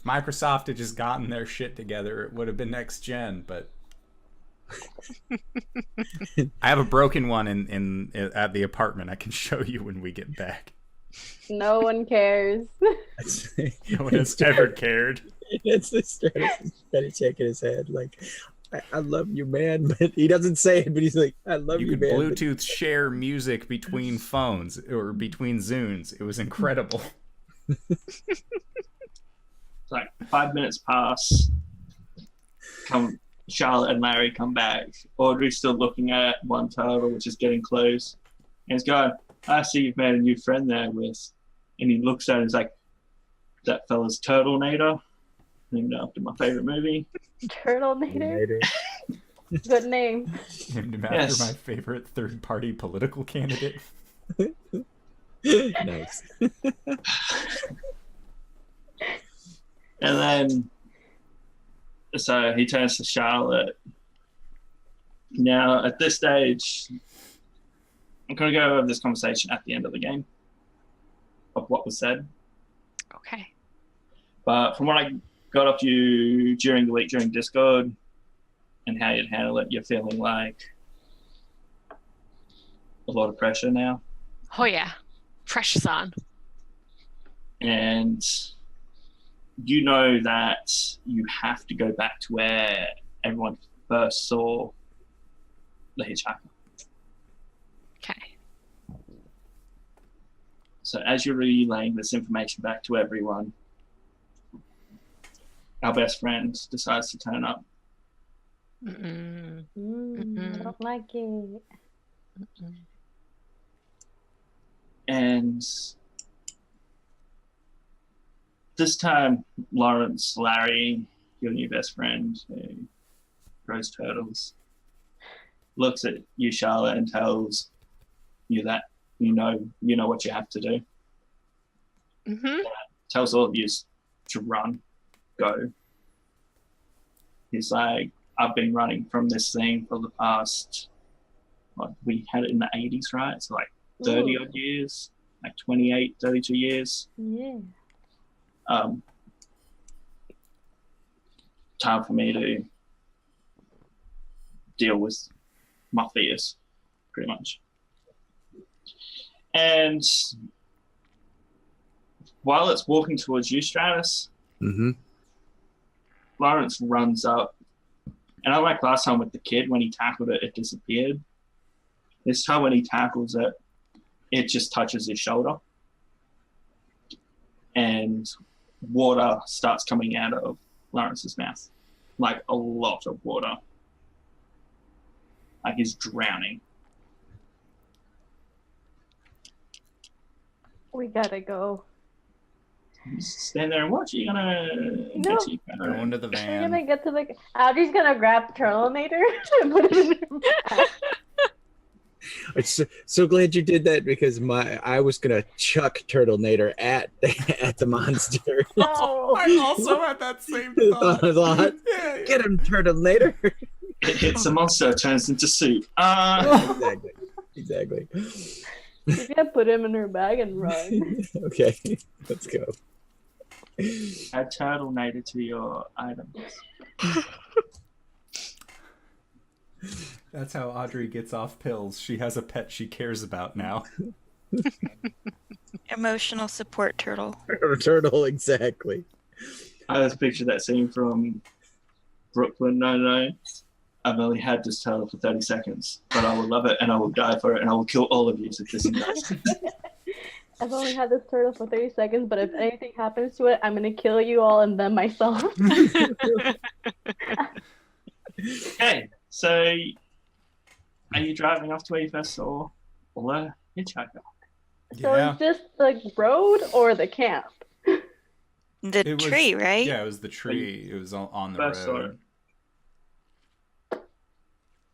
Microsoft had just gotten their shit together, it would have been next gen, but... I have a broken one in at the apartment. I can show you when we get back. No one cares. No one has ever cared. It's the Stratos kind of shaking his head like, I love you, man. But he doesn't say it, but he's like, I love you, You could man. Bluetooth share music between phones or between Zunes. It was incredible. It's like 5 minutes pass. Charlotte and Larry come back. Audrey's still looking at one turtle, which is getting close. And he's going, I see you've made a new friend there with. And he looks at it and he's like, that fella's Turtlenator. Named after my favorite movie. Turtlenator? Good name. Named him after my favorite third-party political candidate. Nice. And then, so he turns to Charlotte. Now, at this stage, I'm going to go over this conversation at the end of the game of what was said. Okay. But from what I got off you during the week, during Discord, and how you'd handle it, you're feeling like a lot of pressure now. Oh yeah. Pressure's on. And you know that you have to go back to where everyone first saw the hitchhiker. Okay. So as you're relaying this information back to everyone, our best friend decides to turn up. I don't like it. And this time, Lawrence, Larry, your new best friend, who grows turtles, looks at you, Charlotte, and tells you that you know what you have to do. Tells all of you to run, go. He's like, I've been running from this thing for the past, we had it in the 80s, right? So like 30 odd years, like 28, 32 years. Yeah. Time for me to deal with my fears, pretty much. And while it's walking towards you, Stratus, Lawrence runs up. And unlike last time with the kid, when he tackled it, it disappeared. This time when he tackles it, it just touches his shoulder. And water starts coming out of Lawrence's mouth. Like a lot of water. Like he's drowning. We gotta go. You stand there and watch. You're gonna No. Go into the We're van. gonna get to the. Audrey's gonna grab Turtlenator and put it in her bag. I'm so glad you did that because I was gonna chuck Turtlenator at the monster. No. I also had that same thought. Yeah. Get him, Turtlenator. It hits the monster, turns into soup. Exactly. She's gonna put him in her bag and run. Okay, let's go. Add Turtlenator to your items. That's how Audrey gets off pills. She has a pet she cares about now. Emotional support turtle. Turtle, exactly. I just picture that scene from Brooklyn Nine-Nine. I've only had this turtle for 30 seconds, but I will love it and I will die for it and I will kill all of you if this does. I've only had this turtle for 30 seconds, but if anything happens to it, I'm gonna kill you all and then myself. Okay, so are you driving off to where you first saw the hitchhiker? So is this the road or the camp? The tree, right? Yeah, it was the tree. It was on the First saw road. it.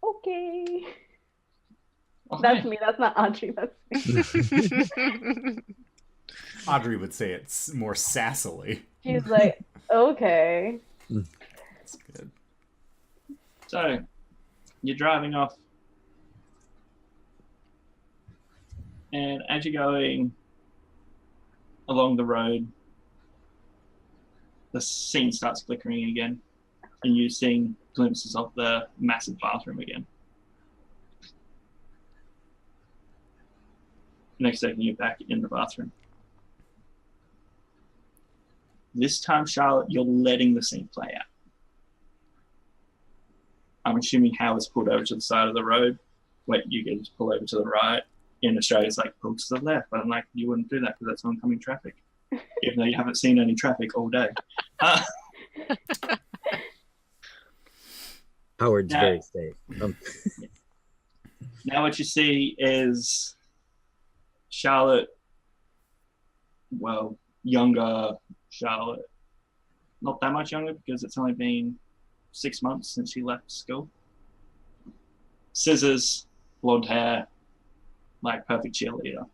Okay. Oh, That's hey. me. That's not Audrey. That's me. Audrey would say it more sassily. She's like, okay. That's good. So, you're driving off, and as you're going along the road, the scene starts flickering again, and you're seeing glimpses of the massive bathroom again. Next second, you're back in the bathroom. This time, Charlotte, you're letting the scene play out. I'm assuming Howard's pulled over to the side of the road. Wait, you get to pull over to the right. In Australia, it's like, pull to the left. But I'm like, you wouldn't do that because that's oncoming traffic. Even though you haven't seen any traffic all day. Howard's Yeah. very safe. Now what you see is Charlotte, well, younger Charlotte. Not that much younger because it's only been 6 months since she left school. Scissors, blonde hair, like perfect cheerleader.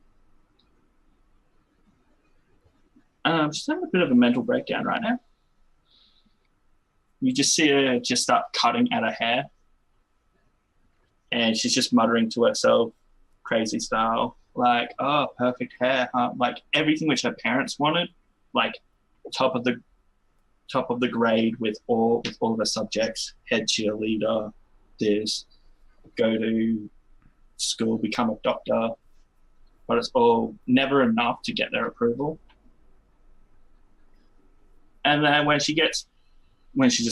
She's having a bit of a mental breakdown right now. You just see her just start cutting at her hair. And she's just muttering to herself, crazy style, like, oh, perfect hair, huh? Like everything which her parents wanted, like top of the grade with all of her subjects, head cheerleader, this, go to school, become a doctor, but it's all never enough to get their approval. And then when she just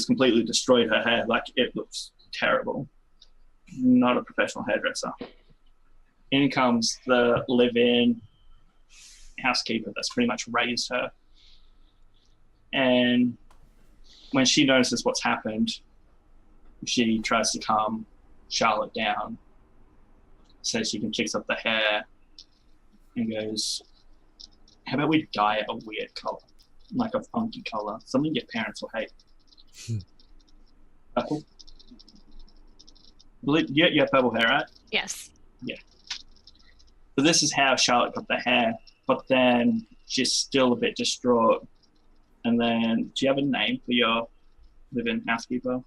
completely destroyed her hair, like it looks terrible. Not a professional hairdresser. In comes the live-in housekeeper that's pretty much raised her. And when she notices what's happened, she tries to calm Charlotte down, says she can fix up the hair, and goes, how about we dye it a weird color, like a funky color, something your parents will hate. Purple? You have purple hair, right? Yes. Yeah. So this is how Charlotte got the hair, but then she's still a bit distraught. And then, do you have a name for your live-in housekeeper?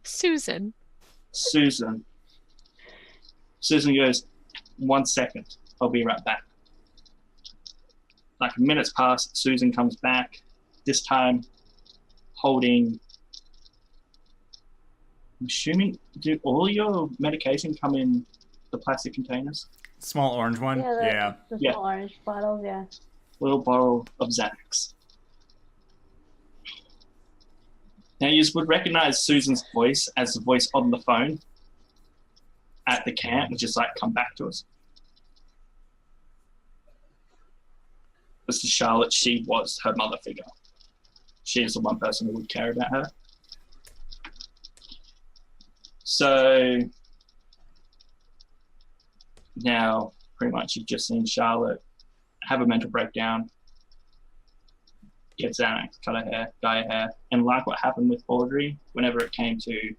Susan. Susan. Susan goes, 1 second, I'll be right back. Like minutes pass, Susan comes back, this time holding, I'm assuming, do all your medication come in the plastic containers? Small orange one? Yeah, the Yeah. small orange bottles, yeah. Little bottle of Xanax. Now you would recognize Susan's voice as the voice on the phone at the camp, which is like, come back to us. This is Charlotte. She was her mother figure. She is the one person who would care about her. So now pretty much you've just seen Charlotte have a mental breakdown, get Xanax, cut her hair, dye her hair, and like what happened with Audrey, whenever it came to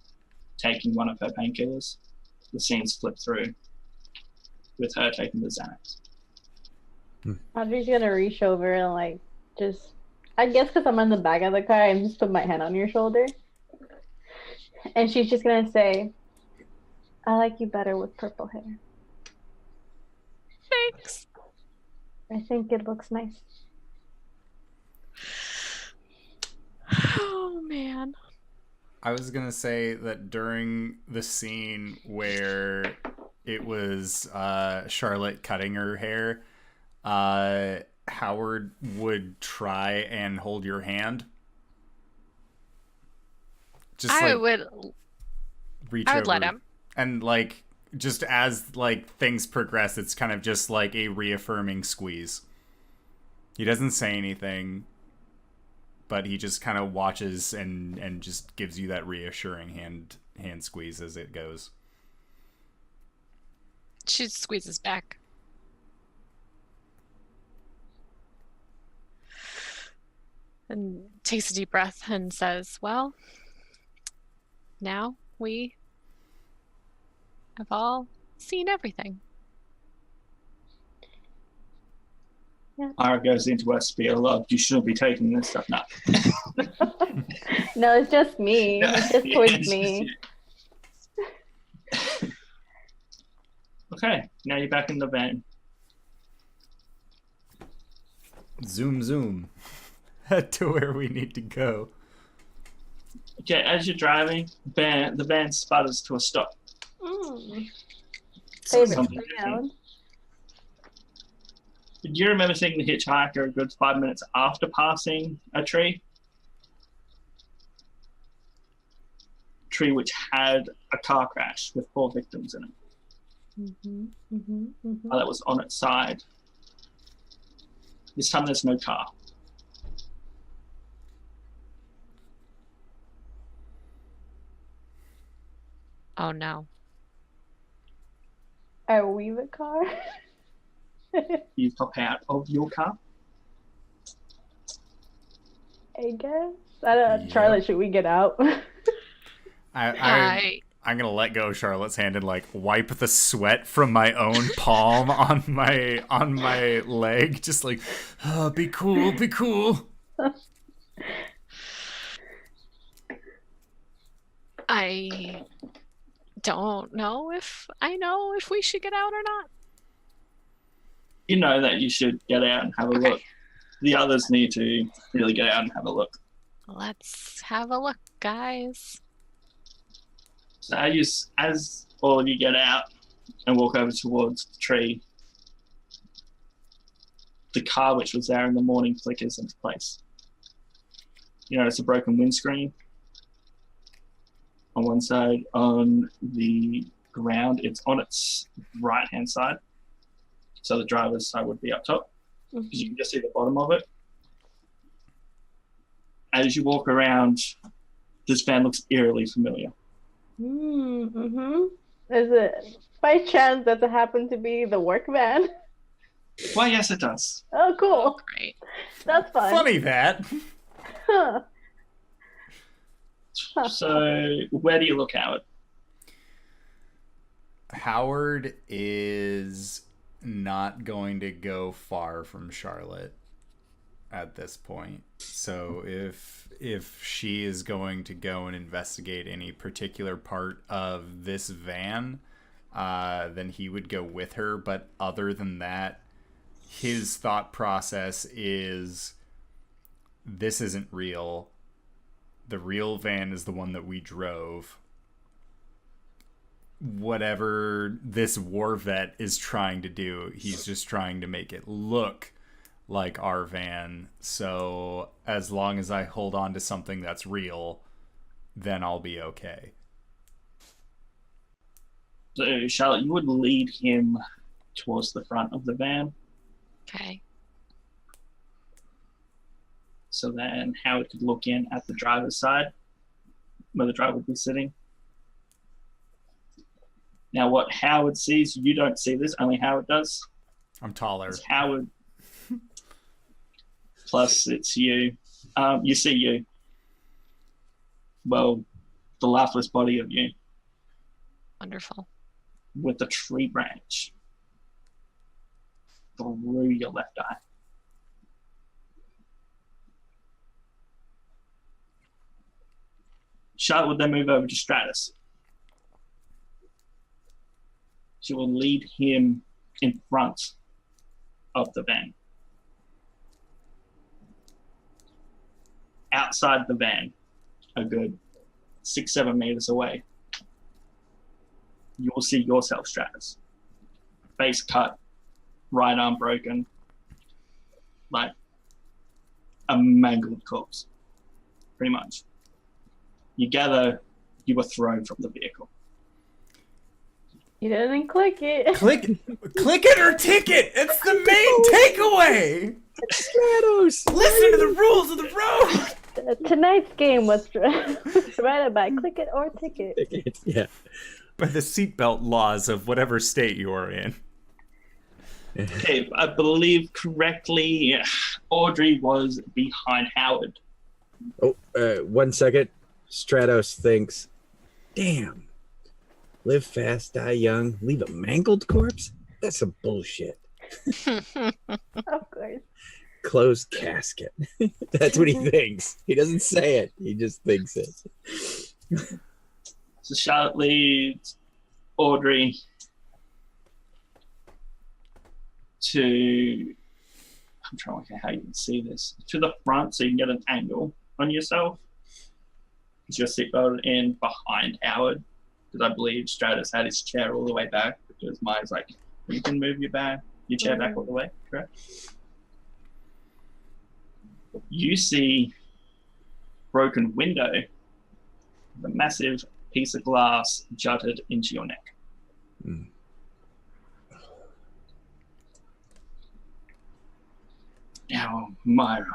taking one of her painkillers, the scenes flipped through with her taking the Xanax. Audrey's gonna reach over and like just, I guess because I'm on the back of the car, and just put my hand on your shoulder. And she's just gonna say, I like you better with purple hair. Thanks. I think it looks nice. Oh, man. I was gonna say that during the scene where it was Charlotte cutting her hair, Howard would try and hold your hand. Just I like would reach let over. him. And like just as like things progress, it's kind of just like a reaffirming squeeze. He doesn't say anything, but he just kind of watches and just gives you that reassuring hand squeeze as it goes. She squeezes back. And takes a deep breath and says, well, now we have all seen everything. Myra goes into her spiel of, you shouldn't be taking this stuff now. No, it's just me. It's just towards me. Okay, now you're back in the van. Zoom, zoom. Head to where we need to go. Okay, as you're driving, the van sputters to a stop. Favorite Something sound. Do you remember seeing the hitchhiker a good 5 minutes after passing a tree? Tree which had a car crash with 4 victims in it. That was on its side. This time there's no car. Oh no. Are we the car? You pop out of your car. I guess. I don't know. Yeah. Charlotte, should we get out? I'm gonna let go of Charlotte's hand and like wipe the sweat from my own palm on my leg. Just like, oh, be cool, be cool. I don't know if I know if we should get out or not. You know that you should get out and have a look. The others need to really get out and have a look. Let's have a look, guys. So as all of you get out and walk over towards the tree, the car which was there in the morning flickers into place. You notice a broken windscreen on one side. On the ground, it's on its right-hand side. So the driver's side would be up top. because you can just see the bottom of it. As you walk around, this van looks eerily familiar. Mm-hmm. Is it by chance does it happen to be the work van? Well, yes, it does. Oh, cool. Great. That's fun. Funny that. Huh. So, where do you look, Howard? Howard is not going to go far from Charlotte at this point. So if she is going to go and investigate any particular part of this van, then he would go with her. But other than that, his thought process is, this isn't real. The real van is the one that we drove. Whatever this war vet is trying to do, he's just trying to make it look like our van. So as long as I hold on to something that's real, then I'll be okay. So, Charlotte, you would lead him towards the front of the van. Okay. So then Howard could look in at the driver's side, where the driver would be sitting. Now, what Howard sees, you don't see this, only Howard does. I'm taller. It's Howard. Plus, it's you. You see you. Well, the lifeless body of you Wonderful. with a tree branch through your left eye. Charlotte would then move over to Stratos. She will lead him in front of the van. Outside the van, a good 6-7 meters away, you will see yourself, Stratos. Face cut, right arm broken, like a mangled corpse, pretty much. You gather you were thrown from the vehicle. You didn't click it. Click it or ticket. It's the main takeaway. Stratos! Listen to the rules of the road. Tonight's game was divided by click it or ticket. Yeah. By the seatbelt laws of whatever state you are in. Okay, I believe correctly, Audrey was behind Howard. Oh, 1 second. Stratos thinks, damn, live fast, die young, leave a mangled corpse? That's some bullshit. Of course. Closed casket. That's what he thinks. He doesn't say it. He just thinks it. So Charlotte leads Audrey to, I'm trying to work out how you can see this, to the front so you can get an angle on yourself. Is your seatbelt in behind Howard? Because I believe Stratos had his chair all the way back, because mine's like, you can move your chair back all the way, correct? You see broken window, the massive piece of glass jutted into your neck. Mm. Now, Myra.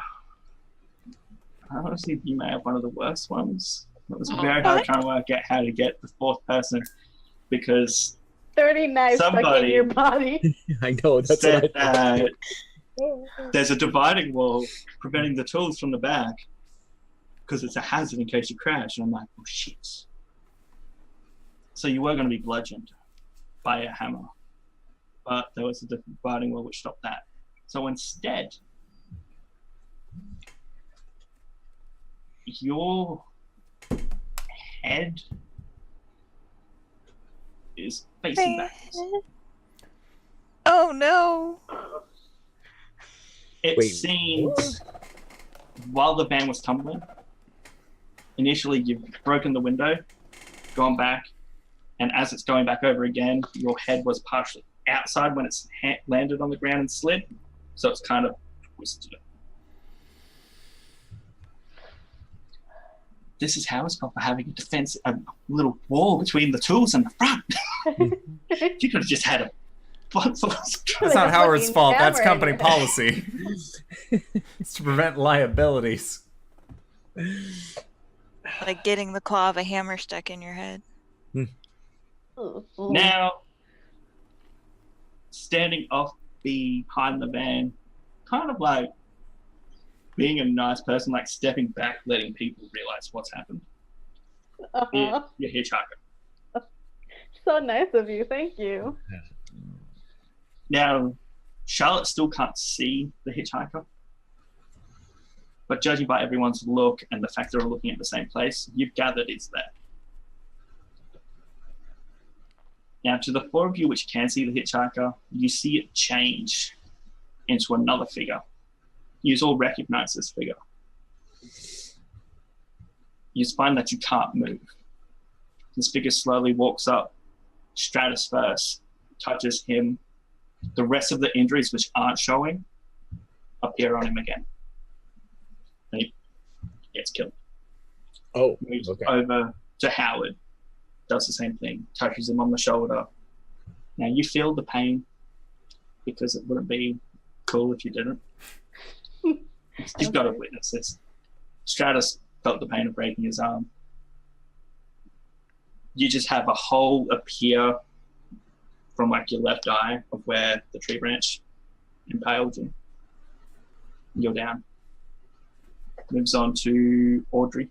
Honestly, you may have one of the worst ones. It was very hard trying to work out how to get the fourth person because 30 knives stuck in somebody your body. I know, that's said what I that there's a dividing wall preventing the tools from the back because it's a hazard in case you crash. And I'm like, oh shit. So you were going to be bludgeoned by a hammer, but there was a dividing wall which stopped that. So instead, your head is facing backwards. Oh no. It Wait, seems while the van was tumbling, initially you've broken the window, gone back, and as it's going back over again, your head was partially outside when it's landed on the ground and slid, so it's kind of twisted. This is how it's felt for having a little wall between the tools and the front. You could have just had That's not Howard's fault. That's company Camera. policy. It's to prevent liabilities. Like getting the claw of a hammer stuck in your head. Ooh. Now, standing off behind the van, kind of like being a nice person, like stepping back, letting people realize what's happened. Uh-huh. Your hitchhiker. So nice of you. Thank you. Now, Charlotte still can't see the hitchhiker, but judging by everyone's look and the fact they're all looking at the same place, you've gathered it's there. Now, to the four of you which can see the hitchhiker, you see it change into another figure. You all recognize this figure. You find that you can't move. This figure slowly walks up. Stratus first touches him. The rest of the injuries which aren't showing appear on him again. And he gets killed. Oh, Moves okay. over to Howard. Does the same thing. Touches him on the shoulder. Now you feel the pain because it wouldn't be cool if you didn't. You've got to witness this. Stratus felt the pain of breaking his arm. You just have a hole appear from like your left eye of where the tree branch impaled you. You're down. Moves on to Audrey.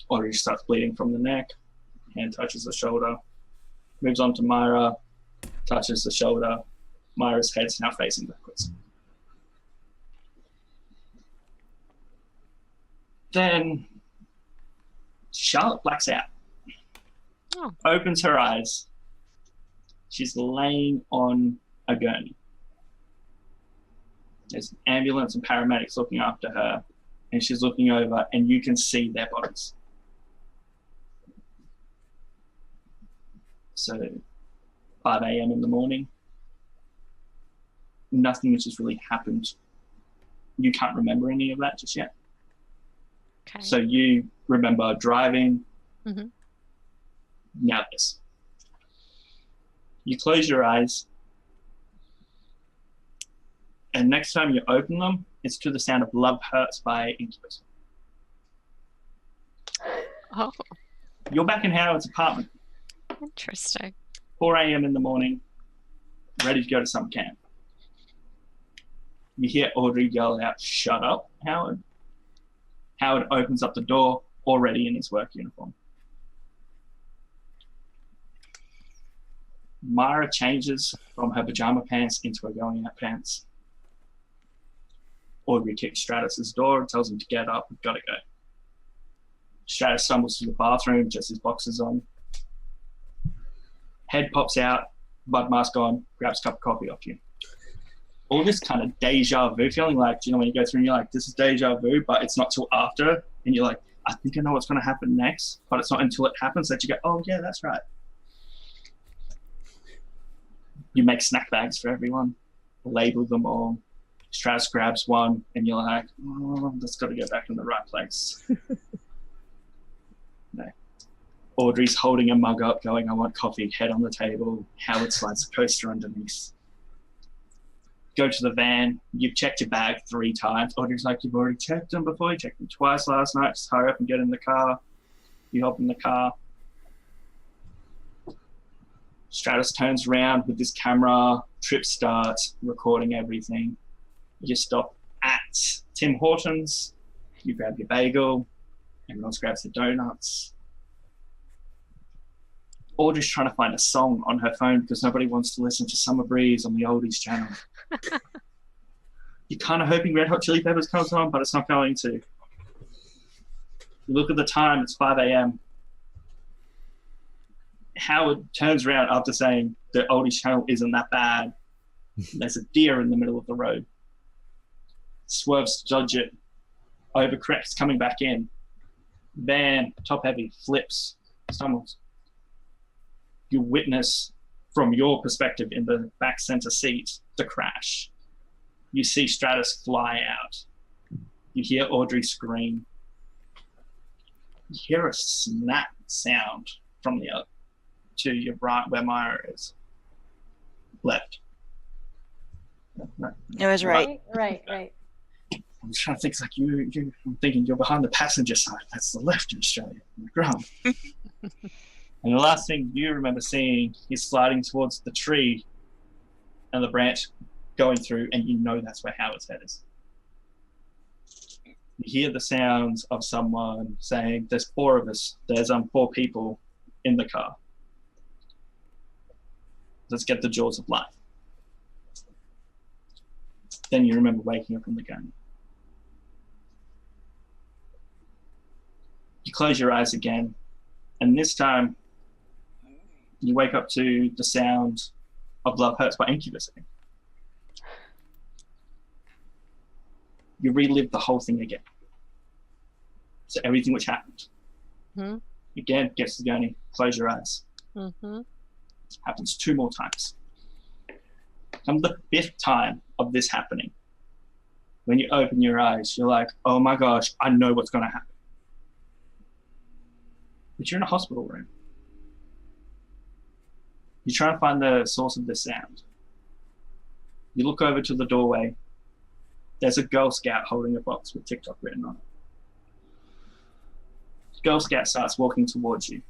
Audrey starts bleeding from the neck. Hand touches the shoulder. Moves on to Myra. Touches the shoulder. Myra's head's now facing backwards. Then Charlotte blacks out. Oh. Opens her eyes. She's laying on a gurney. There's an ambulance and paramedics looking after her, and she's looking over, and you can see their bodies. So, 5 a.m. in the morning. Nothing has just really happened. You can't remember any of that just yet. Okay. So you remember driving. Mhm. Now this. You close your eyes, and next time you open them, it's to the sound of Love Hurts by Incubus. Oh, You're back in Howard's apartment, interesting. 4 a.m. in the morning, ready to go to summer camp. You hear Audrey yell out, "Shut up, Howard." Howard opens up the door, already in his work uniform. Myra changes from her pajama pants into her going out pants. Audrey kicks Stratus's door and tells him to get up, we've got to go. Stratus stumbles to the bathroom, just his boxers on. Head pops out, mud mask on, grabs a cup of coffee off you. All this kind of deja vu feeling, like, you know, when you go through and you're like, this is deja vu, but it's not till after, and you're like, I think I know what's going to happen next, but it's not until it happens that you go, oh yeah, that's right. You make snack bags for everyone, label them all. Stratus grabs one, and you're like, oh, that's got to go back in the right place. No. Audrey's holding a mug up, going, I want coffee, head on the table. Howard slides the coaster underneath. Go to the van. You've checked your bag 3 times. Audrey's like, you've already checked them before. You checked them twice last night. Just hurry up and get in the car. You hop in the car. Stratus turns around with his camera. Trip starts, recording everything. You stop at Tim Hortons. You grab your bagel. Everyone else grabs the donuts. Audrey's trying to find a song on her phone because nobody wants to listen to Summer Breeze on the Oldies channel. You're kind of hoping Red Hot Chili Peppers comes on, but it's not going to. You look at the time, it's 5 a.m. Howard turns around after saying the Oldies channel isn't that bad. There's a deer in the middle of the road. Swerves to dodge it. Overcorrects, coming back in. Van, top heavy, flips, stumbles. You witness, from your perspective in the back center seat, the crash. You see Stratus fly out. You hear Audrey scream. You hear a snap sound from the other to your right where Myra is. left. No. It was right. Right. I'm trying to think. It's like I'm thinking you're behind the passenger side. That's the left in Australia. I'm like, wrong. And the last thing you remember seeing is sliding towards the tree and the branch going through, and you know that's where Howard's head is. You hear the sounds of someone saying, "There's 4 of us. There's 4 people in the car. Let's get the jaws of life." Then you remember waking up from the gun. You close your eyes again, and this time you wake up to the sound of Love Hurts by Incubus. You relive the whole thing again. So everything which happened. Mm-hmm. Again, gets to the gurney, close your eyes. Mm-hmm. Happens 2 more times. Come the 5th time of this happening, when you open your eyes, you're like, oh my gosh, I know what's going to happen. But you're in a hospital room. You try and find the source of this sound. You look over to the doorway. There's a Girl Scout holding a box with TikTok written on it. The Girl Scout starts walking towards you.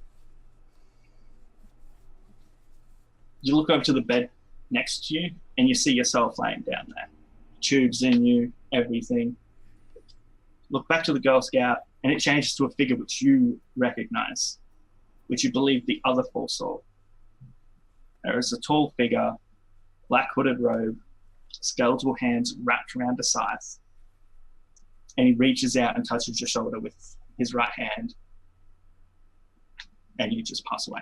You look over to the bed next to you, and you see yourself laying down there. Tubes in you, everything. Look back to the Girl Scout, and it changes to a figure which you recognize, which you believe the other 4 saw. There is a tall figure, black hooded robe, skeletal hands wrapped around a scythe, and he reaches out and touches your shoulder with his right hand, and you just pass away.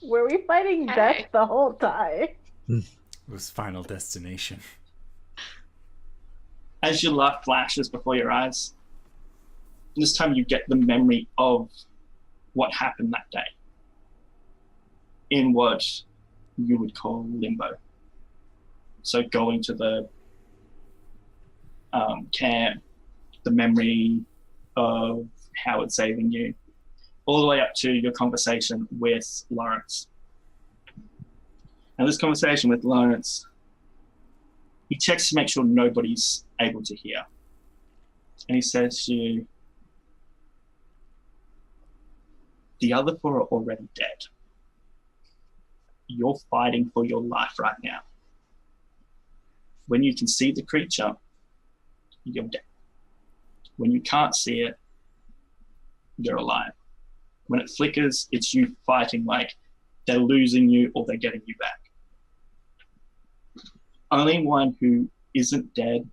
Were we fighting death the whole time? It was Final Destination. As your life flashes before your eyes, this time you get the memory of what happened that day in what you would call limbo. So going to the camp, the memory of Howard saving you, all the way up to your conversation with Lawrence. And this conversation with Lawrence, he checks to make sure nobody's able to hear. And he says to you, the other 4 are already dead. You're fighting for your life right now. When you can see the creature, you're dead. When you can't see it, you're alive. When it flickers, it's you fighting like they're losing you or they're getting you back. Only one who isn't dead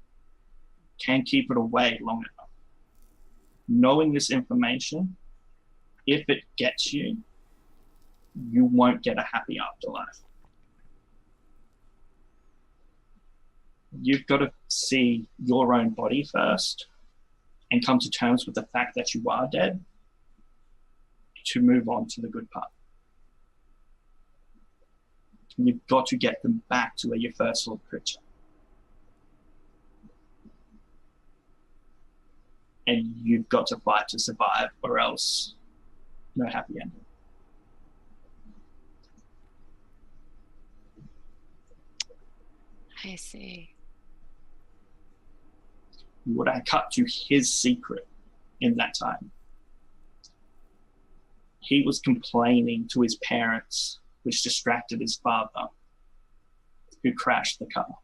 can keep it away long enough. Knowing this information, if it gets you, you won't get a happy afterlife. You've got to see your own body first and come to terms with the fact that you are dead to move on to the good part. You've got to get them back to where you first saw the creature. And you've got to fight to survive, or else no happy ending. I see. Would I cut to his secret in that time? He was complaining to his parents, which distracted his father, who crashed the car.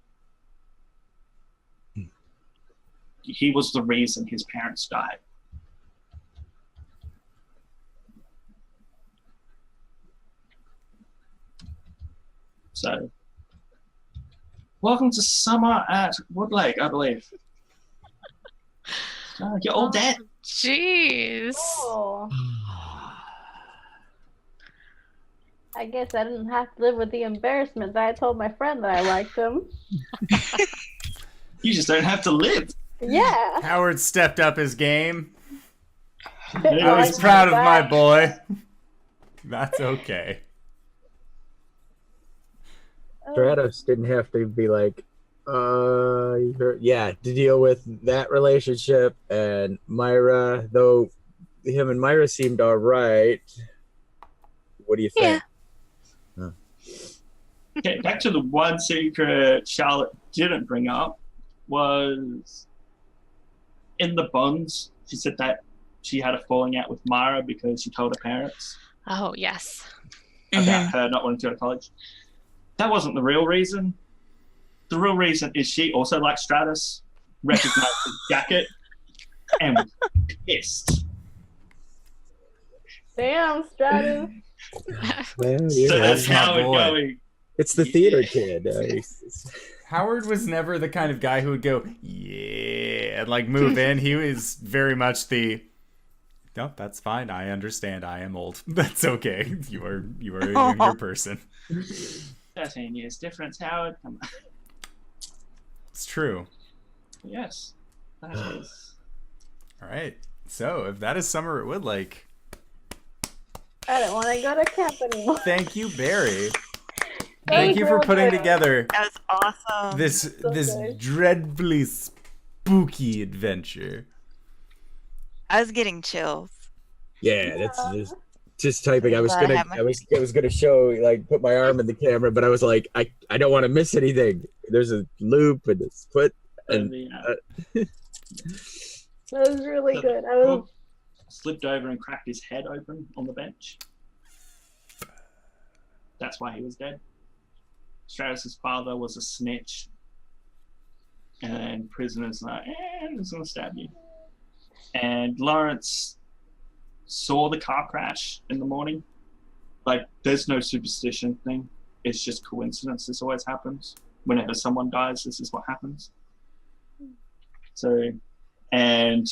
He was the reason his parents died. So, welcome to summer at Woodlake, I believe. You're all dead. Jeez. Oh. I guess I didn't have to live with the embarrassment that I told my friend that I liked him. You just don't have to live. Yeah. Howard stepped up his game. Yeah. I was proud of my boy. That's okay. Stratos didn't have to be like, to deal with that relationship. And Myra, though him and Myra seemed all right What do you think? Okay, back to the one secret Charlotte didn't bring up was in the bonds. She said that she had a falling out with Myra because she told her parents Oh, yes. about her not wanting to go to college. That wasn't the real reason. The real reason is she also liked Stratos, recognized his jacket, and was pissed. Damn, Stratus. Well, So yeah, that's my how boy. it's going. it's the theater kid. Howard was never the kind of guy who would go, yeah, and like move in. He was very much the, no, that's fine. I understand. I am old. That's okay. You are a younger person. 13 years difference, Howard. Come on. It's true. Yes. That is. All right. So if that is summer at Woodlake, I don't want to go to camp anymore. thank you, Barry. Thank Thank you for you. putting together That was awesome. this good. dreadfully spooky adventure. I was getting chills. Yeah, that's just typing. I was Glad I gonna, have my- I was gonna show, like, put my arm in the camera, but I was like, I don't want to miss anything. There's a loop and it's foot, and That was really good. I was Bob slipped over and cracked his head open on the bench. That's why he was dead. Stratos' father was a snitch. And prisoners like, I'm just gonna stab you. And Lawrence saw the car crash in the morning. Like, there's no superstition thing. It's just coincidence. This always happens. Whenever someone dies, this is what happens. So, and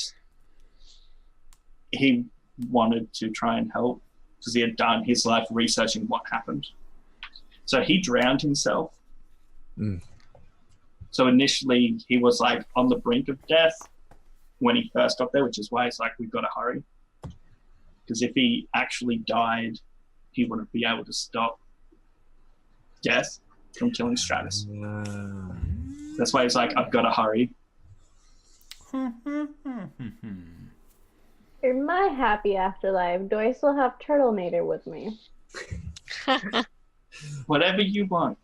he wanted to try and help because he had done his life researching what happened. So he drowned himself. So initially he was like on the brink of death when he first got there, which is why it's like, we've got to hurry. Because if he actually died, he wouldn't be able to stop death from killing Stratos. That's why he's like, I've got to hurry. in my happy afterlife. Do I still have Turtlenator with me? Whatever you want.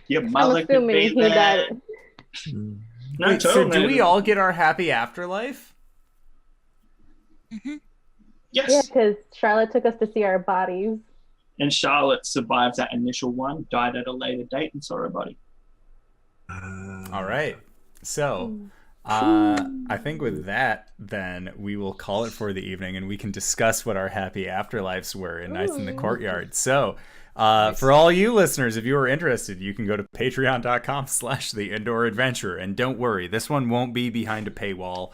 Your mother I'm could assuming be he there. died. No, Wait, so do Turtlenator. we all get our happy afterlife? Mm-hmm. Yes. Yeah, because Charlotte took us to see our bodies. And Charlotte survived that initial one, died at a later date, and saw her body. All right. So, I think with that, then we will call it for the evening, and we can discuss what our happy afterlives were in Nights in the Courtyard. So, for all you listeners, if you are interested, you can go to patreon.com/theinDoorAdventure. And don't worry, this one won't be behind a paywall.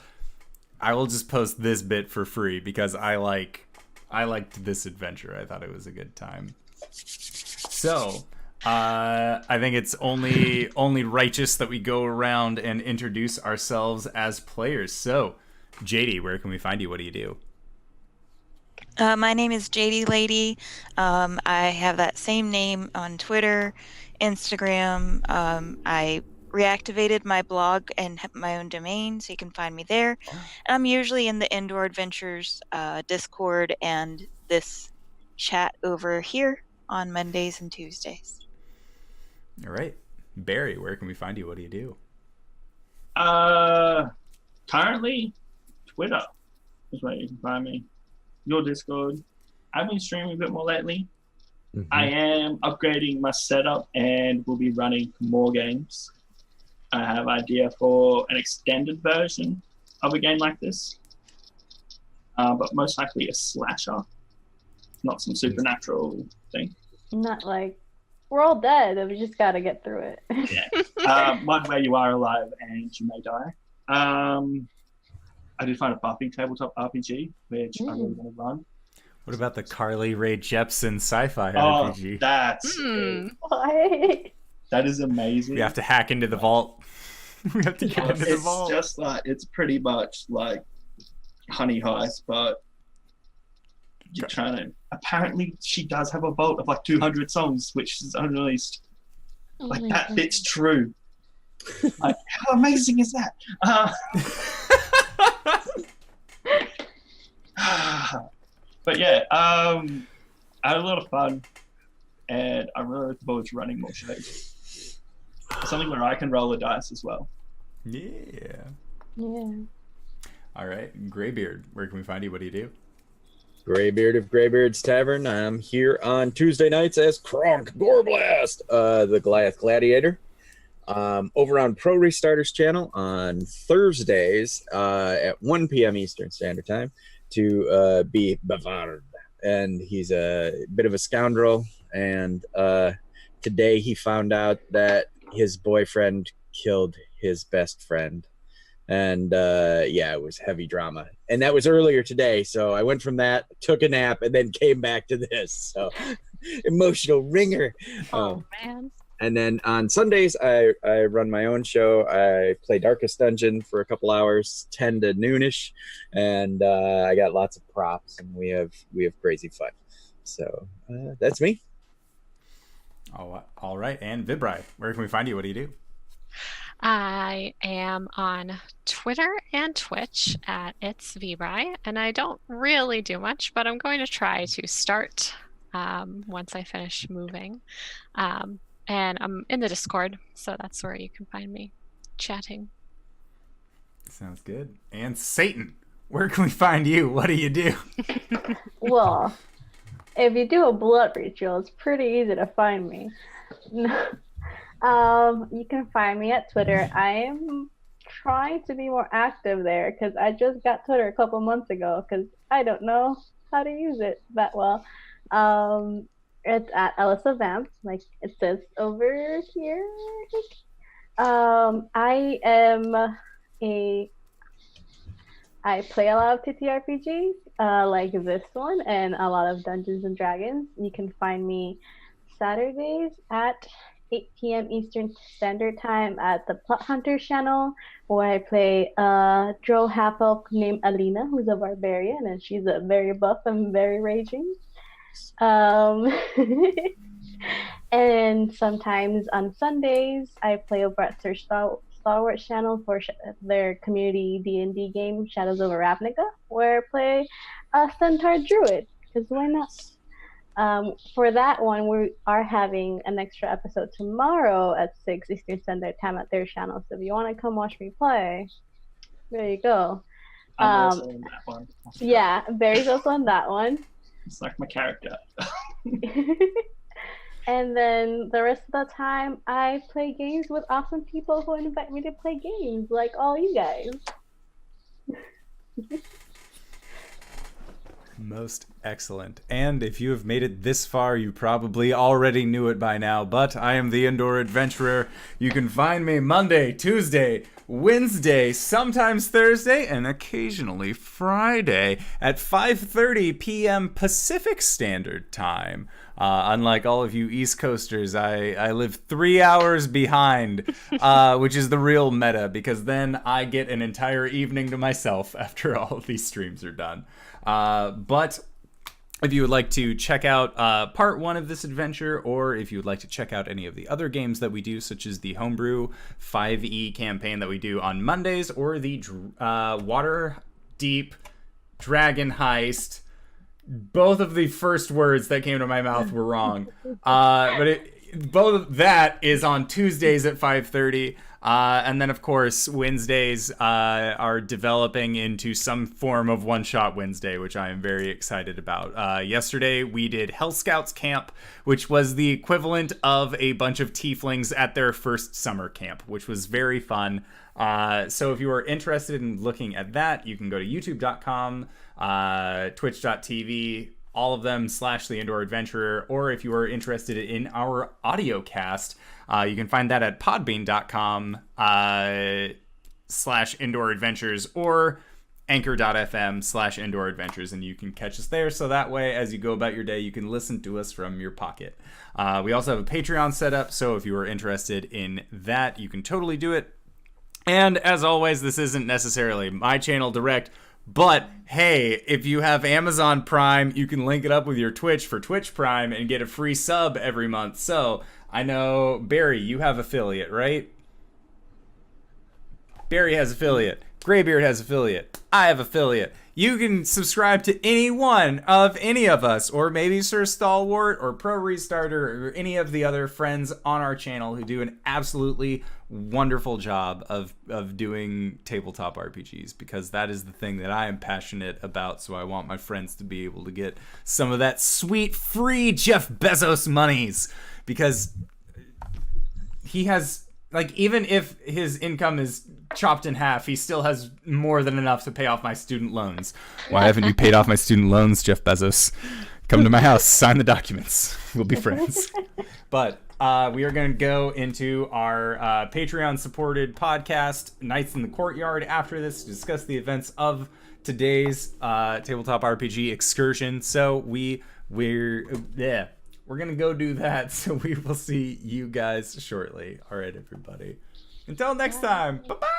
I will just post this bit for free because I liked this adventure. I thought it was a good time. So, I think it's only righteous that we go around and introduce ourselves as players. So, JD, where can we find you? What do you do? My name is JD Lady. I have that same name on Twitter, Instagram. I reactivated my blog and have my own domain, so you can find me there. I'm usually in the Indoor Adventures Discord and this chat over here on Mondays and Tuesdays. All right. Barry, where can we find you? What do you do? Currently, Twitter is where you can find me. Your Discord. I've been streaming a bit more lately. I am upgrading my setup and will be running more games. I have idea for an extended version of a game like this, but most likely a slasher, not some supernatural thing. Not like we're all dead. We just gotta get through it. One where you are alive and you may die. I did find a buffing tabletop RPG, which I'm really going to run. What about the Carly Rae Jepsen sci-fi Oh, RPG? that's What? that is amazing. We have to hack into the vault. We have to get into the It's vault. just like, it's pretty much like Honey Heist, but You're trying to. Apparently, she does have a vault of like 200 songs, which is unreleased. Like that bit's true. Like, how amazing is that? But yeah, I had a lot of fun, and I'm really looking forward to running more shows. Something where I can roll the dice as well. Yeah. Yeah. All right, Graybeard, where can we find you? What do you do? Graybeard of Graybeard's Tavern. I'm here on Tuesday nights as Kronk Goreblast, the Goliath Gladiator. Over on Pro Restarters channel on Thursdays at 1 p.m. Eastern Standard Time to be Bavard. And he's a bit of a scoundrel. And today he found out that his boyfriend killed his best friend. And yeah, it was heavy drama. And that was earlier today. So I went from that, took a nap, and then came back to this. So emotional ringer. Oh man. And then on Sundays, I run my own show. I play Darkest Dungeon for a couple hours, 10 to noonish, and I got lots of props, and we have crazy fun. So that's me. Oh, all right. And Vibri, where can we find you? What do you do? I am on Twitter and Twitch at It's Vibri, and I don't really do much, but I'm going to try to start once I finish moving. And I'm in the Discord, so that's where you can find me chatting. Sounds good. And Satan, where can we find you? What do you do? Well, if you do a blood ritual, it's pretty easy to find me. You can find me at Twitter. I am trying to be more active there because I just got Twitter a couple months ago because I don't know how to use it that well. It's at Elisa Vamp, like it says over here. I play a lot of TTRPGs, like this one, and a lot of Dungeons and Dragons. You can find me Saturdays at 8 p.m. Eastern Standard Time at the Plot Hunter channel, where I play a drow half-elf named Alina, who's a barbarian, and she's a very buff and very raging. And sometimes on Sundays I play over at Sir Star Wars channel for their community D&D game Shadows over Ravnica, where I play a Centaur Druid, because why not? For that one, we are having an extra episode tomorrow at 6 Eastern Standard Time at their channel, so if you want to come watch me play, there you go. I'm also in that one. Yeah, Barry's also on that one. It's like my character. And then the rest of the time, I play games with awesome people who invite me to play games, like all you guys. Most excellent. And if you have made it this far, you probably already knew it by now, but I am the Indoor Adventurer. You can find me Monday, Tuesday, Wednesday, sometimes Thursday, and occasionally Friday at 5:30 p.m. Pacific Standard Time. Unlike all of you East Coasters, I live 3 hours behind, which is the real meta, because then I get an entire evening to myself after all of these streams are done. But if you would like to check out part 1 of this adventure, or if you would like to check out any of the other games that we do, such as the Homebrew 5e campaign that we do on Mondays, or the Water Deep Dragon Heist, both of the first words that came to my mouth were wrong. Both of that is on Tuesdays at 5:30. And then, of course, Wednesdays are developing into some form of One-Shot Wednesday, which I am very excited about. Yesterday, we did Hell Scouts Camp, which was the equivalent of a bunch of tieflings at their first summer camp, which was very fun. So if you are interested in looking at that, you can go to youtube.com, twitch.tv, all of them /The Indoor Adventurer, or if you are interested in our audio cast, you can find that at podbean.com /Indoor Adventures, or anchor.fm /Indoor Adventures, and you can catch us there, so that way as you go about your day you can listen to us from your pocket. We also have a Patreon set up, so if you are interested in that, you can totally do it. And as always, this isn't necessarily my channel direct, but hey, if you have Amazon Prime, you can link it up with your Twitch for Twitch Prime and get a free sub every month. So I know, Barry, you have affiliate, right? Barry has affiliate. Graybeard has affiliate. I have affiliate. You can subscribe to any one of any of us, or maybe Sir Stalwart or Pro Restarter or any of the other friends on our channel who do an absolutely wonderful job of doing tabletop RPGs, because that is the thing that I am passionate about. So I want my friends to be able to get some of that sweet free Jeff Bezos monies, because he has, like, even if his income is chopped in half, he still has more than enough to pay off my student loans. Why haven't you paid off my student loans, Jeff Bezos? Come to my house, sign the documents. We'll be friends. But we are going to go into our Patreon-supported podcast, Nights in the Courtyard, after this to discuss the events of today's tabletop RPG excursion. So we're going to go do that. So we will see you guys shortly. All right, everybody. Until next time. Bye-bye.